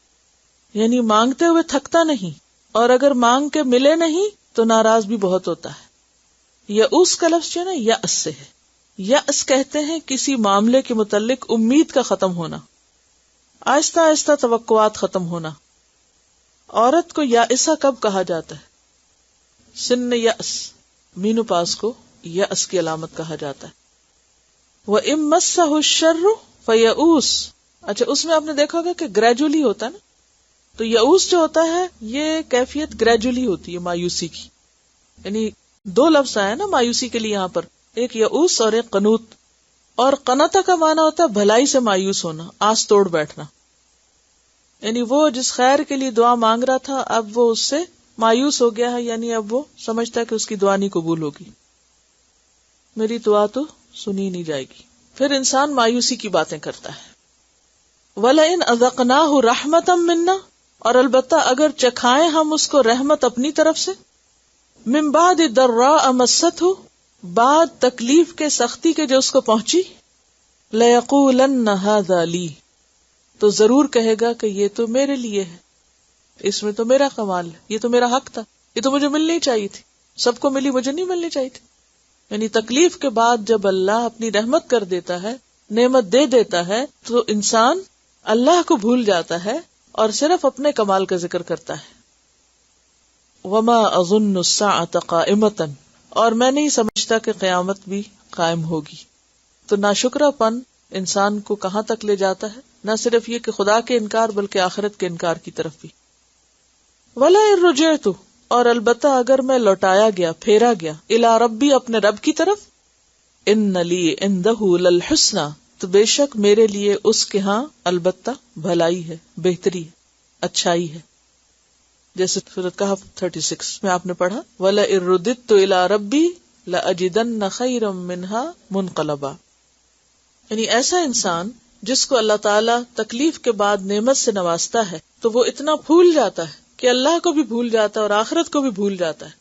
یعنی مانگتے ہوئے تھکتا نہیں، اور اگر مانگ کے ملے نہیں تو ناراض بھی بہت ہوتا ہے. یئوس کا لفظ جو ہے نا یأس سے ہے. یأس کہتے ہیں کسی معاملے کے متعلق امید کا ختم ہونا، آہستہ آہستہ توقعات ختم ہونا. عورت کو یائسہ کب کہا جاتا ہے؟ سن یأس، مینو پاس کو یأس کی علامت کہا جاتا ہے. وَإِن مَسَّهُ الشَّرُّ فَيَئُوسٌ. اچھا، اس میں آپ نے دیکھا ہوگا کہ گریجولی ہوتا ہے نا، تو یئوس جو ہوتا ہے یہ کیفیت گریجولی ہوتی ہے مایوسی کی. یعنی دو لفظ آئے نا مایوسی کے لیے یہاں پر، ایک یئوس اور ایک قنوط. اور قنطہ کا معنی ہوتا ہے بھلائی سے مایوس ہونا، آس توڑ بیٹھنا. یعنی وہ جس خیر کے لیے دعا مانگ رہا تھا اب وہ اس سے مایوس ہو گیا ہے، یعنی اب وہ سمجھتا ہے کہ اس کی دعا نہیں قبول ہوگی، میری دعا تو سنی نہیں جائے گی. پھر انسان مایوسی کی باتیں کرتا ہے. وَلَئِنْ أَذَقْنَاهُ رَحْمَةً مِنَّا، اور البتہ اگر چکھائیں ہم اس کو رحمت اپنی طرف سے، مِن بَعْدِ ضَرَّاءَ مَسَّتْهُ، بعد تکلیف کے سختی کے جو اس کو پہنچی، لَيَقُولَنَّ هَذَا لِي، تو ضرور کہے گا کہ یہ تو میرے لیے ہے، اس میں تو میرا کمال ہے، یہ تو میرا حق تھا، یہ تو مجھے ملنی چاہیے تھی، سب کو ملی مجھے نہیں ملنی چاہیے تھی. یعنی تکلیف کے بعد جب اللہ اپنی رحمت کر دیتا ہے، نعمت دے دیتا ہے، تو انسان اللہ کو بھول جاتا ہے اور صرف اپنے کمال کا ذکر کرتا ہے. وَمَا أَظُنُّ السَّاعَةَ قَائِمَةً، اور میں نہیں سمجھتا کہ قیامت بھی قائم ہوگی. تو ناشکرا پن انسان کو کہاں تک لے جاتا ہے؟ نہ صرف یہ کہ خدا کے انکار بلکہ آخرت کے انکار کی طرف بھی. وَلَئِن رُجِعْتُ، اور البتہ اگر میں لوٹایا گیا، پھیرا گیا، اِلَىٰ رَبِّي، اپنے رب کی طرف، اِنَّ لِي عِندَهُ لَلْحُسْنَىٰ، تو بے شک میرے لیے اس کے ہاں البتہ بھلائی ہے، بہتری ہے، اچھائی ہے. جیسے سورۃ کہف 36 میں آپ نے پڑھا وَلَئِن رُدِدتُّ إِلَىٰ رَبِّي لَأَجِدَنَّ خَيْرًا مِّنْهَا مُنْقَلَبًا. یعنی ایسا انسان جس کو اللہ تعالیٰ تکلیف کے بعد نعمت سے نوازتا ہے تو وہ اتنا بھول جاتا ہے کہ اللہ کو بھی بھول جاتا ہے اور آخرت کو بھی بھول جاتا ہے.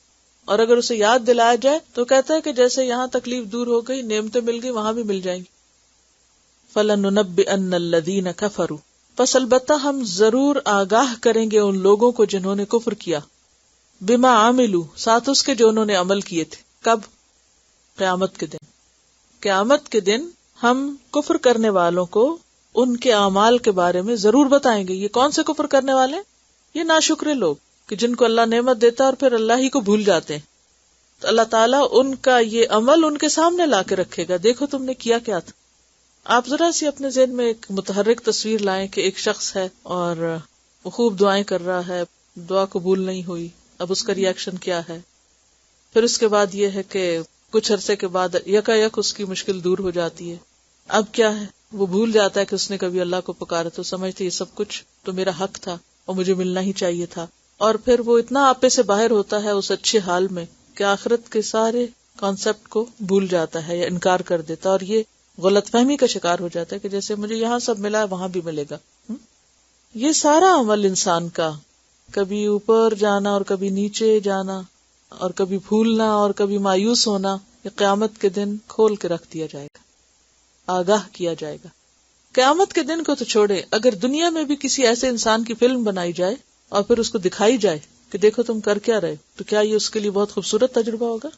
اور اگر اسے یاد دلایا جائے تو کہتا ہے کہ جیسے یہاں تکلیف دور ہو گئی، نعمتیں مل گئی، وہاں بھی مل جائیں گی. فَلَنُنَبِّئَنَّ الَّذِينَ كَفَرُوا پس البتہ ہم ضرور آگاہ کریں گے ان لوگوں کو جنہوں نے کفر کیا، بما عملوا، ساتھ اس کے جو انہوں نے عمل کیے تھے. کب؟ قیامت کے دن. قیامت کے دن ہم کفر کرنے والوں کو ان کے اعمال کے بارے میں ضرور بتائیں گے. یہ کون سے کفر کرنے والے؟ یہ ناشکرے لوگ کہ جن کو اللہ نعمت دیتا ہے اور پھر اللہ ہی کو بھول جاتے ہیں. تو اللہ تعالیٰ ان کا یہ عمل ان کے سامنے لا کے رکھے گا، دیکھو تم نے کیا کیا تھا. آپ ذرا سی اپنے ذہن میں ایک متحرک تصویر لائیں کہ ایک شخص ہے اور وہ خوب دعائیں کر رہا ہے، دعا قبول نہیں ہوئی. اب اس کا ری ایکشن کیا ہے؟ پھر اس کے بعد یہ ہے کہ کچھ عرصے کے بعد یکا یک اس کی مشکل دور ہو جاتی ہے. اب کیا ہے؟ وہ بھول جاتا ہے کہ اس نے کبھی اللہ کو پکارا، تو سمجھتے یہ سب کچھ تو میرا حق تھا اور مجھے ملنا ہی چاہیے تھا. اور پھر وہ اتنا آپے سے باہر ہوتا ہے اس اچھے حال میں کہ آخرت کے سارے کانسیپٹ کو بھول جاتا ہے یا انکار کر دیتا، اور یہ غلط فہمی کا شکار ہو جاتا ہے کہ جیسے مجھے یہاں سب ملا ہے وہاں بھی ملے گا. یہ سارا عمل انسان کا، کبھی اوپر جانا اور کبھی نیچے جانا اور کبھی بھولنا اور کبھی مایوس ہونا، یہ قیامت کے دن کھول کے رکھ دیا جائے گا، آگاہ کیا جائے گا. قیامت کے دن کو تو چھوڑے، اگر دنیا میں بھی کسی ایسے انسان کی فلم بنائی جائے اور پھر اس کو دکھائی جائے کہ دیکھو تم کر کیا رہے، تو کیا یہ اس کے لیے بہت خوبصورت تجربہ ہوگا؟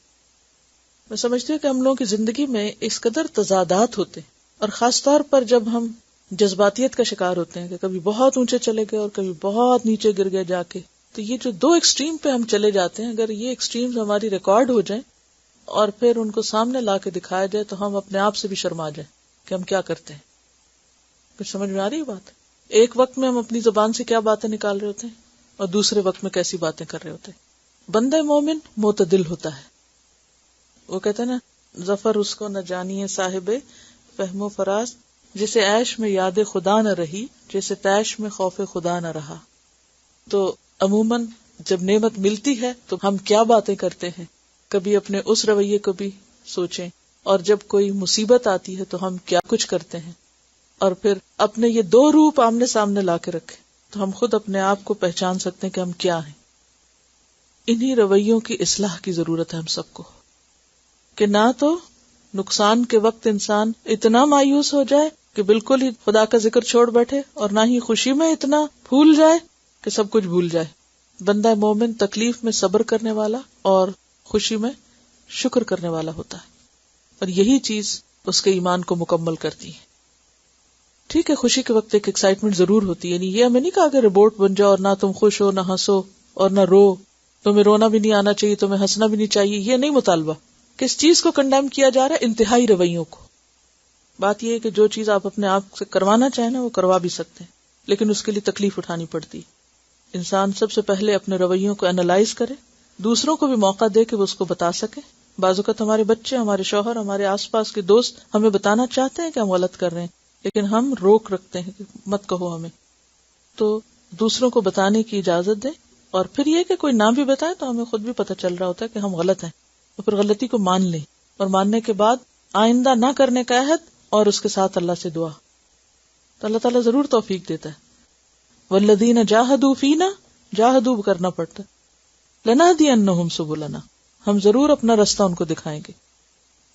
میں سمجھتی ہوں کہ ہم لوگوں کی زندگی میں اس قدر تضادات ہوتے ہیں، اور خاص طور پر جب ہم جذباتیت کا شکار ہوتے ہیں کہ کبھی بہت اونچے چلے گئے اور کبھی بہت نیچے گر گئے جا کے، تو یہ جو دو ایکسٹریم پہ ہم چلے جاتے ہیں، اگر یہ ایکسٹریمز ہماری ریکارڈ ہو جائیں اور پھر ان کو سامنے لا کے دکھایا جائے تو ہم اپنے آپ سے بھی شرما جائیں کہ ہم کیا کرتے ہیں. کچھ سمجھ میں آ رہی بات؟ ایک وقت میں ہم اپنی زبان سے کیا باتیں نکال رہے ہوتے ہیں اور دوسرے وقت میں کیسی باتیں کر رہے ہوتے ہیں. بندہ مومن معتدل ہوتا ہے. وہ کہتے ہیں نا، ظفر اس کو نہ جانیے صاحب فہم و فراز، جسے عیش میں یاد خدا نہ رہی، جیسے تیش میں خوف خدا نہ رہا. تو عموماً جب نعمت ملتی ہے تو ہم کیا باتیں کرتے ہیں، کبھی اپنے اس رویے کو بھی سوچیں، اور جب کوئی مصیبت آتی ہے تو ہم کیا کچھ کرتے ہیں، اور پھر اپنے یہ دو روپ آمنے سامنے لا کے رکھیں تو ہم خود اپنے آپ کو پہچان سکتے ہیں کہ ہم کیا ہیں. انہی رویوں کی اصلاح کی ضرورت ہے ہم سب کو، کہ نہ تو نقصان کے وقت انسان اتنا مایوس ہو جائے کہ بالکل ہی خدا کا ذکر چھوڑ بیٹھے، اور نہ ہی خوشی میں اتنا بھول جائے کہ سب کچھ بھول جائے. بندہ مومن تکلیف میں صبر کرنے والا اور خوشی میں شکر کرنے والا ہوتا ہے، اور یہی چیز اس کے ایمان کو مکمل کرتی ہے. ٹھیک ہے، خوشی کے وقت ایک ایکسائٹمنٹ ضرور ہوتی ہے، یعنی یہ ہمیں نہیں کہا کہ روبوٹ بن جاؤ اور نہ تم خوش ہو نہ ہنسو اور نہ رو، تمہیں رونا بھی نہیں آنا چاہیے، تمہیں ہنسنا بھی نہیں چاہیے، یہ نہیں مطالبہ. کس چیز کو کنڈیم کیا جا رہا ہے؟ انتہائی رویوں کو. بات یہ ہے کہ جو چیز آپ اپنے آپ سے کروانا چاہیں نا وہ کروا بھی سکتے ہیں، لیکن اس کے لیے تکلیف اٹھانی پڑتی. انسان سب سے پہلے اپنے رویوں کو انالائز کرے، دوسروں کو بھی موقع دے کہ وہ اس کو بتا سکے. بعض اوقات ہمارے بچے، ہمارے شوہر، ہمارے آس پاس کے دوست ہمیں بتانا چاہتے ہیں کہ ہم غلط کر رہے ہیں، لیکن ہم روک رکھتے ہیں کہ مت کہو ہمیں. تو دوسروں کو بتانے کی اجازت دیں، اور پھر یہ کہ کوئی نہ بھی بتائے تو ہمیں خود بھی پتہ چل رہا ہوتا ہے کہ ہم غلط ہیں، تو پھر غلطی کو مان لیں، اور ماننے کے بعد آئندہ نہ کرنے کا عہد اور اس کے ساتھ اللہ سے دعا. تو اللہ تعالیٰ ضرور توفیق دیتا ہے. والذین جاہدوا فینا، جاہدوا کرنا پڑتا ہے، لنہدینہم سبلنا، ہم ضرور اپنا رستہ ان کو دکھائیں گے.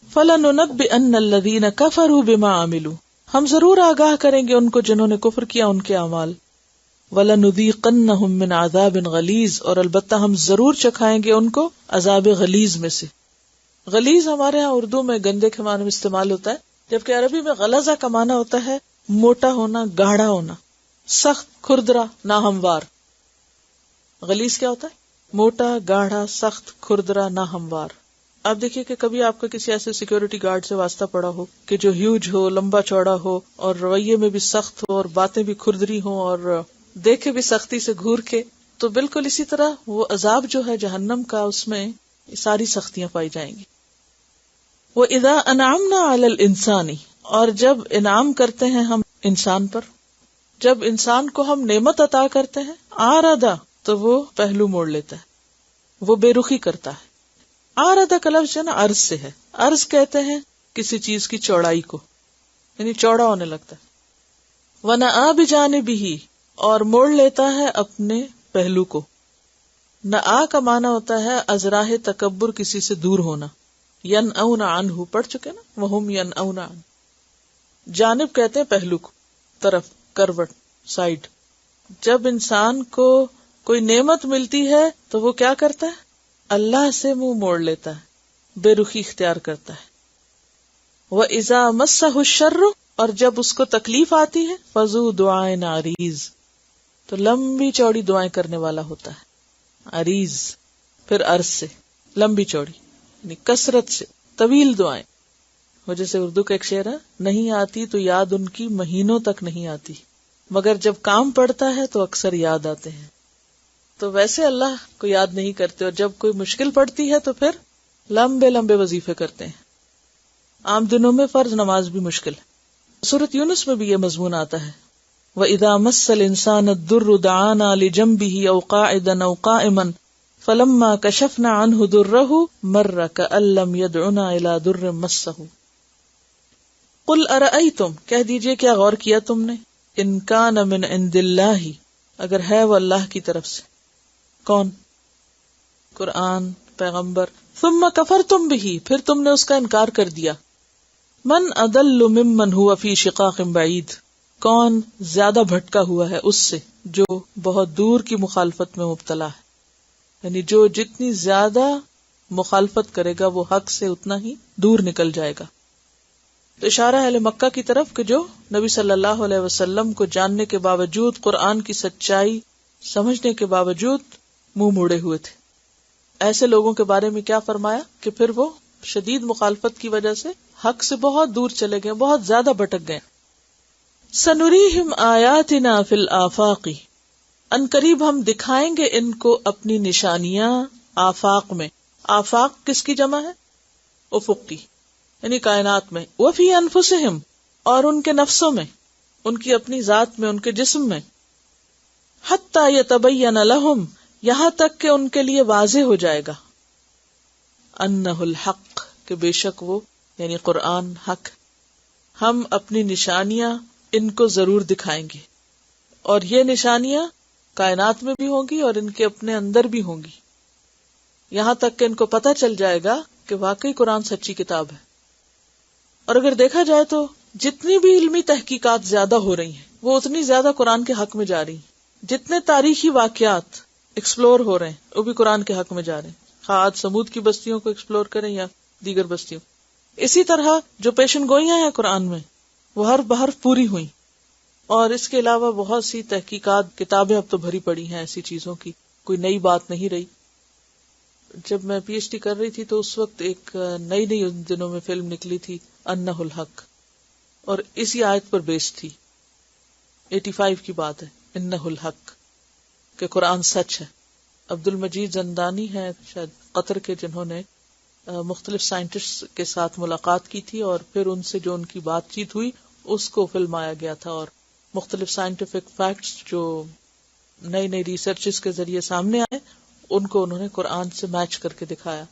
فلننبئن الذین کفروا بما عملوا، ہم ضرور آگاہ کریں گے ان کو جنہوں نے کفر کیا ان کے اعمال. وَلَنُذِيقَنَّهُم مِّنْ عَذَابٍ غَلِيظٍ، اور البتہ ہم ضرور چکھائیں گے ان کو عذاب غلیظ میں سے. غلیظ ہمارے ہاں اردو میں گندے کے معنی میں استعمال ہوتا ہے، جبکہ عربی میں غلظہ کا معنی ہوتا ہے موٹا ہونا، گاڑھا ہونا، سخت، کھردرا، ناہموار. غلیظ کیا ہوتا ہے؟ موٹا، گاڑھا، سخت، کھردرا، ناہموار. آپ دیکھیے کہ کبھی آپ کا کسی ایسے سیکیورٹی گارڈ سے واسطہ پڑا ہو کہ جو ہیوج ہو، لمبا چوڑا ہو، اور رویے میں بھی سخت ہو اور باتیں بھی کھردری ہوں اور دیکھے بھی سختی سے گھور کے، تو بالکل اسی طرح وہ عذاب جو ہے جہنم کا، اس میں ساری سختیاں پائی جائیں گی. وَإِذَا أَنْعَمْنَا عَلَى الْإِنسَانِ، اور جب انعام کرتے ہیں ہم انسان پر، جب انسان کو ہم نعمت عطا کرتے ہیں، آرَدَ، تو وہ پہلو موڑ لیتا ہے، وہ بے رخی کرتا ہے. آرَدَ کا لفظ ہے نا عرض سے ہے. عرض کہتے ہیں کسی چیز کی چوڑائی کو، یعنی چوڑا ہونے لگتا ہے. وَنَأَى بِجَانِبِهِ، اور موڑ لیتا ہے اپنے پہلو کو. نَآ کا معنی ہوتا ہے ازراہ تکبر، کسی سے دور ہونا. يَنْأَوْنَ عَنْهُ پڑھ چکے نا، وَهُمْ يَنْأَوْنَ عَنْهُ. جانب کہتے ہیں پہلو کو، طرف، کروٹ. سائڈ. جب انسان کو کوئی نعمت ملتی ہے تو وہ کیا کرتا ہے؟ اللہ سے منہ موڑ لیتا ہے، بے رخی اختیار کرتا ہے. وَإِذَا مَسَّهُ الشَّرُّ، اور جب اس کو تکلیف آتی ہے، فَذُو دُعَاءٍ عَرِيضٍ، تو لمبی چوڑی دعائیں کرنے والا ہوتا ہے. عریض پھر عرض سے لمبی چوڑی، یعنی کثرت سے طویل دعائیں. وہ جیسے اردو کا ایک شعر ہے، نہیں آتی تو یاد ان کی مہینوں تک نہیں آتی، مگر جب کام پڑتا ہے تو اکثر یاد آتے ہیں. تو ویسے اللہ کو یاد نہیں کرتے، اور جب کوئی مشکل پڑتی ہے تو پھر لمبے لمبے وظیفے کرتے ہیں. عام دنوں میں فرض نماز بھی مشکل ہے. سورۃ یونس میں بھی یہ مضمون آتا ہے، وَإِذَا مَسَّ الْإِنسَانَ الضُّرُّ دَعَانَا لِجَنبِهِ أَوْ قَاعِدًا أَوْ قَائِمًا فَلَمَّا كَشَفْنَا عَنْهُ ضُرَّهُ مَرَّ كَأَن لَّمْ يَدْعُنَا إِلَى ضُرٍّ مَسَّهُ. قُلْ أَرَأَيْتُمْ، کہہ دیجئے کیا غور کیا تم نے، إِن كَانَ مِنْ عِندِ اللَّهِ، اگر ہے وہ اللہ کی طرف سے. کون؟ قرآن، پیغمبر. ثم کفرتم به، پھر تم نے اس کا انکار کر دیا. من اضل ممن هو فی شقاق بعید، کون زیادہ بھٹکا ہوا ہے اس سے جو بہت دور کی مخالفت میں مبتلا ہے. یعنی جو جتنی زیادہ مخالفت کرے گا وہ حق سے اتنا ہی دور نکل جائے گا. تو اشارہ اہل مکہ کی طرف کہ جو نبی صلی اللہ علیہ وسلم کو جاننے کے باوجود، قرآن کی سچائی سمجھنے کے باوجود منہ موڑے ہوئے تھے. ایسے لوگوں کے بارے میں کیا فرمایا کہ پھر وہ شدید مخالفت کی وجہ سے حق سے بہت دور چلے گئے، بہت زیادہ بھٹک گئے. سنریہم آیاتنا فی الآفاق، ان قریب ہم دکھائیں گے ان کو اپنی نشانیاں آفاق میں. آفاق کس کی جمع ہے؟ افق کی، یعنی کائنات میں. وفی انفسہم، اور ان کے نفسوں میں، ان کی اپنی ذات میں، ان کے جسم میں. حتی یتبین لہم، یہاں تک کہ ان کے لیے واضح ہو جائے گا. انہ الحق، کہ بے شک وہ یعنی قرآن حق. ہم اپنی نشانیاں ان کو ضرور دکھائیں گے، اور یہ نشانیاں کائنات میں بھی ہوں گی اور ان کے اپنے اندر بھی ہوں گی، یہاں تک کہ ان کو پتہ چل جائے گا کہ واقعی قرآن سچی کتاب ہے. اور اگر دیکھا جائے تو جتنی بھی علمی تحقیقات زیادہ ہو رہی ہیں وہ اتنی زیادہ قرآن کے حق میں جا رہی ہیں. جتنے تاریخی واقعات ایکسپلور ہو رہے ہیں وہ بھی قرآن کے حق میں جا رہے ہیں، خواہ آج سمود کی بستیوں کو ایکسپلور کریں یا دیگر بستیوں. اسی طرح جو پیشن گوئیاں ہیں قرآن میں وہ ہر بحرف پوری ہوئی، اور اس کے علاوہ بہت سی تحقیقات، کتابیں اب تو بھری پڑی ہیں ایسی چیزوں کی، کوئی نئی بات نہیں رہی. جب میں پی ایچ ڈی کر رہی تھی تو اس وقت ایک نئی ان دنوں میں فلم نکلی تھی انہ الحق، اور اسی آیت پر بیس تھی. 85 کی بات ہے، انہ الحق، کہ قرآن سچ ہے. عبد المجید زندانی ہے شاید قطر کے، جنہوں نے مختلف سائنٹسٹ کے ساتھ ملاقات کی تھی، اور پھر ان سے جو ان کی بات چیت ہوئی اس کو فلمایا گیا تھا، اور مختلف سائنٹیفک فیکٹس جو نئی ریسرچز کے ذریعے سامنے آئے ان کو انہوں نے قرآن سے میچ کر کے دکھایا.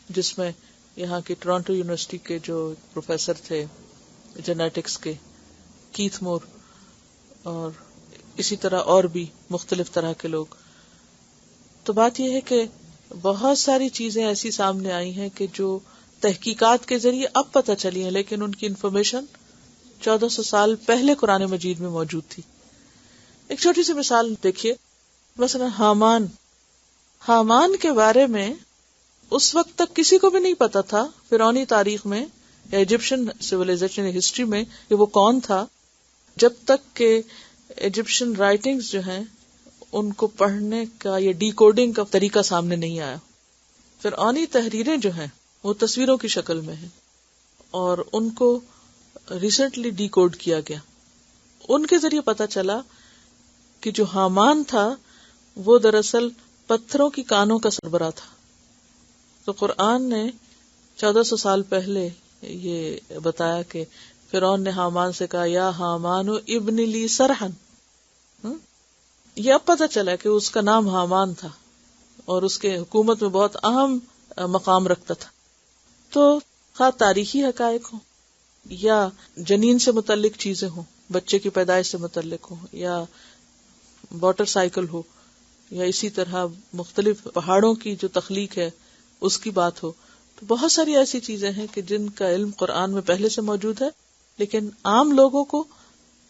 جس میں یہاں کی ٹورانٹو یونیورسٹی کے جو پروفیسر تھے جینیٹکس کے، کیتھ مور، اور اسی طرح اور بھی مختلف طرح کے لوگ. تو بات یہ ہے کہ بہت ساری چیزیں ایسی سامنے آئی ہیں کہ جو تحقیقات کے ذریعے اب پتہ چلی ہیں، لیکن ان کی انفارمیشن 1400 سال پہلے قرآن مجید میں موجود تھی. ایک چھوٹی سی مثال دیکھیے، مثلا حامان کے بارے میں اس وقت تک کسی کو بھی نہیں پتا تھا فرعونی تاریخ میں یا ایجپشن سیولائزیشن ہسٹری میں کہ وہ کون تھا، جب تک کہ ایجپشن رائٹنگز جو ہیں ان کو پڑھنے کا یا ڈی کوڈنگ کا طریقہ سامنے نہیں آیا. فرعونی تحریریں جو ہیں وہ تصویروں کی شکل میں ہیں، اور ان کو ریسنٹلی ڈی کوڈ کیا گیا. ان کے ذریعے پتا چلا کہ جو حامان تھا وہ دراصل پتھروں کی کانوں کا سربراہ تھا. تو قرآن نے 1400 سال پہلے یہ بتایا کہ فرعون نے حامان سے کہا یا حامان ابن لی سرحن. یہ اب پتہ چلا کہ اس کا نام حامان تھا اور اس کے حکومت میں بہت اہم مقام رکھتا تھا. تو خواہ تاریخی حقائق ہوں یا جنین سے متعلق چیزیں ہوں، بچے کی پیدائش سے متعلق ہوں، یا واٹر سائیکل ہو، یا اسی طرح مختلف پہاڑوں کی جو تخلیق ہے اس کی بات ہو، تو بہت ساری ایسی چیزیں ہیں کہ جن کا علم قرآن میں پہلے سے موجود ہے، لیکن عام لوگوں کو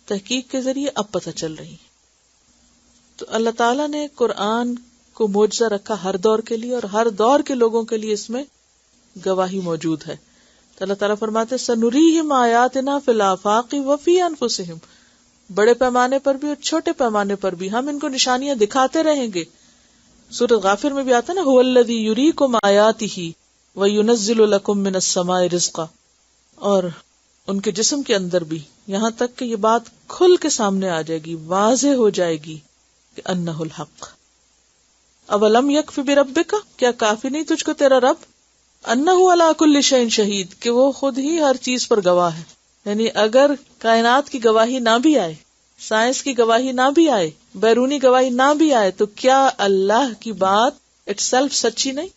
تحقیق کے ذریعے اب پتہ چل رہی ہے. تو اللہ تعالیٰ نے قرآن کو معجزہ رکھا ہر دور کے لیے، اور ہر دور کے لوگوں کے لیے اس میں گواہی موجود ہے. تو اللہ تعالیٰ فرماتے سنریہم آیاتنا فی الآفاق وفی انفسہم، بڑے پیمانے پر بھی اور چھوٹے پیمانے پر بھی ہم ان کو نشانیاں دکھاتے رہیں گے. سورۃ غافر میں بھی آتا ہے نا، هو الذی یریکم آیاتہ وینزل لکم من السماء رزقا، اور ان کے جسم کے اندر بھی، یہاں تک کہ یہ بات کھل کے سامنے آ جائے گی، واضح ہو جائے گی کہ انہ الحق. اولم یکف بربک، کیا کافی نہیں تجھ کو تیرا رب، انہ علی کل شیء شہید، کہ وہ خود ہی ہر چیز پر گواہ ہے. یعنی اگر کائنات کی گواہی نہ بھی آئے، سائنس کی گواہی نہ بھی آئے، بیرونی گواہی نہ بھی آئے، تو کیا اللہ کی بات اٹ سیلف سچی نہیں؟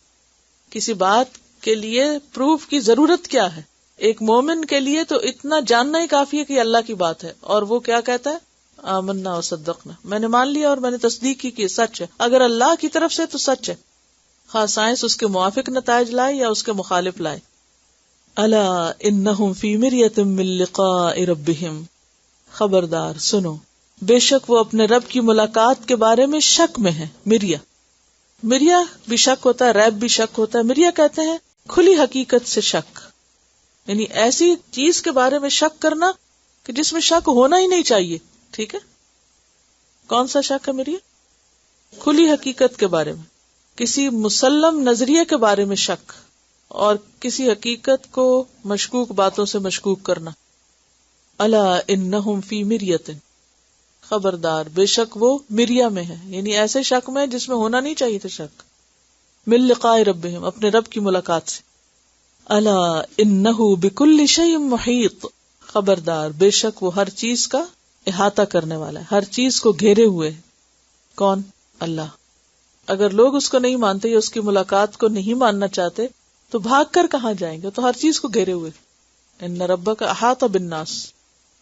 کسی بات کے لیے پروف کی ضرورت کیا ہے؟ ایک مومن کے لیے تو اتنا جاننا ہی کافی ہے کہ اللہ کی بات ہے، اور وہ کیا کہتا ہے، آمنا وصدقنا، میں نے مان لیا اور میں نے تصدیق کی کہ سچ ہے. اگر اللہ کی طرف سے تو سچ ہے، خواہ سائنس اس کے موافق نتائج لائے یا اس کے مخالف لائے. الا انہم فی مریۃ من لقاء ربہم، خبردار سنو، بے شک وہ اپنے رب کی ملاقات کے بارے میں شک میں ہے. مریا بھی شک ہوتا ہے، ریب بھی شک ہوتا ہے. مریا کہتے ہیں کھلی حقیقت سے شک، یعنی ایسی چیز کے بارے میں شک کرنا کہ جس میں شک ہونا ہی نہیں چاہیے. ٹھیک ہے، کون سا شک ہے مریا؟ کھلی حقیقت کے بارے میں، کسی مسلم نظریے کے بارے میں شک، اور کسی حقیقت کو مشکوک باتوں سے مشکوک کرنا. الا انہم فی مریۃ، خبردار بے شک وہ مریا میں ہے، یعنی ایسے شک میں جس میں ہونا نہیں چاہیے تھا شک. من لقاء ربہم، اپنے رب کی ملاقات سے. الا انہ بکل شیء محیط، خبردار بے شک وہ ہر چیز کا احاطہ کرنے والا ہے، ہر چیز کو گھیرے ہوئے ہے. کون؟ اللہ. اگر لوگ اس کو نہیں مانتے یا اس کی ملاقات کو نہیں ماننا چاہتے تو بھاگ کر کہاں جائیں گے؟ تو ہر چیز کو گھیرے ہوئے. ان ربک احاط بالناس،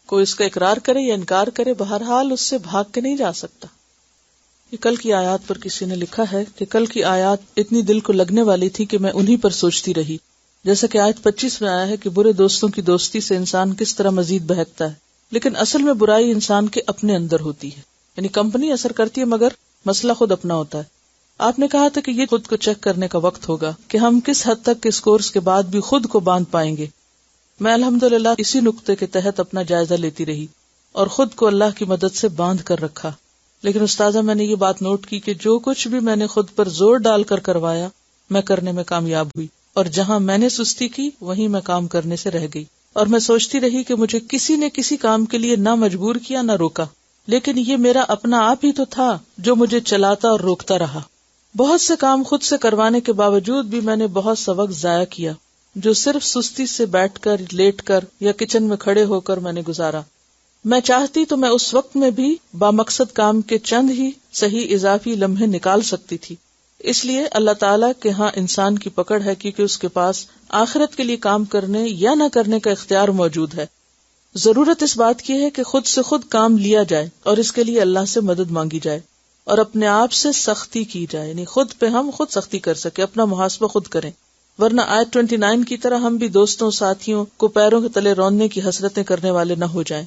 کوئی اس کا اقرار کرے یا انکار کرے، بہرحال اس سے بھاگ کے نہیں جا سکتا. یہ کل کی آیات پر کسی نے لکھا ہے کہ کل کی آیات اتنی دل کو لگنے والی تھی کہ میں انہی پر سوچتی رہی. جیسا کہ آیت 25 میں آیا ہے کہ برے دوستوں کی دوستی سے انسان کس طرح مزید بہکتا ہے، لیکن اصل میں برائی انسان کے اپنے اندر ہوتی ہے. یعنی کمپنی اثر کرتی ہے مگر مسئلہ خود اپنا ہوتا ہے. آپ نے کہا تھا کہ یہ خود کو چیک کرنے کا وقت ہوگا کہ ہم کس حد تک اس کورس کے بعد بھی خود کو باندھ پائیں گے. میں الحمدللہ اسی نقطے کے تحت اپنا جائزہ لیتی رہی اور خود کو اللہ کی مدد سے باندھ کر رکھا. لیکن استاذہ میں نے یہ بات نوٹ کی کہ جو کچھ بھی میں نے خود پر زور ڈال کر کروایا میں کرنے میں کامیاب ہوئی، اور جہاں میں نے سستی کی وہیں میں کام کرنے سے رہ گئی. اور میں سوچتی رہی کہ مجھے کسی نے کسی کام کے لیے نہ مجبور کیا نہ روکا، لیکن یہ میرا اپنا آپ ہی تو تھا جو مجھے چلاتا اور روکتا رہا. بہت سے کام خود سے کروانے کے باوجود بھی میں نے بہت سا وقت ضائع کیا جو صرف سستی سے بیٹھ کر، لیٹ کر یا کچن میں کھڑے ہو کر میں نے گزارا. میں چاہتی تو میں اس وقت میں بھی بامقصد کام کے چند ہی صحیح اضافی لمحے نکال سکتی تھی. اس لیے اللہ تعالیٰ کے ہاں انسان کی پکڑ ہے، کیونکہ اس کے پاس آخرت کے لیے کام کرنے یا نہ کرنے کا اختیار موجود ہے. ضرورت اس بات کی ہے کہ خود سے خود کام لیا جائے اور اس کے لیے اللہ سے مدد مانگی جائے اور اپنے آپ سے سختی کی جائے، یعنی خود پہ ہم خود سختی کر سکے، اپنا محاسبہ خود کریں. ورنہ آیت 29 کی طرح ہم بھی دوستوں ساتھیوں کو پیروں کے تلے روننے کی حسرتیں کرنے والے نہ ہو جائیں.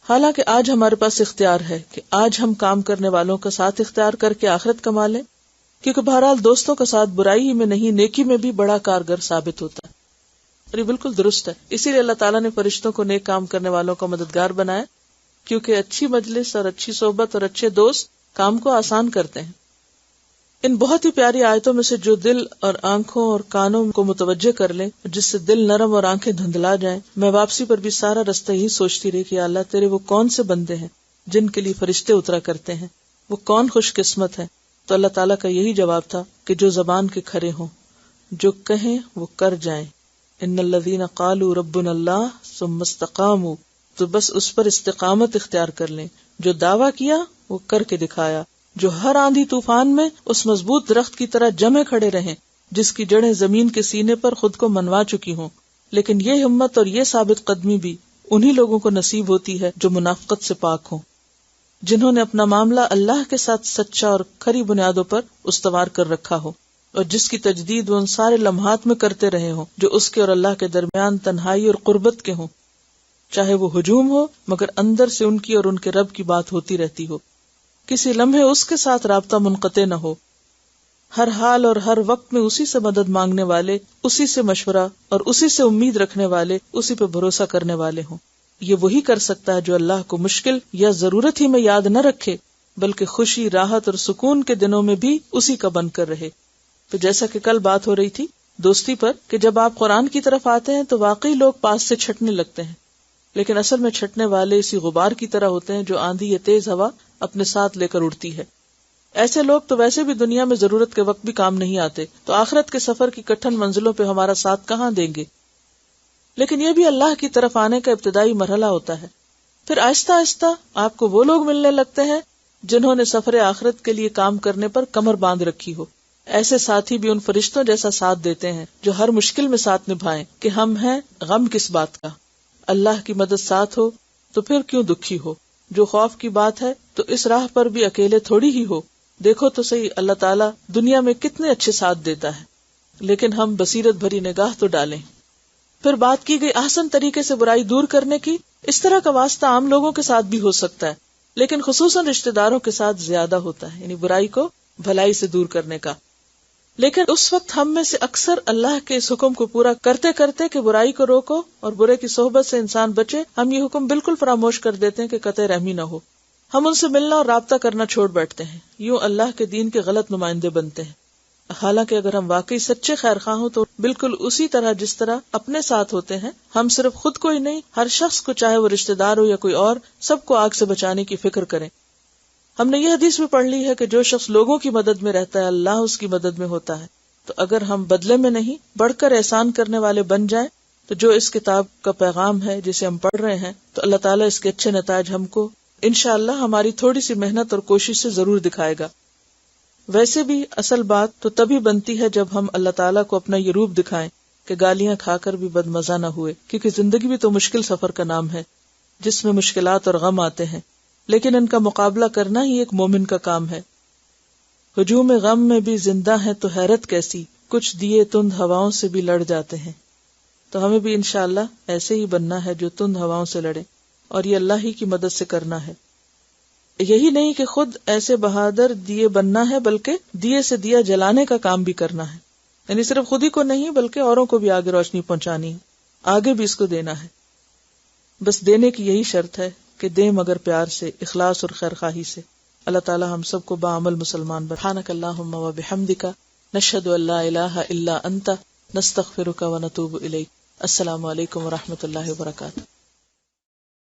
حالانکہ آج ہمارے پاس اختیار ہے کہ آج ہم کام کرنے والوں کا ساتھ اختیار کر کے آخرت کما لیں، کیونکہ بہرحال دوستوں کا ساتھ برائی میں نہیں نیکی میں بھی بڑا کارگر ثابت ہوتا ہے. اور یہ بالکل درست ہے. اسی لیے اللہ تعالیٰ نے فرشتوں کو نیک کام کرنے والوں کا مددگار بنایا، کیونکہ اچھی مجلس اور اچھی صحبت اور اچھے دوست کام کو آسان کرتے ہیں. ان بہت ہی پیاری آیتوں میں سے جو دل اور آنکھوں اور کانوں کو متوجہ کر لیں، جس سے دل نرم اور آنکھیں دھندلا جائیں، میں واپسی پر بھی سارا رستہ یہی سوچتی رہی کہ اللہ تیرے وہ کون سے بندے ہیں جن کے لیے فرشتے اترا کرتے ہیں، وہ کون خوش قسمت ہے. تو اللہ تعالیٰ کا یہی جواب تھا کہ جو زبان کے کھرے ہوں، جو کہیں وہ کر جائیں. ان الذین قالوا ربنا اللہ ثم استقاموا، تو بس اس پر استقامت اختیار کر لیں. جو دعویٰ کیا وہ کر کے دکھایا. جو ہر آندھی طوفان میں اس مضبوط درخت کی طرح جمے کھڑے رہیں جس کی جڑیں زمین کے سینے پر خود کو منوا چکی ہوں. لیکن یہ ہمت اور یہ ثابت قدمی بھی انہی لوگوں کو نصیب ہوتی ہے جو منافقت سے پاک ہوں، جنہوں نے اپنا معاملہ اللہ کے ساتھ سچا اور کھری بنیادوں پر استوار کر رکھا ہو، اور جس کی تجدید وہ ان سارے لمحات میں کرتے رہے ہوں جو اس کے اور اللہ کے درمیان تنہائی اور قربت کے ہوں، چاہے وہ ہجوم ہو مگر اندر سے ان کی اور ان کے رب کی بات ہوتی رہتی ہو. کسی لمحے اس کے ساتھ رابطہ منقطع نہ ہو، ہر حال اور ہر وقت میں اسی سے مدد مانگنے والے، اسی سے مشورہ اور اسی سے امید رکھنے والے، اسی پہ بھروسہ کرنے والے ہوں۔ یہ وہی کر سکتا ہے جو اللہ کو مشکل یا ضرورت ہی میں یاد نہ رکھے، بلکہ خوشی، راحت اور سکون کے دنوں میں بھی اسی کا بن کر رہے۔ تو جیسا کہ کل بات ہو رہی تھی دوستی پر، کہ جب آپ قرآن کی طرف آتے ہیں تو واقعی لوگ پاس سے چھٹنے لگتے ہیں، لیکن اصل میں چھٹنے والے اسی غبار کی طرح ہوتے ہیں جو آندھی یا تیز ہوا اپنے ساتھ لے کر اڑتی ہے۔ ایسے لوگ تو ویسے بھی دنیا میں ضرورت کے وقت بھی کام نہیں آتے، تو آخرت کے سفر کی کٹھن منزلوں پہ ہمارا ساتھ کہاں دیں گے؟ لیکن یہ بھی اللہ کی طرف آنے کا ابتدائی مرحلہ ہوتا ہے، پھر آہستہ آہستہ آپ کو وہ لوگ ملنے لگتے ہیں جنہوں نے سفر آخرت کے لیے کام کرنے پر کمر باندھ رکھی ہو۔ ایسے ساتھی بھی ان فرشتوں جیسا ساتھ دیتے ہیں جو ہر مشکل میں ساتھ نبھائیں کہ ہم ہیں غم کس بات کا، اللہ کی مدد ساتھ ہو تو پھر کیوں دکھی ہو، جو خوف کی بات ہے تو اس راہ پر بھی اکیلے تھوڑی ہی ہو، دیکھو تو صحیح اللہ تعالیٰ دنیا میں کتنے اچھے ساتھ دیتا ہے، لیکن ہم بصیرت بھری نگاہ تو ڈالیں۔ پھر بات کی گئی احسن طریقے سے برائی دور کرنے کی۔ اس طرح کا واسطہ عام لوگوں کے ساتھ بھی ہو سکتا ہے، لیکن خصوصاً رشتہ داروں کے ساتھ زیادہ ہوتا ہے، یعنی برائی کو بھلائی سے دور کرنے کا۔ لیکن اس وقت ہم میں سے اکثر اللہ کے اس حکم کو پورا کرتے کرتے کہ برائی کو روکو اور برے کی صحبت سے انسان بچے، ہم یہ حکم بالکل فراموش کر دیتے ہیں کہ قطع رحمی نہ ہو۔ ہم ان سے ملنا اور رابطہ کرنا چھوڑ بیٹھتے ہیں، یوں اللہ کے دین کے غلط نمائندے بنتے ہیں۔ حالانکہ اگر ہم واقعی سچے خیر خواہ ہوں تو بالکل اسی طرح جس طرح اپنے ساتھ ہوتے ہیں، ہم صرف خود کو ہی نہیں، ہر شخص کو، چاہے وہ رشتہ دار ہو یا کوئی اور، سب کو آگ سے بچانے کی فکر کریں۔ ہم نے یہ حدیث بھی پڑھ لی ہے کہ جو شخص لوگوں کی مدد میں رہتا ہے اللہ اس کی مدد میں ہوتا ہے۔ تو اگر ہم بدلے میں نہیں بڑھ کر احسان کرنے والے بن جائیں تو جو اس کتاب کا پیغام ہے جسے ہم پڑھ رہے ہیں، تو اللہ تعالیٰ اس کے اچھے نتائج ہم کو انشاءاللہ ہماری تھوڑی سی محنت اور کوشش سے ضرور دکھائے گا۔ ویسے بھی اصل بات تو تبھی بنتی ہے جب ہم اللہ تعالیٰ کو اپنا یہ روپ دکھائیں کہ گالیاں کھا کر بھی بد مزہ نہ ہوئے، کیونکہ زندگی بھی تو مشکل سفر کا نام ہے جس میں مشکلات اور غم آتے ہیں، لیکن ان کا مقابلہ کرنا ہی ایک مومن کا کام ہے۔ ہجوم غم میں بھی زندہ ہے تو حیرت کیسی، کچھ دیے تند ہواؤں سے بھی لڑ جاتے ہیں۔ تو ہمیں بھی انشاءاللہ ایسے ہی بننا ہے جو تند ہواؤں سے لڑے، اور یہ اللہ ہی کی مدد سے کرنا ہے۔ یہی نہیں کہ خود ایسے بہادر دیے بننا ہے، بلکہ دیے سے دیا جلانے کا کام بھی کرنا ہے، یعنی صرف خود ہی کو نہیں بلکہ اوروں کو بھی آگے روشنی پہنچانی ہے، آگے بھی اس کو دینا ہے۔ بس دینے کی یہی شرط ہے کہ دیں مگر پیار سے، اخلاص اور خیر خواہی سے۔ اللہ تعالی ہم سب کو بعمل مسلمان بنا۔ سبحانک اللہم و بحمدک، نشہد ان لا الہ الا انت، نستغفرک و نتوب الیک۔ السلام علیکم و رحمۃ اللہ وبرکاتہ۔